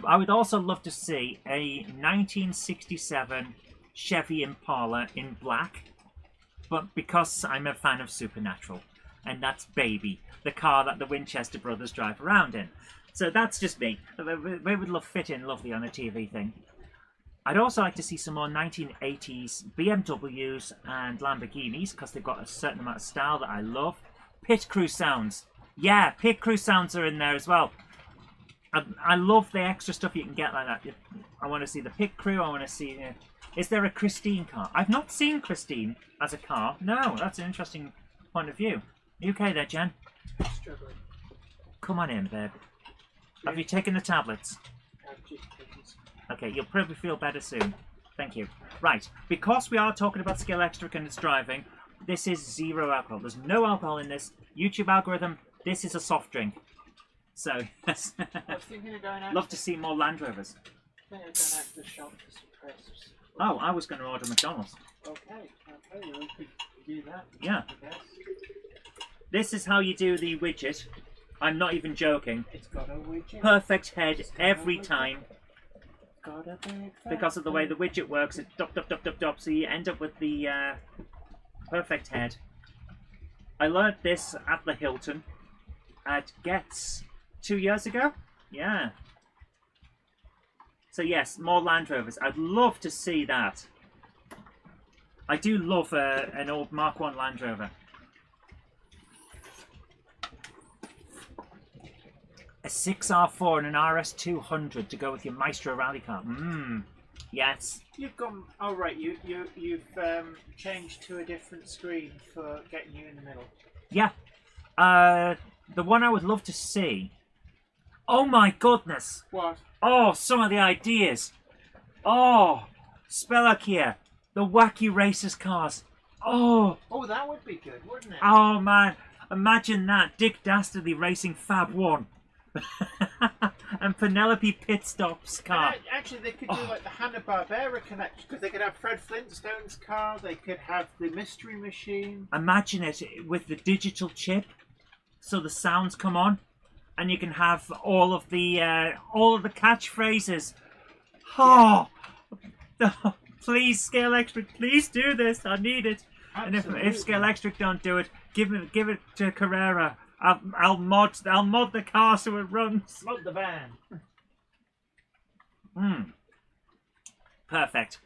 I would also love to see a 1967 Chevy Impala in black. But because I'm a fan of Supernatural. And that's Baby, the car that the Winchester brothers drive around in. So that's just me. They would fit in lovely on a TV thing. I'd also like to see some more 1980s BMWs and Lamborghinis, because they've got a certain amount of style that I love. Pit crew sounds. Yeah, pit crew sounds are in there as well. I love the extra stuff you can get like that. I want to see the pit crew. I want to see... is there a Christine car? I've not seen Christine as a car. No, that's an interesting point of view. You okay there, Jen? Struggling. Come on in, babe. Have you taken the tablets? I've just taken some. Okay, you'll probably feel better soon. Thank you. Right, because we are talking about Scalelectric and its driving, this is 0 alcohol. There's no alcohol in this. YouTube algorithm, this is a soft drink. So, yes. I was thinking of going out. Love to see more Land Rovers. I think I'm going out to the shop for some crisps. Oh, I was going to order McDonald's. Okay, well, we could do that. Yeah. I guess. This is how you do the widget. I'm not even joking. It's got a widget. Perfect head every time. Got a big Because of the way the widget works, it's dop, dop, dop, dop, dop, so you end up with the perfect head. I learned this at the Hilton at Getz 2 years ago. Yeah. So yes, more Land Rovers. I'd love to see that. I do love an old Mark 1 Land Rover. A 6R4 and an RS200 to go with your Maestro rally car. Yes. You've gone. Oh right, you've changed to a different screen for getting you in the middle. Yeah. The one I would love to see. Oh my goodness. What? Oh, some of the ideas. Oh, Spelakia, the wacky racers cars. Oh. Oh, that would be good, wouldn't it? Oh man, imagine that. Dick Dastardly racing Fab 1. And Penelope Pitstop's car. And actually, they could do like the Hanna-Barbera connection, because they could have Fred Flintstone's car. They could have the Mystery Machine. Imagine it with the digital chip, so the sounds come on, and you can have all of the catchphrases. Oh, No, please, Scalelectric, please do this. I need it. Absolutely. And if Scalelectric don't do it, give it to Carrera. I'll mod the car so it runs. Mod the van. Perfect.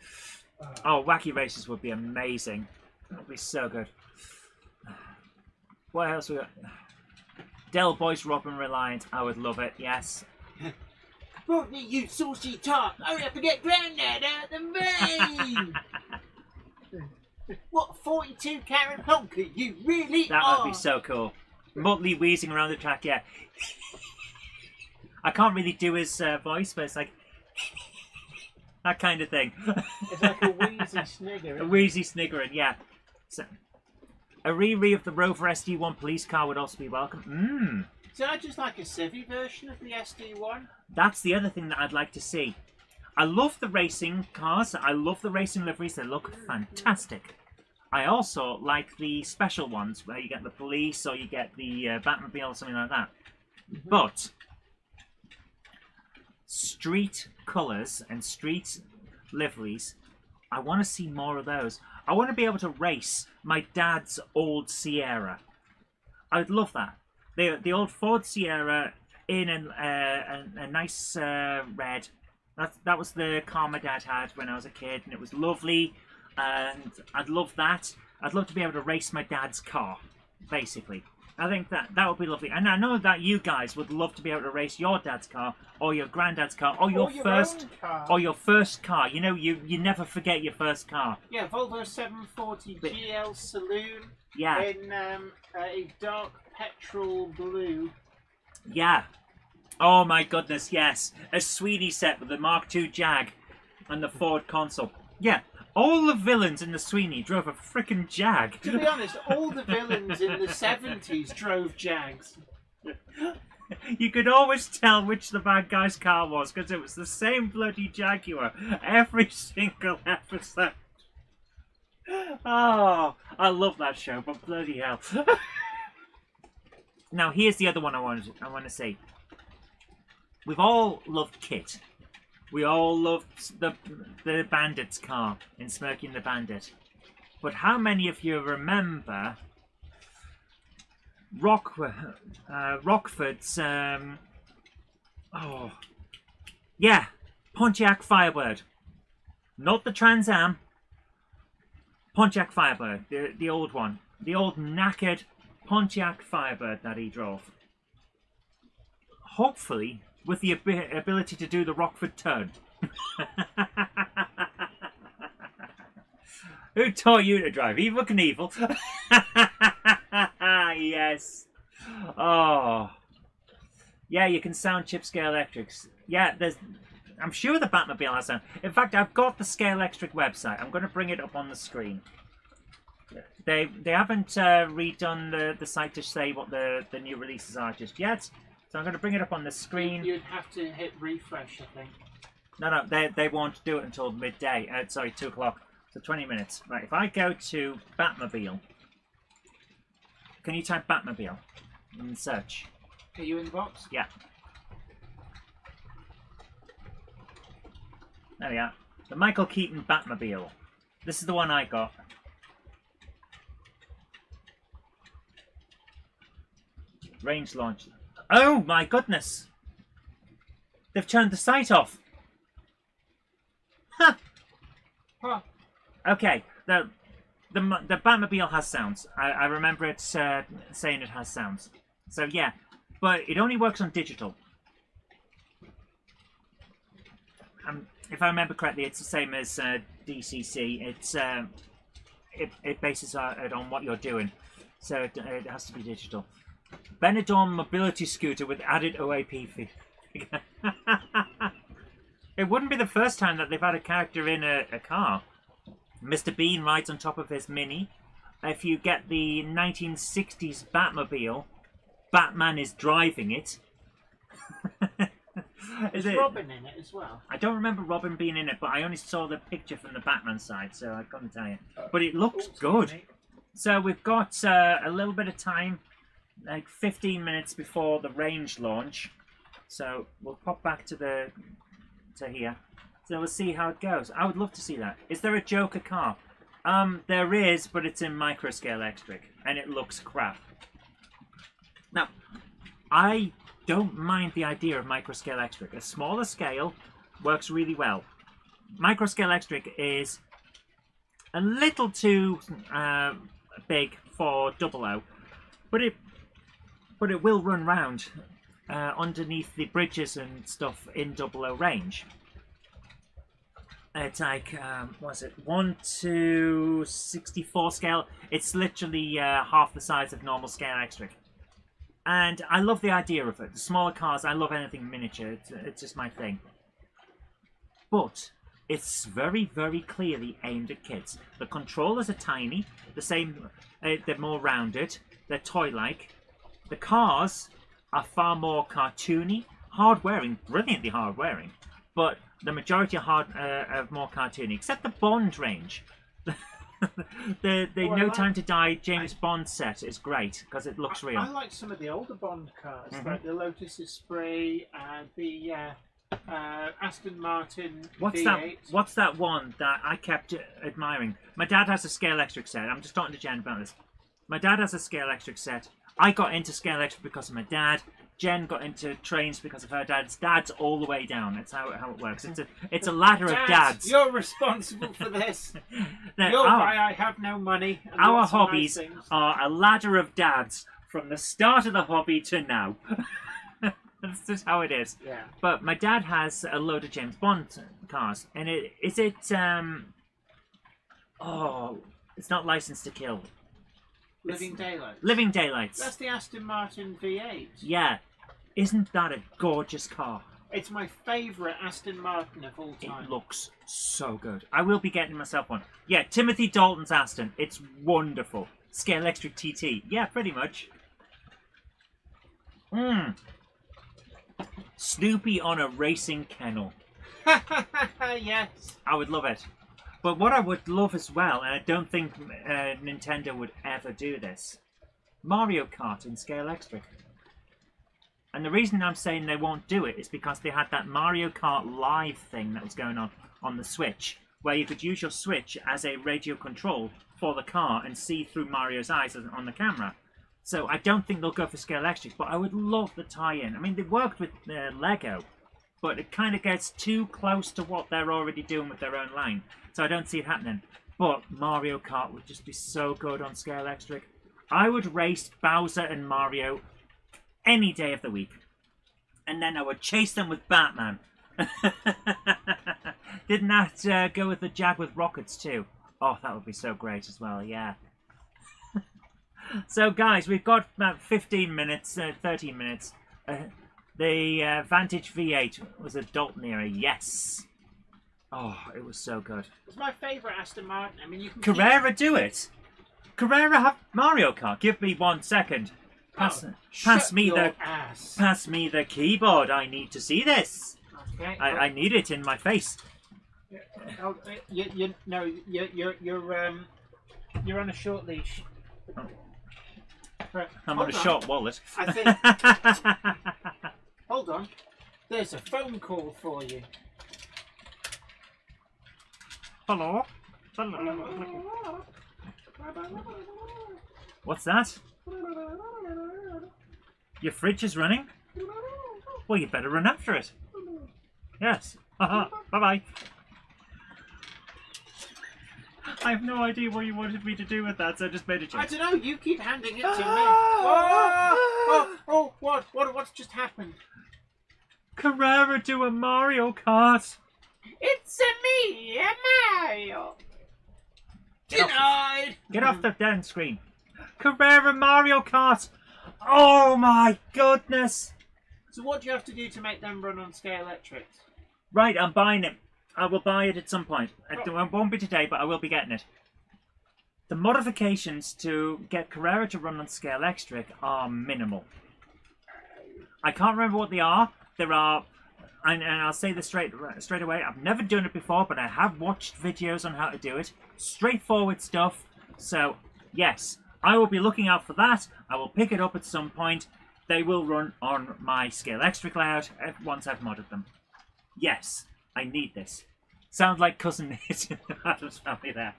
Oh, Wacky Races would be amazing. That would be so good. What else we got? Del Boyce Robin Reliant. I would love it. Yes. Rodney, you saucy tart! Hurry up and get Grandad out the vein! What 42 carat honker you really That are! would be so cool. Muttley wheezing around the track, yeah. I can't really do his voice, but it's like that kind of thing. It's like a wheezy snigger. A wheezy sniggering, yeah. So, a re-re of the Rover SD1 police car would also be welcome. Is that just like a civvy version of the SD1? That's the other thing that I'd like to see. I love the racing cars. I love the racing liveries. They look fantastic. I also like the special ones where you get the police or you get the Batmobile or something like that. But street colours and street liveries, I want to see more of those. I want to be able to race my dad's old Sierra. I would love that. The old Ford Sierra in a nice red. That was the car my dad had when I was a kid, and it was lovely. And I'd love that. I'd love to be able to race my dad's car, basically. I think that would be lovely. And I know that you guys would love to be able to race your dad's car, or your granddad's car, or your first car. or your first car. You know, you never forget your first car. Yeah, Volvo 740 GL Saloon. Yeah. In a dark petrol blue. Yeah. Oh my goodness, yes. A Sweeney set with the Mark II Jag and the Ford console. Yeah. All the villains in the Sweeney drove a frickin' Jag. To be honest, all the villains in the 70s drove Jags. You could always tell which the bad guy's car was because it was the same bloody Jaguar every single episode. Oh, I love that show, but bloody hell. Now, here's the other one I want to say. We've all loved Kit. We all loved the Bandit's car in Smirking the Bandit. But how many of you remember Rockford's Pontiac Firebird? Not the Trans Am. Pontiac Firebird, the old one. The old knackered Pontiac Firebird that he drove. Hopefully with the ability to do the Rockford turn. Who taught you to drive? Evil Knievel. Yes. Oh. Yeah, you can sound chip Scalelectrics. Yeah, I'm sure the Batmobile has sound. In fact, I've got the Scalelectric website. I'm going to bring it up on the screen. They haven't redone the site to say what the new releases are just yet. So I'm going to bring it up on the screen. You'd have to hit refresh, I think. No, they won't do it until midday. Sorry, 2 o'clock. So 20 minutes. Right, if I go to Batmobile, can you type Batmobile in search? Are you in the box? Yeah. There we are. The Michael Keaton Batmobile. This is the one I got. Range launch. Oh my goodness! They've turned the site off. Huh. Huh. Okay. The Batmobile has sounds. I remember it saying it has sounds. So yeah, but it only works on digital. If I remember correctly, it's the same as DCC. It bases it on what you're doing, so it has to be digital. Benidorm mobility scooter with added OAP fee. It wouldn't be the first time that they've had a character in a car. Mr. Bean rides on top of his Mini. If you get the 1960s Batmobile, Batman is driving it. Is Robin in it as well? I don't remember Robin being in it, but I only saw the picture from the Batman side, so I couldn't tell you. But it looks good. So we've got a little bit of time, like 15 minutes before the range launch. So we'll pop back to here. So we'll see how it goes. I would love to see that. Is there a Joker car? There is, but it's in micro Scalelectric, and it looks crap. Now, I don't mind the idea of micro Scalelectric. A smaller scale works really well. Micro Scalelectric is a little too big for 00, but it will run round underneath the bridges and stuff in 00 range. It's like, what is it, 1:64 scale. It's literally half the size of normal Scalelectric. And I love the idea of it. The smaller cars, I love anything miniature. It's just my thing. But it's very, very clearly aimed at kids. The controllers are tiny. The same, they're more rounded. They're toy-like. The cars are far more cartoony. Hard-wearing, brilliantly hard-wearing. But the majority are more cartoony, except the Bond range. the No Time to Die James Bond set is great because it looks real. I like some of the older Bond cars, like the Lotus Esprit and the Aston Martin V8. What's that one that I kept admiring? My dad has a Scalelectric set. I'm just talking to Jen about this. My dad has a Scalelectric set. I got into Scalelectric because of my dad. Jen got into trains because of her dad's. Dad's all the way down. That's how it works. It's a ladder of dads. You're responsible for this. Now, You're why I have no money. And our hobbies are a ladder of dads from the start of the hobby to now. That's just how it is. Yeah. But my dad has a load of James Bond cars, and it's not License to Kill. Living Daylights. Living Daylights. That's the Aston Martin V8. Yeah. Isn't that a gorgeous car? It's my favourite Aston Martin of all time. It looks so good. I will be getting myself one. Yeah, Timothy Dalton's Aston. It's wonderful. Scalelectric TT. Yeah, pretty much. Snoopy on a racing kennel. Yes. I would love it. But what I would love as well, and I don't think Nintendo would ever do this, Mario Kart in Scalelectric. And the reason I'm saying they won't do it is because they had that Mario Kart Live thing that was going on the Switch, where you could use your Switch as a radio control for the car and see through Mario's eyes on the camera. So I don't think they'll go for Scalelectric, but I would love the tie-in. I mean, they worked with Lego, but it kind of gets too close to what they're already doing with their own line. So I don't see it happening. But Mario Kart would just be so good on Scalelectric. I would race Bowser and Mario any day of the week. And then I would chase them with Batman. Didn't that go with the Jag with rockets too? Oh, that would be so great as well, yeah. So guys, we've got about 15 minutes, 13 minutes. The Vantage V8 was a Dalton era, yes. Oh, it was so good. It's my favourite Aston Martin. I mean, you can Carrera do it. Carrera have Mario Kart. Give me 1 second. Pass me the keyboard. I need to see this. Okay. I need it in my face. You're on a short leash. Oh. I'm on a short wallet. I think. Hold on. There's a phone call for you. Hello? What's that? Your fridge is running? Well, you better run after it. Yes. Bye-bye. I have no idea what you wanted me to do with that, so I just made a joke. I don't know. You keep handing it to me. What's just happened? Carrera do a Mario Kart. It's me, Mario. Denied. Get off the damn screen. Carrera Mario Kart. Oh my goodness. So what do you have to do to make them run on Scalelectrics? Right, I'm buying it. I will buy it at some point. It won't be today, but I will be getting it. The modifications to get Carrera to run on Scalelectric are minimal. I can't remember what they are. There are, and I'll say this straight away, I've never done it before, but I have watched videos on how to do it. Straightforward stuff. So, yes, I will be looking out for that. I will pick it up at some point. They will run on my Scalelectric layout once I've modded them. Yes, I need this. Sound like cousin Nate in the Addams Family there.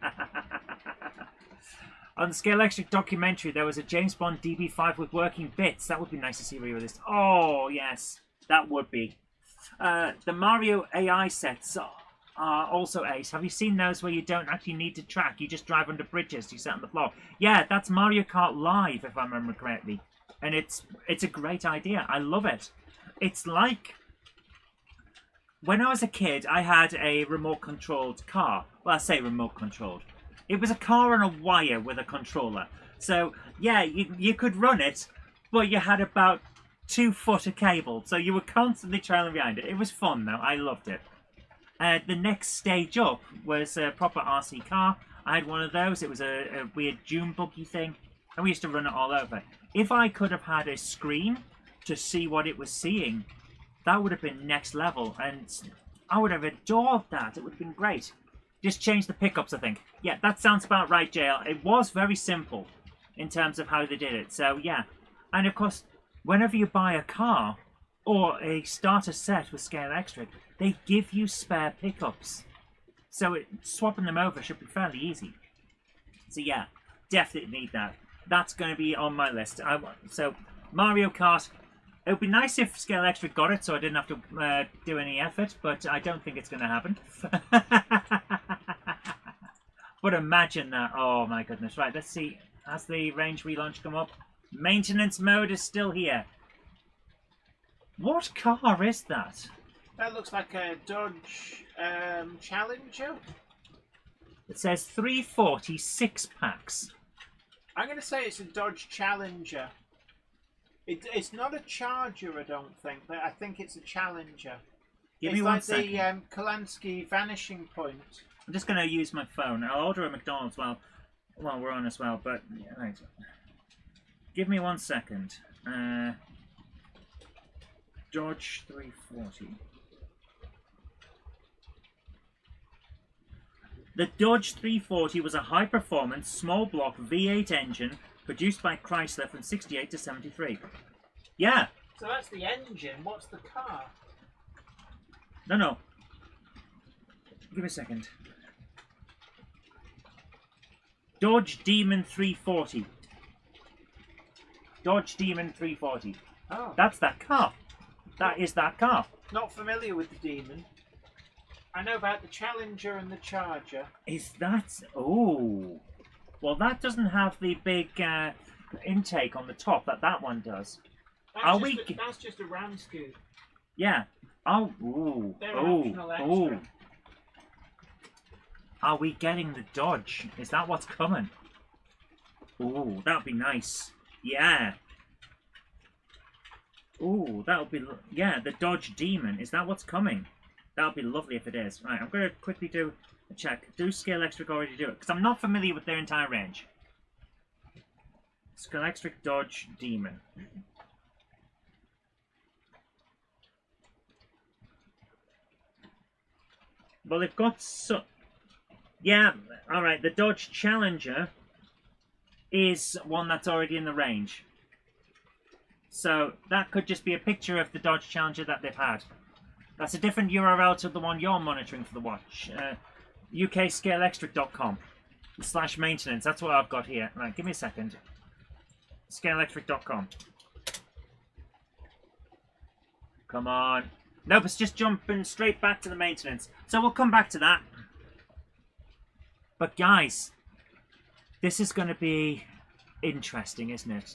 On the Scalelectric documentary, there was a James Bond DB5 with working bits. That would be nice to see re-released. Oh, yes. That would be. The Mario AI sets are also ace. Have you seen those where you don't actually need to track? You just drive under bridges. You sit on the floor. Yeah, that's Mario Kart Live, if I remember correctly. And it's a great idea. I love it. It's like... When I was a kid, I had a remote-controlled car. Well, I say remote-controlled. It was a car on a wire with a controller. So, yeah, you could run it, but you had about 2 foot of cable. So you were constantly trailing behind it. It was fun, though. I loved it. The next stage up was a proper RC car. I had one of those. It was a weird dune buggy thing. And we used to run it all over. If I could have had a screen to see what it was seeing, that would have been next level. And I would have adored that. It would have been great. Just change the pickups, I think. Yeah, that sounds about right, JL. It was very simple in terms of how they did it. So, yeah. And, of course, whenever you buy a car or a starter set with Scalelectric, they give you spare pickups. So swapping them over should be fairly easy. So, yeah, definitely need that. That's going to be on my list. So, Mario Kart. It would be nice if Scalelectric got it so I didn't have to do any effort, but I don't think it's going to happen. But imagine that. Oh my goodness. Right, let's see. Has the range relaunch come up? Maintenance mode is still here. What car is that? That looks like a Dodge Challenger. It says 340 6-packs. I'm going to say it's a Dodge Challenger. It's not a Charger, I don't think. But I think it's a Challenger. Give me 1 second. It's second. like the Kalansky Vanishing Point. I'm just going to use my phone. I'll order a McDonald's while we're on as well. But yeah, right. Give me 1 second. Dodge 340. The Dodge 340 was a high-performance, small-block V8 engine produced by Chrysler from 68 to 73. Yeah. So that's the engine. What's the car? No. Give me a second. Dodge Demon 340. Dodge Demon 340. Oh. That's that car. That is that car. Not familiar with the Demon. I know about the Challenger and the Charger. Is that... Oh. Well, that doesn't have the big intake on the top that one does. That's just a ram scoop. Yeah. Oh. Ooh. They're optional extra. Are we getting the Dodge? Is that what's coming? Ooh, that'd be nice. Yeah. Ooh, that'll be... Yeah, the Dodge Demon. Is that what's coming? That'll be lovely if it is. Right, I'm going to quickly do a check. Do Scalelectric already do it? Because I'm not familiar with their entire range. Scalelectric Dodge Demon. Well, they've got so... Yeah, alright, the Dodge Challenger is one that's already in the range. So, that could just be a picture of the Dodge Challenger that they've had. That's a different URL to the one you're monitoring for the watch. ukscalelectric.com/maintenance. That's what I've got here. Right, give me a second. Scalelectric.com. Come on. Nope, it's just jumping straight back to the maintenance. So we'll come back to that. But guys, this is going to be interesting, isn't it,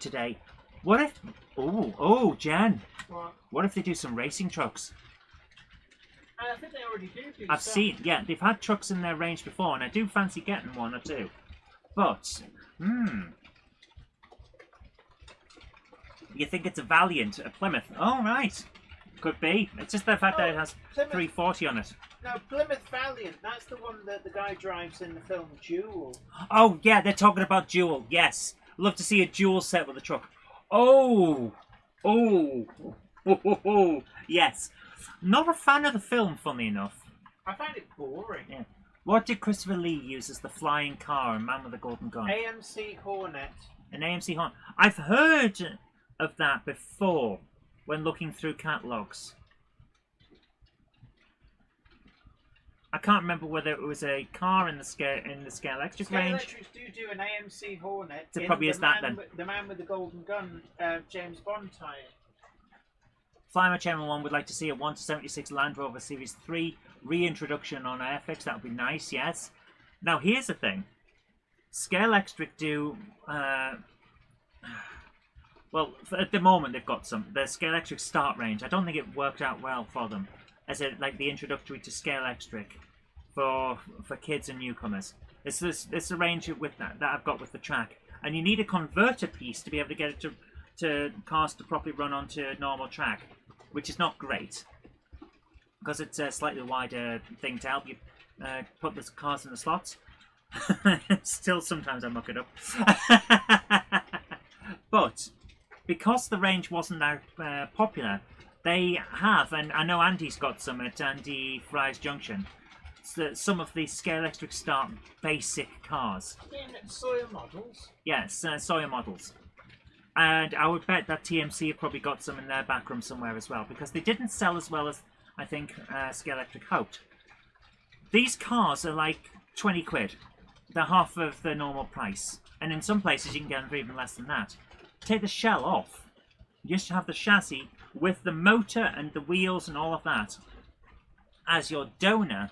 today? What if... Oh, Jen. What if they do some racing trucks? I think they already do. I've seen, yeah, they've had trucks in their range before, and I do fancy getting one or two. But, you think it's a Valiant, a Plymouth? Oh, right. Could be. It's just the fact that it has Plymouth 340 on it. No, Plymouth Valiant. That's the one that the guy drives in the film Jewel. Oh, yeah, they're talking about Jewel. Yes. Love to see a Jewel set with a truck. Oh. Yes. Not a fan of the film, funny enough. I find it boring. Yeah. What did Christopher Lee use as the flying car in Man with the Golden Gun? AMC Hornet. An AMC Hornet. I've heard of that before when looking through catalogues. I can't remember whether it was a car in the Scalelectric range. Scalelectrics do an AMC Hornet. So it probably is that then. The man with the golden gun, James Bond tie-in. Flymer Channel 1 would like to see a 1/76 Land Rover Series 3 reintroduction on Airfix. That would be nice, yes. Now, here's the thing. Scalelectric do... well, at the moment, they've got some. The Scalelectric Start range, I don't think it worked out well for them. As like the introductory to Scalelectric for kids and newcomers. It's a range with that I've got with the track. And you need a converter piece to be able to get it to cars to properly run onto a normal track, which is not great because it's a slightly wider thing to help you put the cars in the slots. Still, sometimes I muck it up. But because the range wasn't that popular, they have, and I know Andy's got some at Andy Fry's Junction, so some of the Scalelectric Start basic cars. In Sawyer models? Yes, Sawyer models. And I would bet that TMC have probably got some in their backroom somewhere as well, because they didn't sell as well as I think Scalelectric hoped. These cars are like 20 quid. They're half of the normal price. And in some places you can get them for even less than that. Take the shell off. You just have the chassis with the motor and the wheels and all of that as your donor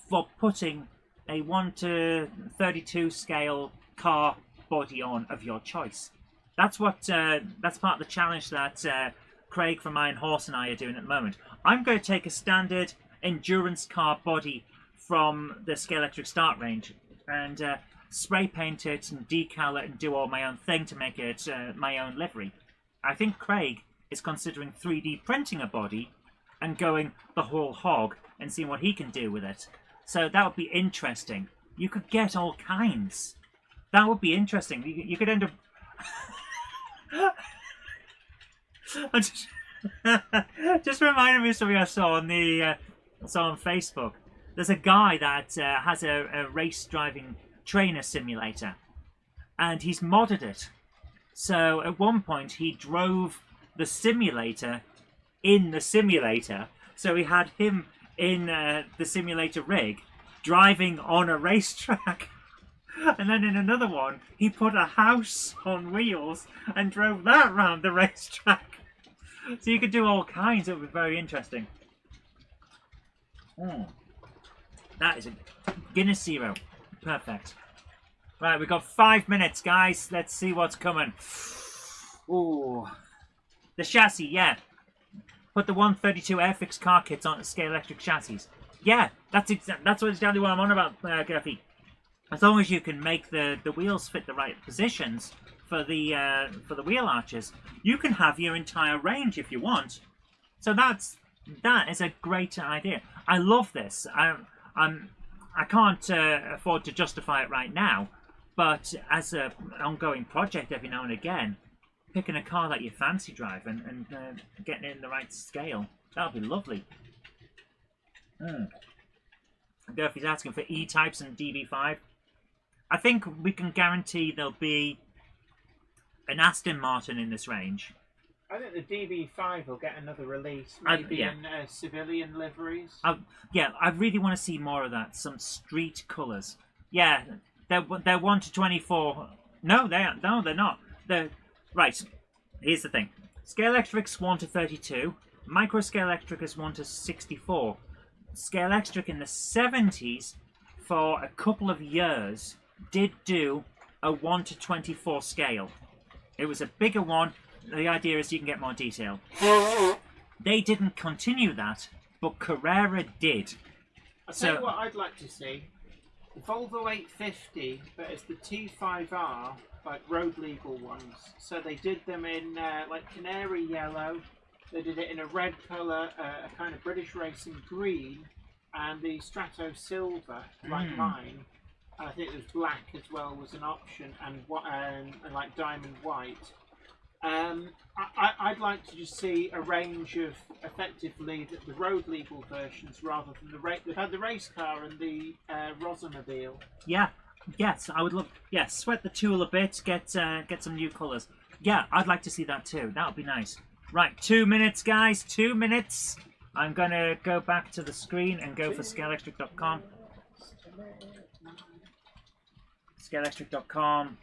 for putting a 1/32 scale car body on of your choice. That's what. That's part of the challenge that Craig from Iron Horse and I are doing at the moment. I'm going to take a standard endurance car body from the Scalelectric Start range and spray paint it and decal it and do all my own thing to make it my own livery. I think Craig is considering 3D printing a body and going the whole hog and seeing what he can do with it. So that would be interesting. You could get all kinds. That would be interesting. You could end up... just reminded me of something I saw on Facebook. There's a guy that has a race driving trainer simulator, and he's modded it. So at one point he drove the simulator in the simulator. So he had him in the simulator rig driving on a racetrack. And then in another one, he put a house on wheels and drove that round the racetrack. So you could do all kinds. It would be very interesting. That is a Guinness Zero. Perfect. Right, we've got 5 minutes, guys. Let's see what's coming. Ooh. The chassis, yeah. Put the 132 Airfix car kits on Scalelectric chassis. Yeah, that's exactly what I'm on about, Gurphy. As long as you can make the wheels fit the right positions for the wheel arches, you can have your entire range if you want. So that is a great idea. I love this. I can't afford to justify it right now, but as an ongoing project every now and again, picking a car that you fancy drive and getting it in the right scale, that would be lovely. Gurphy's asking for E-types and DB5. I think we can guarantee there'll be an Aston Martin in this range. I think the DB5 will get another release, maybe in civilian liveries. Yeah, I really want to see more of that. Some street colours. Yeah, they're 1/24. No, they're not. Right. Here's the thing. Scalelectric's 1/32. Micro Scalelectric is 1/64. Scalelectric in the 70s, for a couple of years, did do a 1/24 scale. It was a bigger one. The idea is you can get more detail. They didn't continue that, but Carrera did. I'll tell you what I'd like to see. The Volvo 850, but it's the T5R, like road legal ones. So they did them in like canary yellow. They did it in a red colour, a kind of British racing green, and the Strato silver, like mine. I think it was black as well was an option, and like diamond white. I'd like to just see a range of effectively the road legal versions rather than the race. They've had the race car and the Rosamobile. Yeah, yes, I would love. Yeah, sweat the tool a bit, get some new colours. Yeah, I'd like to see that too. That would be nice. Right, 2 minutes, guys. 2 minutes. I'm going to go back to the screen and go for Scalelectric.com. Scalelectric.com.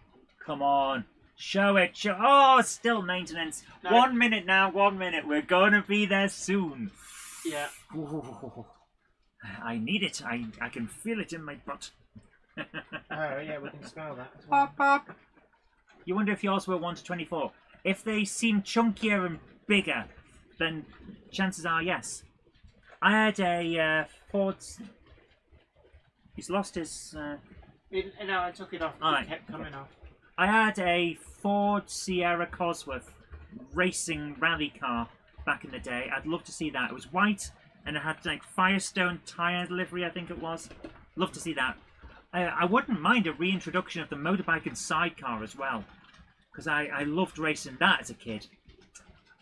Come on. Show it. Show. Oh, still maintenance. No. 1 minute now. 1 minute. We're going to be there soon. Yeah. Ooh, I need it. I can feel it in my butt. Oh, yeah, we can smell that as well. Pop, pop. You wonder if yours were 1 to 24. If they seem chunkier and bigger, then chances are yes. I had a Ford. He's lost his. No, I took it off. It kept coming off. I had a Ford Sierra Cosworth racing rally car back in the day. I'd love to see that. It was white and it had like Firestone tyre livery, I think it was. Love to see that. I wouldn't mind a reintroduction of the motorbike and sidecar as well, because I loved racing that as a kid.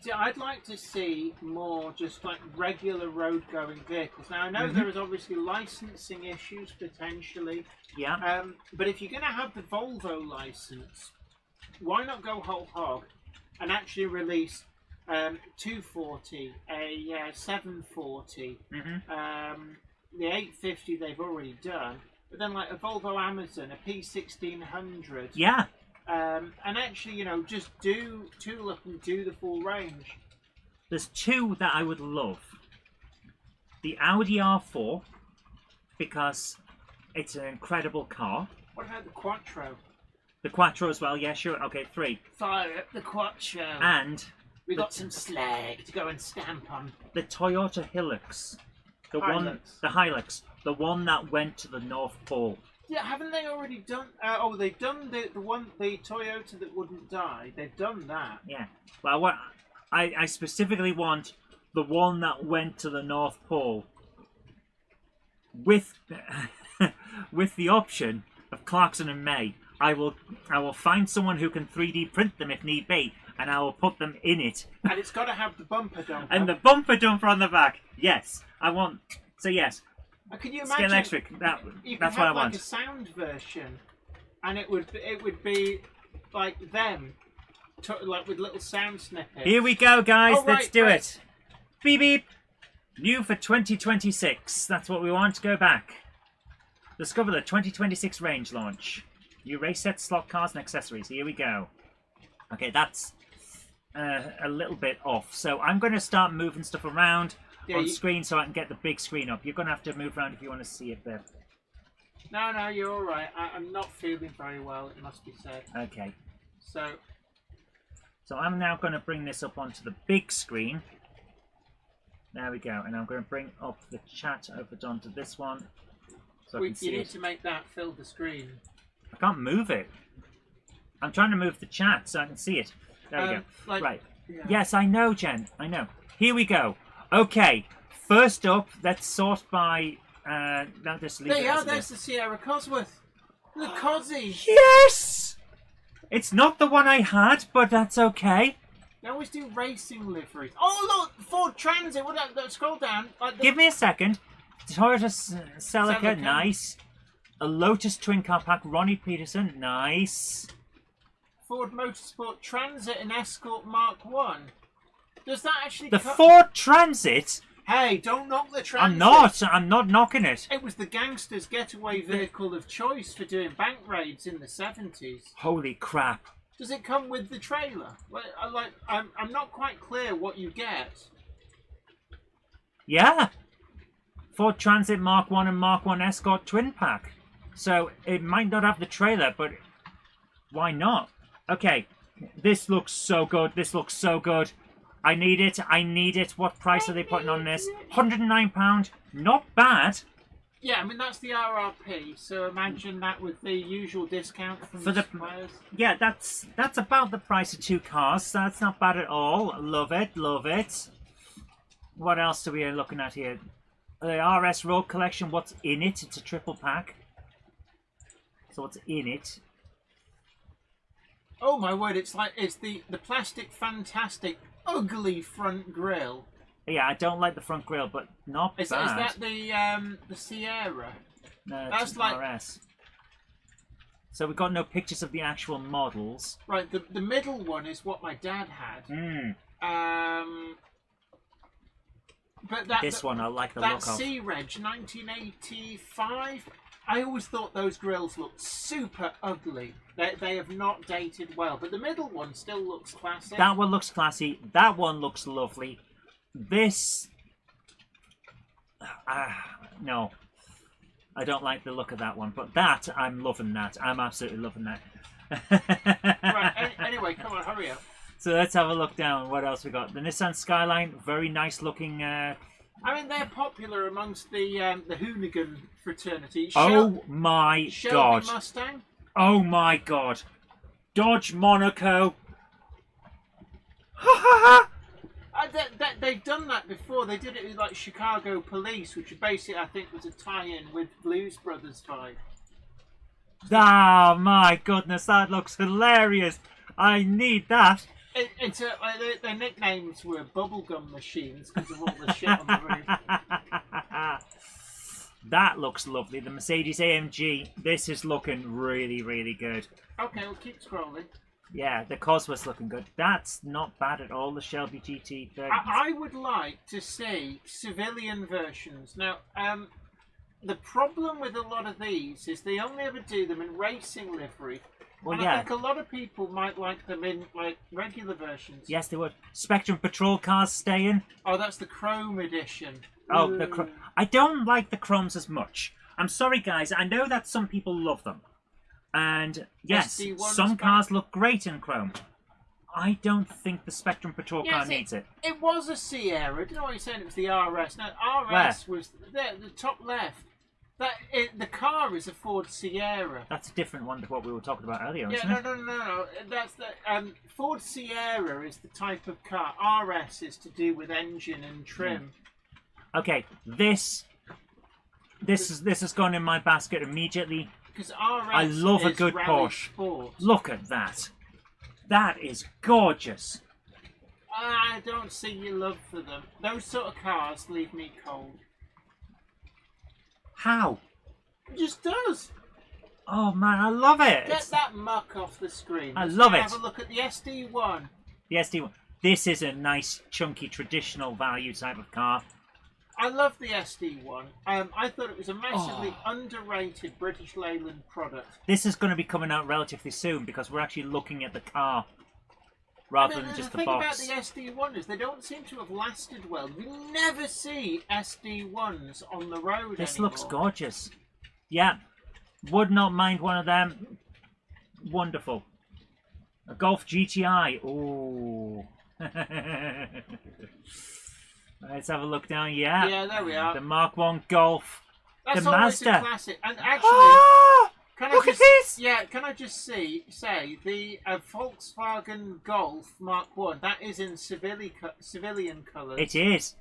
See, I'd like to see more just like regular road-going vehicles. Now, I know there is obviously licensing issues potentially. Yeah. But if you're going to have the Volvo license, why not go whole hog and actually release 240, a 740, the 850 they've already done, but then like a Volvo Amazon, a P1600. Yeah. And actually, you know, just tool up and do the full range. There's two that I would love. The Audi R4, because it's an incredible car. What about the Quattro? The Quattro as well, yeah, sure. Okay, 3. Fire up the Quattro. And we got some slag to go and stamp on. The Toyota Hilux. The Hilux. The one that went to the North Pole. Yeah, haven't they already done? They've done the Toyota that wouldn't die. They've done that. Yeah. Well, I specifically want the one that went to the North Pole with with the option of Clarkson and May. I will find someone who can 3D print them if need be, and I will put them in it. And it's got to have the bumper dumper. And the bumper dumper on the back. Yes, I want. So yes. Can you imagine? Scalelectric. That's what I want. A sound version, and it would be like them, like with little sound snippets. Here we go, guys. Let's do it. Beep beep. New for 2026. That's what we want. Go back. Discover the 2026 range launch. New race sets, slot cars, and accessories. Here we go. Okay, that's a little bit off. So I'm going to start moving stuff around. On screen so I can get the big screen up. You're going to have to move around if you want to see it there. No, you're all right. I'm not feeling very well, it must be said. Okay. So I'm now going to bring this up onto the big screen. There we go. And I'm going to bring up the chat over onto this one. So I can see you need to make that fill the screen. I can't move it. I'm trying to move the chat so I can see it. There we go. Right. Yeah. Yes, I know, Jen. I know. Here we go. Okay, first up, let's sort by. Now just leave it as it is. There's the Sierra Cosworth. The Cosy. Yes! It's not the one I had, but that's okay. They always do racing liveries. Oh, look! Ford Transit. Scroll down. Give me a second. Toyota Celica, nice. A Lotus Twin Car Pack, Ronnie Peterson, nice. Ford Motorsport Transit and Escort Mark 1. Does that actually... The Ford Transit? Hey, don't knock the Transit. I'm not knocking it. It was the gangsters' getaway vehicle of choice for doing bank raids in the 70s. Holy crap. Does it come with the trailer? I'm not quite clear what you get. Yeah. Ford Transit Mark 1 and Mark 1 Escort Twin Pack. So it might not have the trailer, but why not? Okay, this looks so good. This looks so good. I need it. I need it. What price are they putting on this? £109. Not bad. Yeah, I mean, that's the RRP. So imagine that with the usual discount from the suppliers. Yeah, that's about the price of 2 cars. So that's not bad at all. Love it. Love it. What else are we looking at here? The RS Road Collection. What's in it? It's a triple pack. So what's in it? Oh my word! It's the plastic fantastic ugly front grille. Yeah, I don't like the front grille, but not bad. Is that the Sierra? No, that's like RS. So we've got no pictures of the actual models. Right, the middle one is what my dad had. But this one I like the look of. That Sea Reg 1985. I always thought those grills looked super ugly. They have not dated well, but the middle one still looks classic. That one looks classy. That one looks lovely. This, no, I don't like the look of that one. But that, I'm loving that. I'm absolutely loving that. Right. Anyway, come on, hurry up. So let's have a look down. What else we got? The Nissan Skyline, very nice looking. I mean, they're popular amongst the hoonigan fraternity. Oh my Shelby god! Mustang. Oh my god! Dodge Monaco. They've done that before. They did it with like Chicago Police, which basically I think was a tie-in with Blues Brothers 5. Oh my goodness, that looks hilarious! I need that. Their nicknames were bubblegum machines because of all the shit on the roof. That looks lovely. The Mercedes AMG. This is looking really, really good. Okay, we'll keep scrolling. Yeah, the Cosworth's looking good. That's not bad at all. The Shelby GT30. I would like to see civilian versions. Now, the problem with a lot of these is they only ever do them in racing livery. Well, and yeah. I think a lot of people might like them in like regular versions. Yes, they would. Spectrum Patrol cars staying. Oh, that's the Chrome edition. Oh, the chrome. I don't like the chromes as much. I'm sorry, guys. I know that some people love them. And yes, some cars look great in chrome. I don't think the Spectrum Patrol car needs it. It was a Sierra. I don't know why you're saying it was the RS. No, RS was there, the top left. The car is a Ford Sierra. That's a different one to what we were talking about earlier, isn't no, it? no. That's the Ford Sierra is the type of car. RS is to do with engine and trim. Okay, this has gone in my basket immediately. Because RS I love a good Porsche. Sport. Look at that. That is gorgeous. I don't see your love for them. Those sort of cars leave me cold. How? It just does. Oh man, I love it. Get that muck off the screen. I love it. Have a look at the SD1. The SD1. This is a nice, chunky, traditional value type of car. I love the SD1. I thought it was a massively underrated British Leyland product. This is going to be coming out relatively soon because we're actually looking at the car rather than just the box. The thing about the SD1 is they don't seem to have lasted well. You never see SD1s on the road This anymore. looks gorgeous. Yeah, would not mind one of them. Wonderful. A Golf GTI. Ooh. Let's have a look down. Yeah, there we are. The Mark 1 Golf. That's the always Mazda. a classic. And actually, look at this! Yeah, can I just say the Volkswagen Golf Mark 1, that is in civilian colours. It is.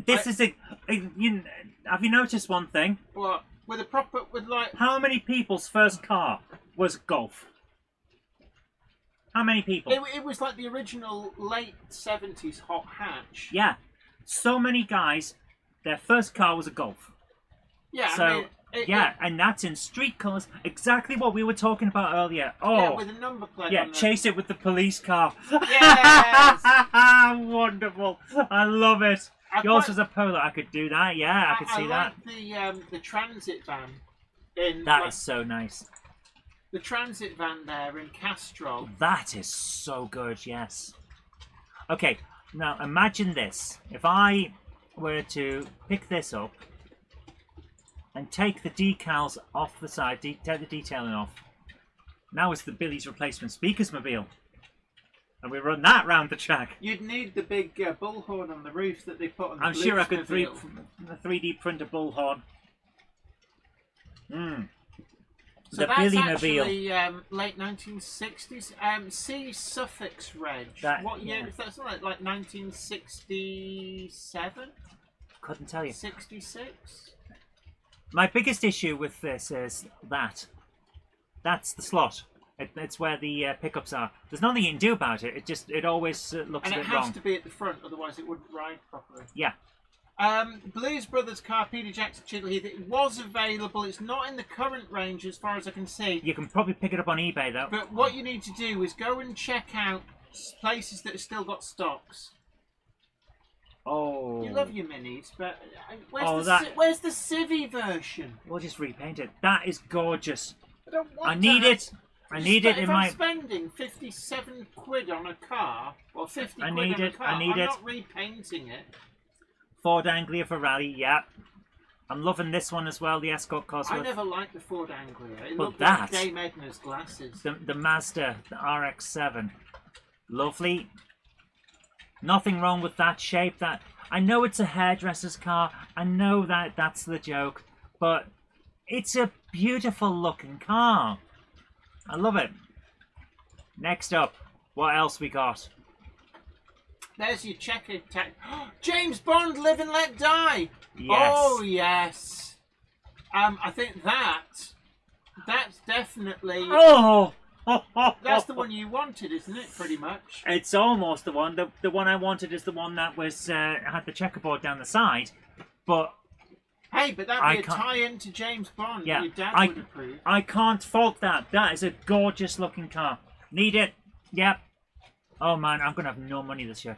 This is a. Have you noticed one thing? What? With a proper, How many people's first car was Golf? How many people? It was like the original late 70s hot hatch. Yeah. So many guys, their first car was a Golf. Yeah, so, I mean, and that's in street colours. Exactly what we were talking about earlier. Oh, yeah, with a number plate. Yeah, on chase it with the police car. Yes! Wonderful. I love it. Yours was a Polo. I could do that. Yeah, I could see that. I like the transit van. That is so nice. The transit van there in Castrol. That is so good, yes. Okay, now imagine this. If I were to pick this up and take the decals off the side, take the detailing off. Now it's the Billy's replacement speakers mobile. And we run that round the track. You'd need the big bullhorn on the roof that they put on the I'm sure I could mobile. 3D print a bullhorn. So the that's Billy actually mobile. Late 1960s. See Suffix Reg. What year is that? Something like 1967? Couldn't tell you. 66? My biggest issue with this is that. That's the slot. It's where the pickups are. There's nothing you can do about it. It always looks a bit wrong. And it has to be at the front, otherwise it wouldn't ride properly. Yeah. Blues Brothers car, Peter Jackson, Chiddleheath. It was available. It's not in the current range as far as I can see. You can probably pick it up on eBay though. But what you need to do is go and check out places that have still got stocks. Oh. You love your minis, but Oh, where's the Civi version? We'll just repaint it. That is gorgeous. I don't want I need that. it. I need it in if my... I'm spending 57 quid on a car, or 50 I quid need on a it, car, I need I'm it. not repainting it. Ford Anglia for rally, yeah. I'm loving this one as well, the Escort Cosworth. I never liked the Ford Anglia. It But looked that- like Dame Edna's glasses. The Mazda, the RX-7. Lovely. Nothing wrong with that shape. That I know it's a hairdresser's car. I know that that's the joke. But it's a beautiful looking car. I love it. Next up, what else we got? There's your checkered tag. James Bond, Live and Let Die. Yes. Oh yes. I think that's definitely Oh! that's the one you wanted, isn't it? Pretty much. It's almost the one. The one I wanted is the one that was had the checkerboard down the side. But Hey, but that'd I be a can't- tie-in to James Bond. Yeah, Your dad I- would approve. I can't fault that. That is a gorgeous looking car. Need it. Yep. Oh man, I'm gonna have no money this year.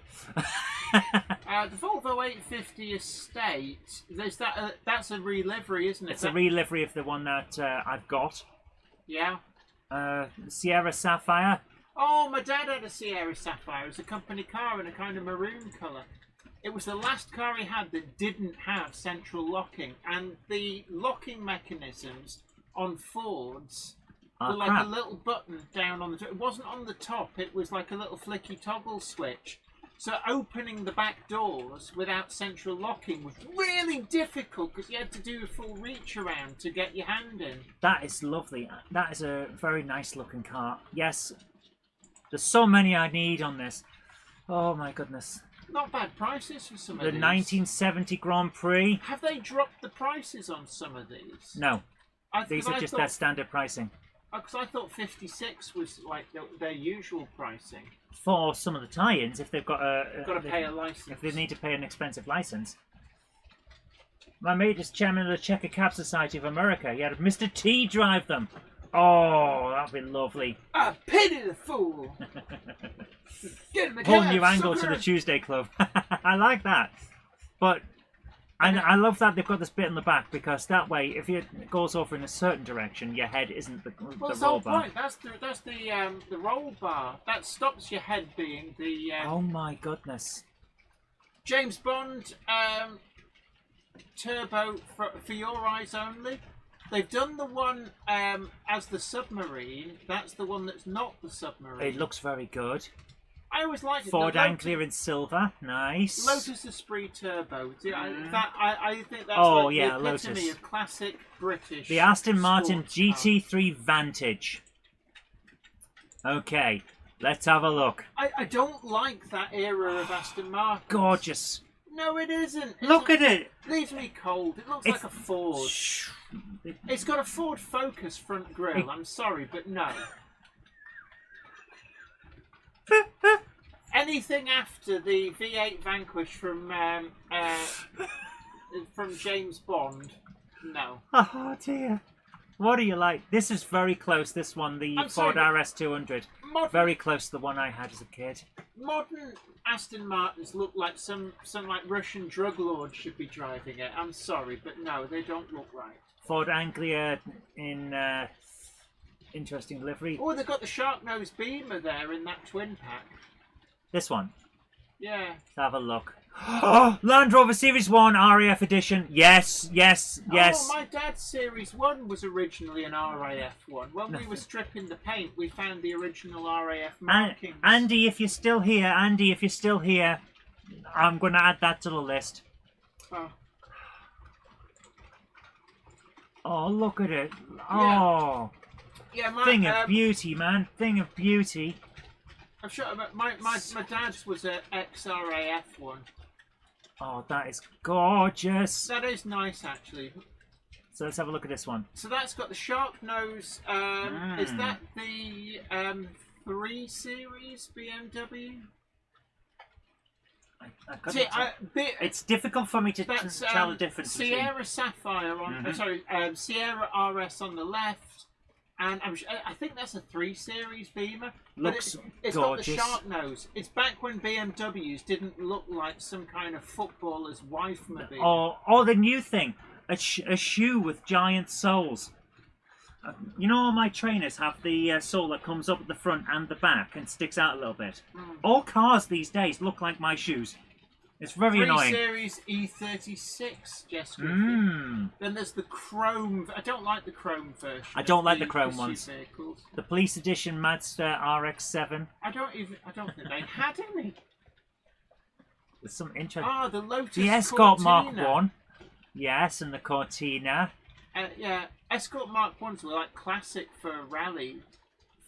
The Volvo 850 Estate. There's that. That's a relivery, isn't it? It's a relivery of the one that I've got. Yeah. Sierra Sapphire. Oh, my dad had a Sierra Sapphire. It was a company car in a kind of maroon colour. It was the last car he had that didn't have central locking, and the locking mechanisms on Fords were like crap. a little button down on the top. It wasn't on the top, it was like a little flicky toggle switch. So opening the back doors without central locking was really difficult because you had to do a full reach around to get your hand in. That is lovely. That is a very nice looking car. Yes. There's so many I need on this. Oh my goodness. Not bad prices for some of The these. 1970 Grand Prix. Have they dropped the prices on some of these? No. These are just their standard pricing. Because I thought 56 was like their usual pricing. For some of the tie-ins, if they've got a... Got to pay a license. If they need to pay an expensive license. My mate is chairman of the Checker Cab Society of America. He had Mr. T drive them. Oh, that'd be lovely. I pity the fool. Get him a Whole cab, new angle to sucker. the Tuesday Club. I like that. But I love that they've got this bit in the back, because that way, if it goes over in a certain direction, your head isn't the Well, roll that's the whole bar. point. That's the roll bar. That stops your head being the Oh my goodness. James Bond turbo for your eyes only. They've done the one as the submarine. That's the one that's not the submarine. It looks very good. I always liked it. Ford The Anglia in silver. Nice. Lotus Esprit Turbo. I think that's Oh, like yeah, the epitome Lotus. of classic British. The Aston Martin sports car. GT3 Vantage. Okay, let's have a look. I don't like that era of Aston Martin. Gorgeous. No, it isn't. Look at it. Leaves me cold. It looks It's- like a Ford. It's got a Ford Focus front grille. I'm sorry, but no. Anything after the V8 Vanquish from James Bond, no. Oh dear. What do you like? This is very close, this one, the I'm Ford sorry, RS200. Modern, Very close to the one I had as a kid. modern Aston Martins look like some like Russian drug lord should be driving it. I'm sorry, but no, they don't look right. Ford Anglia in interesting livery. Oh, they've got the shark nose Beamer there in that twin pack. This one. Yeah. Let's have a look. Oh, Land Rover Series 1 RAF edition. Yes, yes, yes. Oh, my dad's Series 1 was originally an RAF one. When we were stripping the paint, we found the original RAF markings. Andy, if you're still here, I'm going to add that to the list. Oh. Oh, look at it. Oh, Yeah, my, thing of beauty, man. Thing of beauty. I'm sure my dad's was an ex-RAF one. Oh, that is gorgeous. That is nice, actually. So let's have a look at this one. So that's got the shark nose. Is that the 3 Series BMW? I couldn't it's difficult for me to tell the difference between. Sierra Sapphire on, Sierra RS on the left, And I think that's a 3 Series Beamer. Looks it's gorgeous. got the shark nose. It's back when BMWs didn't look like some kind of footballer's wife mobile. Or the new thing, a shoe with giant soles. You know, all my trainers have the sole that comes up at the front and the back and sticks out a little bit. All cars these days look like my shoes. It's very annoying. 3 Series E36, Jess Griffin. Then there's the chrome. I don't like the chrome version. I don't like the chrome ones. Vehicles. The Police Edition Mazda RX-7. I don't think they had any. There's some interesting. The Lotus. The Escort Cortina. Mark 1. Yes, and the Cortina. Yeah, Escort Mark 1s were like classic for rally.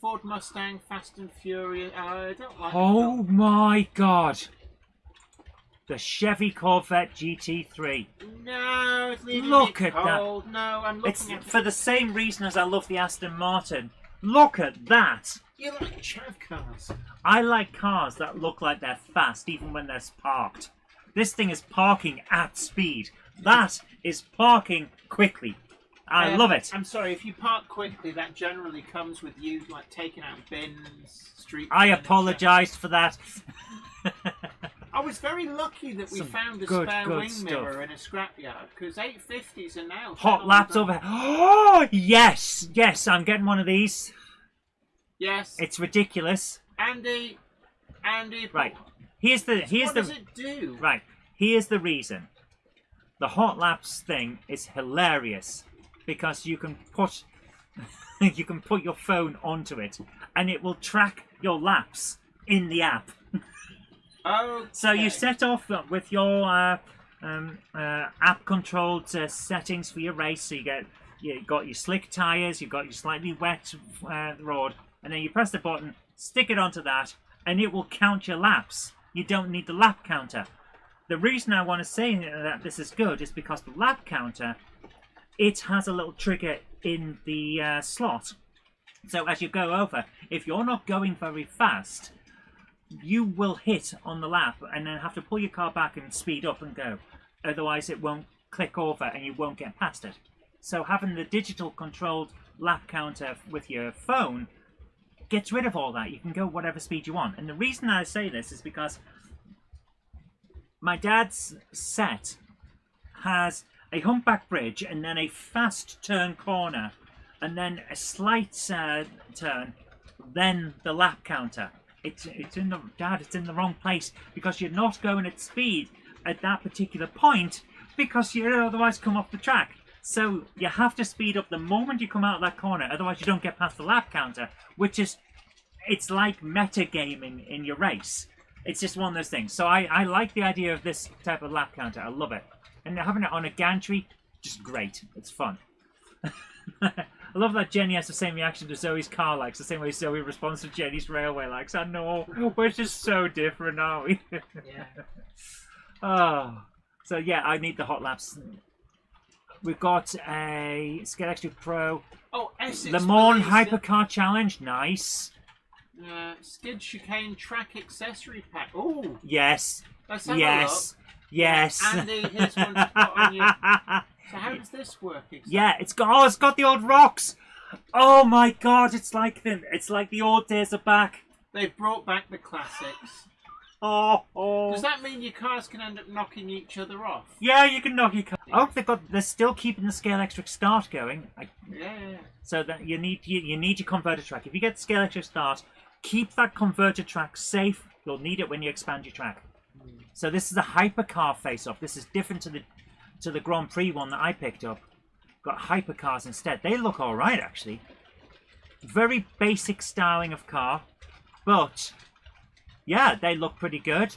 Ford Mustang, Fast and Furious. I don't like. Oh my God! The Chevy Corvette GT3. No, it's leaving Look me at cold. that. No, I'm looking at it. For the same reason as I love the Aston Martin. Look at that! You like chav cars. I like cars that look like they're fast even when they're parked. This thing is parking at speed. That is parking quickly. I love it. I'm sorry, if you park quickly, that generally comes with you like taking out bins, street. I apologised for that. I was very lucky that we found a spare wing mirror in a scrapyard, because 850s are now hot laps over. Oh yes, yes, I'm getting one of these. Yes, it's ridiculous. Andy. Right, what does it do? Right, here's the reason. The hot laps thing is hilarious because you can put your phone onto it and it will track your laps in the app. Okay. So you set off with your app-controlled settings for your race. So you got your slick tires, you got your slightly wet road, and then you press the button, stick it onto that, and it will count your laps. You don't need the lap counter. The reason I want to say that this is good is because the lap counter, it has a little trigger in the slot. So as you go over, if you're not going very fast, you will hit on the lap and then have to pull your car back and speed up and go. Otherwise it won't click over and you won't get past it. So having the digital controlled lap counter with your phone gets rid of all that. You can go whatever speed you want. And the reason I say this is because my dad's set has a humpback bridge and then a fast turn corner and then a slight turn, then the lap counter. It's in the wrong place because you're not going at speed at that particular point because you'd otherwise come off the track. So you have to speed up the moment you come out of that corner, otherwise you don't get past the lap counter, it's like metagaming in your race. It's just one of those things. So I like the idea of this type of lap counter. I love it. And having it on a gantry, just great. It's fun. I love that Jenny has the same reaction to Zoe's car likes, the same way Zoe responds to Jenny's railway likes. I know, we're just so different, aren't we? Yeah. Oh, so yeah, I need the hot laps. We've got a Scalelectric Pro. Oh, Essex Le Mans Hypercar Challenge, nice. Skid Chicane Track Accessory Pack. Oh, yes, let's have yes, a look. yes. Andy, here's one to put on you. So how does this work exactly? Yeah, it's got the old rocks. Oh my God, it's like the old days are back. They've brought back the classics. Oh. Does that mean your cars can end up knocking each other off? Yeah, you can knock your car. Oh, they're still keeping the Scalelectric Start going. Yeah. So that you need your converter track. If you get Scalelectric Start, keep that converter track safe. You'll need it when you expand your track. So this is a hypercar face-off. This is different to the Grand Prix one that I picked up. Got hypercars instead. They look all right, actually. Very basic styling of car, but yeah, they look pretty good.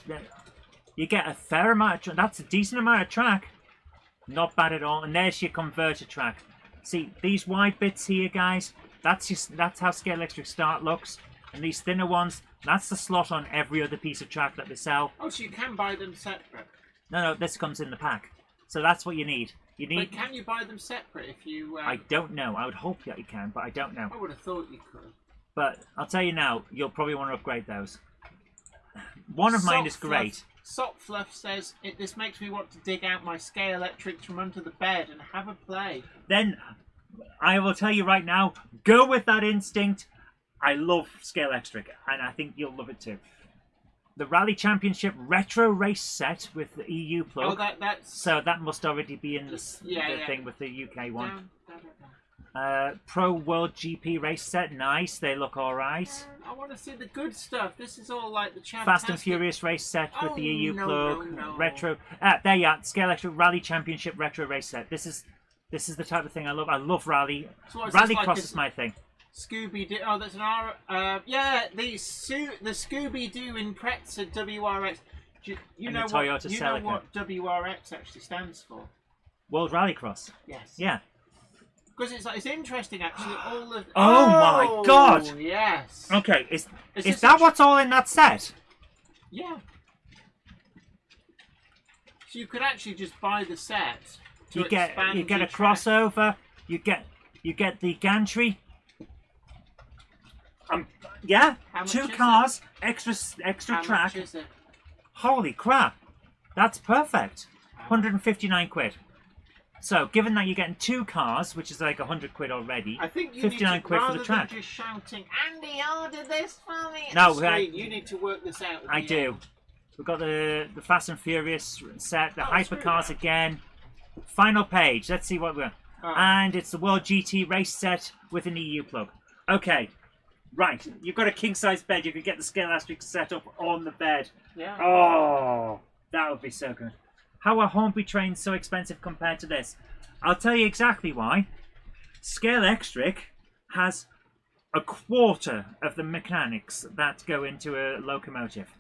You get a fair amount of that's a decent amount of track. Not bad at all. And there's your converter track. See, these wide bits here, guys, that's how Scalelectric Start looks. And these thinner ones, that's the slot on every other piece of track that they sell. Oh, so you can buy them separate? No, this comes in the pack. So that's what you need. But can you buy them separate if you... I don't know. I would hope that you can, but I don't know. I would have thought you could. But I'll tell you now, you'll probably want to upgrade those. One of mine is great. Sock Fluff says, this makes me want to dig out my Scalelectrics from under the bed and have a play. Then I will tell you right now, go with that instinct. I love Scalelectric, and I think you'll love it too. The Rally Championship Retro Race Set with the EU plug. Oh, that's... So that must already be in the thing with the UK one. Pro World GP Race Set, nice. They look alright. I want to see the good stuff. This is all like the Fast and Furious Race Set with the EU plug. Retro. There you are. Scalelectric Rally Championship Retro Race Set. This is the type of thing I love. I love rally. So Rally Cross is my thing. Scooby-Doo. Oh, that's an R. Yeah, the Scooby-Doo in Pretzer WRX. You know what WRX actually stands for? World Rallycross. Yes. Yeah. Because it's interesting actually. All of oh my god! Yes. Okay, is that what's all in that set? Yeah. So you could actually just buy the set. You get a crossover. You get the gantry. Yeah, 2 cars, extra track. Much is it? Holy crap, that's perfect. 159 quid. So, given that you're getting 2 cars, which is like 100 quid already, I think you 59 need to, quid for the track. Than just shouting, Andy, order this for me. No, you need to work this out. I do. We've got the Fast and Furious set, the hypercars again. Final page. Let's see what we're. And it's the World GT race set with an EU plug. Okay, right. You've got a king size bed. You could get the Scalelectric set up on the bed. Yeah. Oh, that would be so good. How are Hornby trains so expensive compared to this? I'll tell you exactly why. Scalelectric has a quarter of the mechanics that go into a locomotive.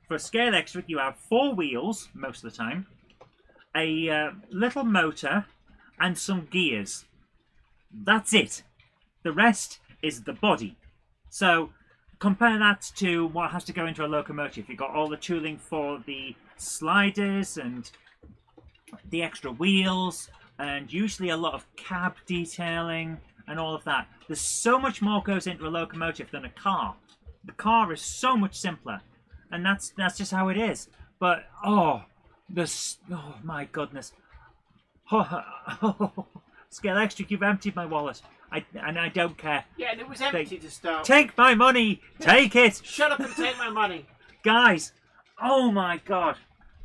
For Scalelectric, you have 4 wheels most of the time, a little motor, and some gears. That's it. The rest is the body. So compare that to what has to go into a locomotive. You've got all the tooling for the sliders and the extra wheels, and usually a lot of cab detailing and all of that. There's so much more goes into a locomotive than a car. The car is so much simpler, and that's just how it is. But oh my goodness, Scalelectric, you've emptied my wallet. I don't care. Yeah, and it was empty to start. Take my money. Take it. Shut up and take my money, guys. Oh my god.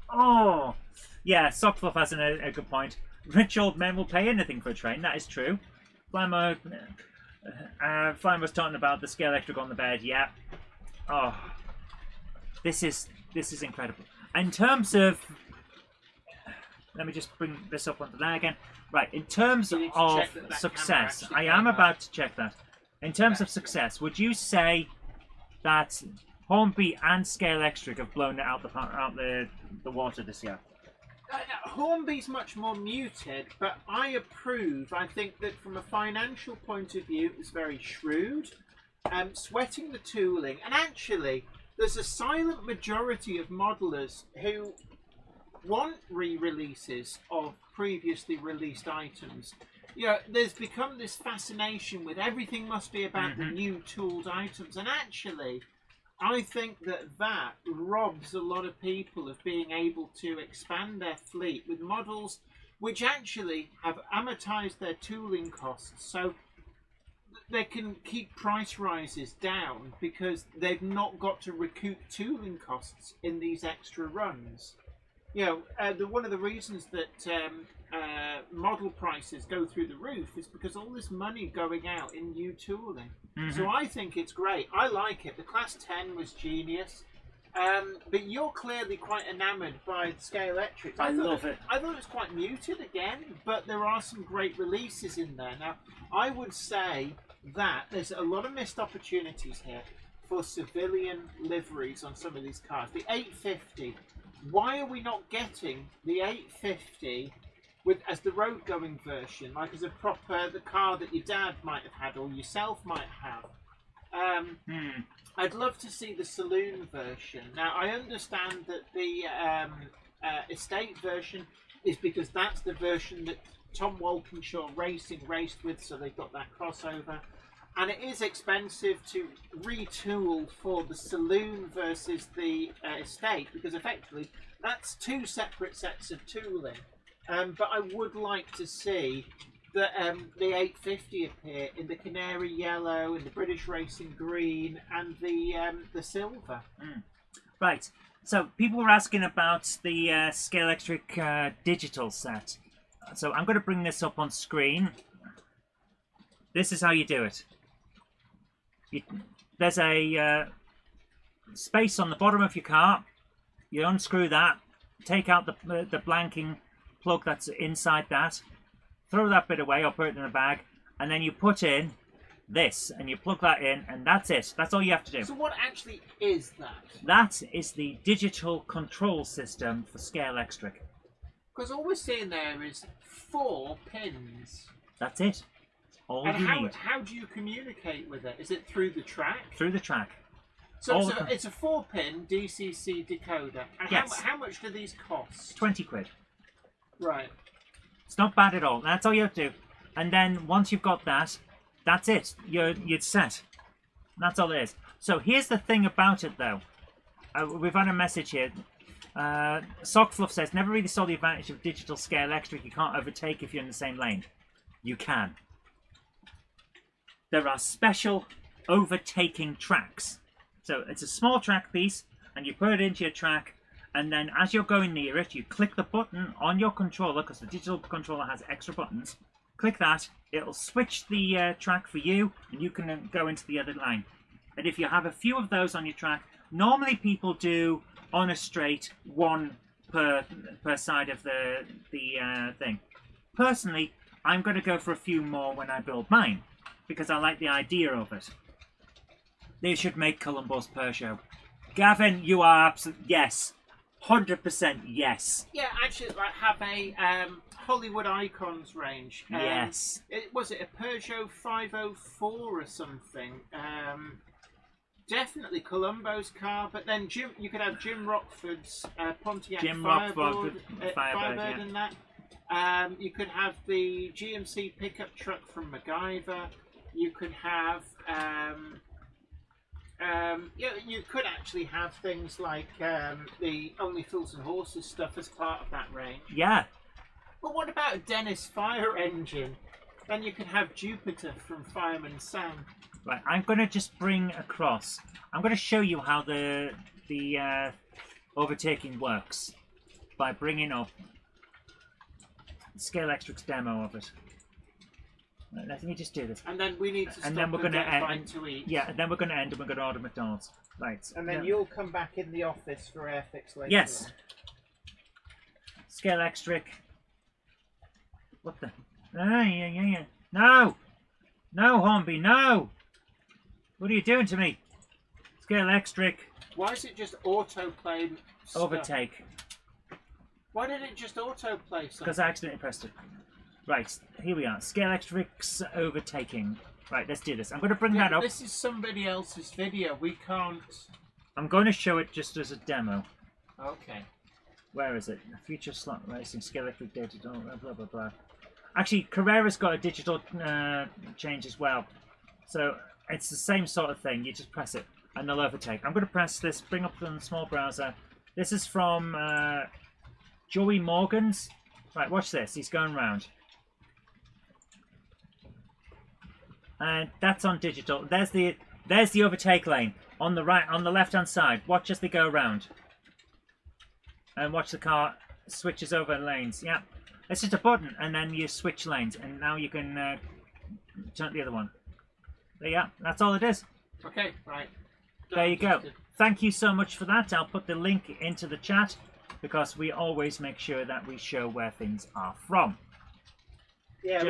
Oh. Yeah, Sockfluff has a good point. Rich old men will pay anything for a train. That is true. Flymo was talking about the Scalelectric on the bed. Yeah. Oh, this is incredible. In terms of, let me just bring this up onto that again. Right. In terms of success, I am about to check that. In terms of success, would you say that Hornby and Scalelectric have blown it out the water this year? Hornby's much more muted, but I approve. I think that from a financial point of view, it was very shrewd. Sweating the tooling, and actually, there's a silent majority of modelers who want re-releases of previously released items. You know, there's become this fascination with everything must be about the new tooled items, and actually, I think that robs a lot of people of being able to expand their fleet with models which actually have amortized their tooling costs, so they can keep price rises down because they've not got to recoup tooling costs in these extra runs. You know, one of the reasons that model prices go through the roof is because all this money going out in new tooling. So I think it's great. I like it. The Class 10 was genius. But you're clearly quite enamoured by Scalelectrics. I love it. I thought it was quite muted again, but there are some great releases in there. Now, I would say that there's a lot of missed opportunities here for civilian liveries on some of these cars. The 850. Why are we not getting the 850 as the road-going version, like as a proper the car that your dad might have had or yourself might have? I'd love to see the saloon version. Now, I understand that the estate version is because that's the version that Tom Walkinshaw Racing raced with, so they've got that crossover. And it is expensive to retool for the saloon versus the estate, because effectively that's 2 separate sets of tooling. But I would like to see the 850 appear in the canary yellow, in the British racing green, and the silver. Right. So people were asking about the Scalelectric digital set. So I'm going to bring this up on screen. This is how you do it. There's a space on the bottom of your car. You unscrew that, take out the blanking plug that's inside that, throw that bit away or put it in a bag, and then you put in this and you plug that in, and that's it. That's all you have to do. So what actually is that? That is the digital control system for Scalelectric. Because all we're seeing there is 4 pins. That's it. All and you need. How do you communicate with it? Is it through the track? Through the track. So it's a 4-pin DCC decoder. And yes. How much do these cost? 20 quid. Right. It's not bad at all. That's all you have to do. And then once you've got that, that's it. You're set. That's all it is. So here's the thing about it, though. We've had a message here. Sockfluff says, never really saw the advantage of digital Scalelectric. You can't overtake if you're in the same lane. You can. There are special overtaking tracks. So it's a small track piece, and you put it into your track, and then as you're going near it, you click the button on your controller, because the digital controller has extra buttons. Click that, it'll switch the track for you, and you can go into the other line. And if you have a few of those on your track, normally people do on a straight, 1 per side of the thing. Personally, I'm going to go for a few more when I build mine, because I like the idea of it. They should make Columbus per show. Gavin, you are absolutely yes. 100% yes. Yeah, actually, like have a Hollywood Icons range. Yes. Was it a Peugeot 504 or something? Definitely Columbo's car, but then you could have Jim Rockford's Pontiac Firebird yeah. in that. You could have the GMC pickup truck from MacGyver. You could have you could actually have things like the Only Fools and Horses stuff as part of that range. Yeah. But what about a Dennis fire engine? Then you could have Jupiter from Fireman Sam. Right, I'm going to just bring across. I'm going to show you how the overtaking works by bringing up Scalelectric's demo of it. Right, let me just do this. And then we need to stop and then we're going to end to eat. Yeah, and then we're going to end and we're going to order McDonald's. Right. And then you'll come back in the office for Airfix later. Yes. Scalelectric. What the? Yeah. No! No, Hornby, no! What are you doing to me? Scalelectric. Why is it just autoplay stuff? Overtake. Why did it just autoplay something? Because I accidentally pressed it. Right, here we are. Scalelectric's overtaking. Right, let's do this. I'm going to bring that up. This is somebody else's video. We can't... I'm going to show it just as a demo. Okay. Where is it? Future slot racing, Scalelectric data, blah, blah, blah. Actually, Carrera's got a digital change as well. So it's the same sort of thing. You just press it and they'll overtake. I'm going to press this, bring up the small browser. This is from Joey Morgan's. Right, watch this. He's going round. And that's on digital. There's the overtake lane on the right, on the left-hand side. Watch as they go around. And watch the car switches over lanes. Yeah. It's just a button, and then you switch lanes, and now you can turn the other one. There you go. That's all it is. Okay, right. There you go. Thank you so much for that. I'll put the link into the chat, because we always make sure that we show where things are from. Yeah,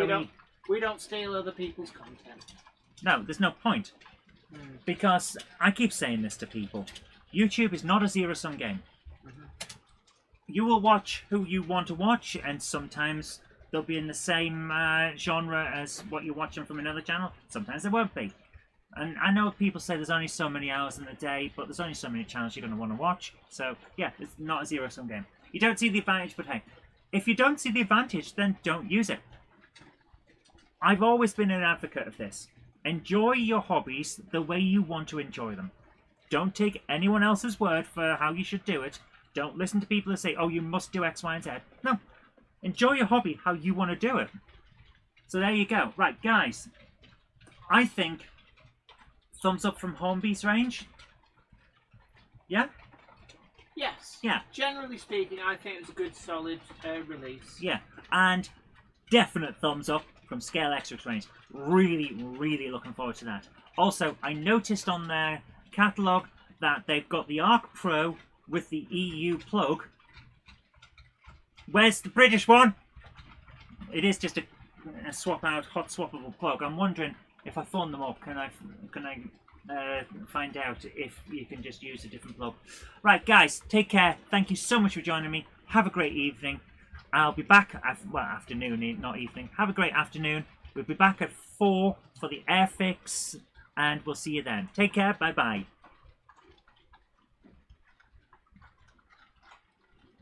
we don't steal other people's content. No, there's no point. Because I keep saying this to people. YouTube is not a zero-sum game. You will watch who you want to watch, and sometimes they'll be in the same genre as what you're watching from another channel. Sometimes they won't be. And I know people say there's only so many hours in the day, but there's only so many channels you're going to want to watch. So, yeah, it's not a zero-sum game. You don't see the advantage, but hey, if you don't see the advantage, then don't use it. I've always been an advocate of this. Enjoy your hobbies the way you want to enjoy them. Don't take anyone else's word for how you should do it. Don't listen to people who say, oh, you must do X, Y, and Z. No. Enjoy your hobby how you want to do it. So there you go. Right, guys. I think thumbs up from Hornby's range. Yeah? Yes. Yeah. Generally speaking, I think it's a good, solid release. Yeah. And definite thumbs up from Scalelectrics range. Really, really looking forward to that. Also, I noticed on their catalogue that they've got the Arc Pro with the EU plug. Where's the British one? It is just a swap out, hot swappable plug. I'm wondering if I phone them up, can I find out if you can just use a different plug. Right, guys, take care. Thank you so much for joining me. Have a great evening. I'll be back, afternoon, not evening. Have a great afternoon. We'll be back at 4 for the Airfix, and we'll see you then. Take care. Bye-bye.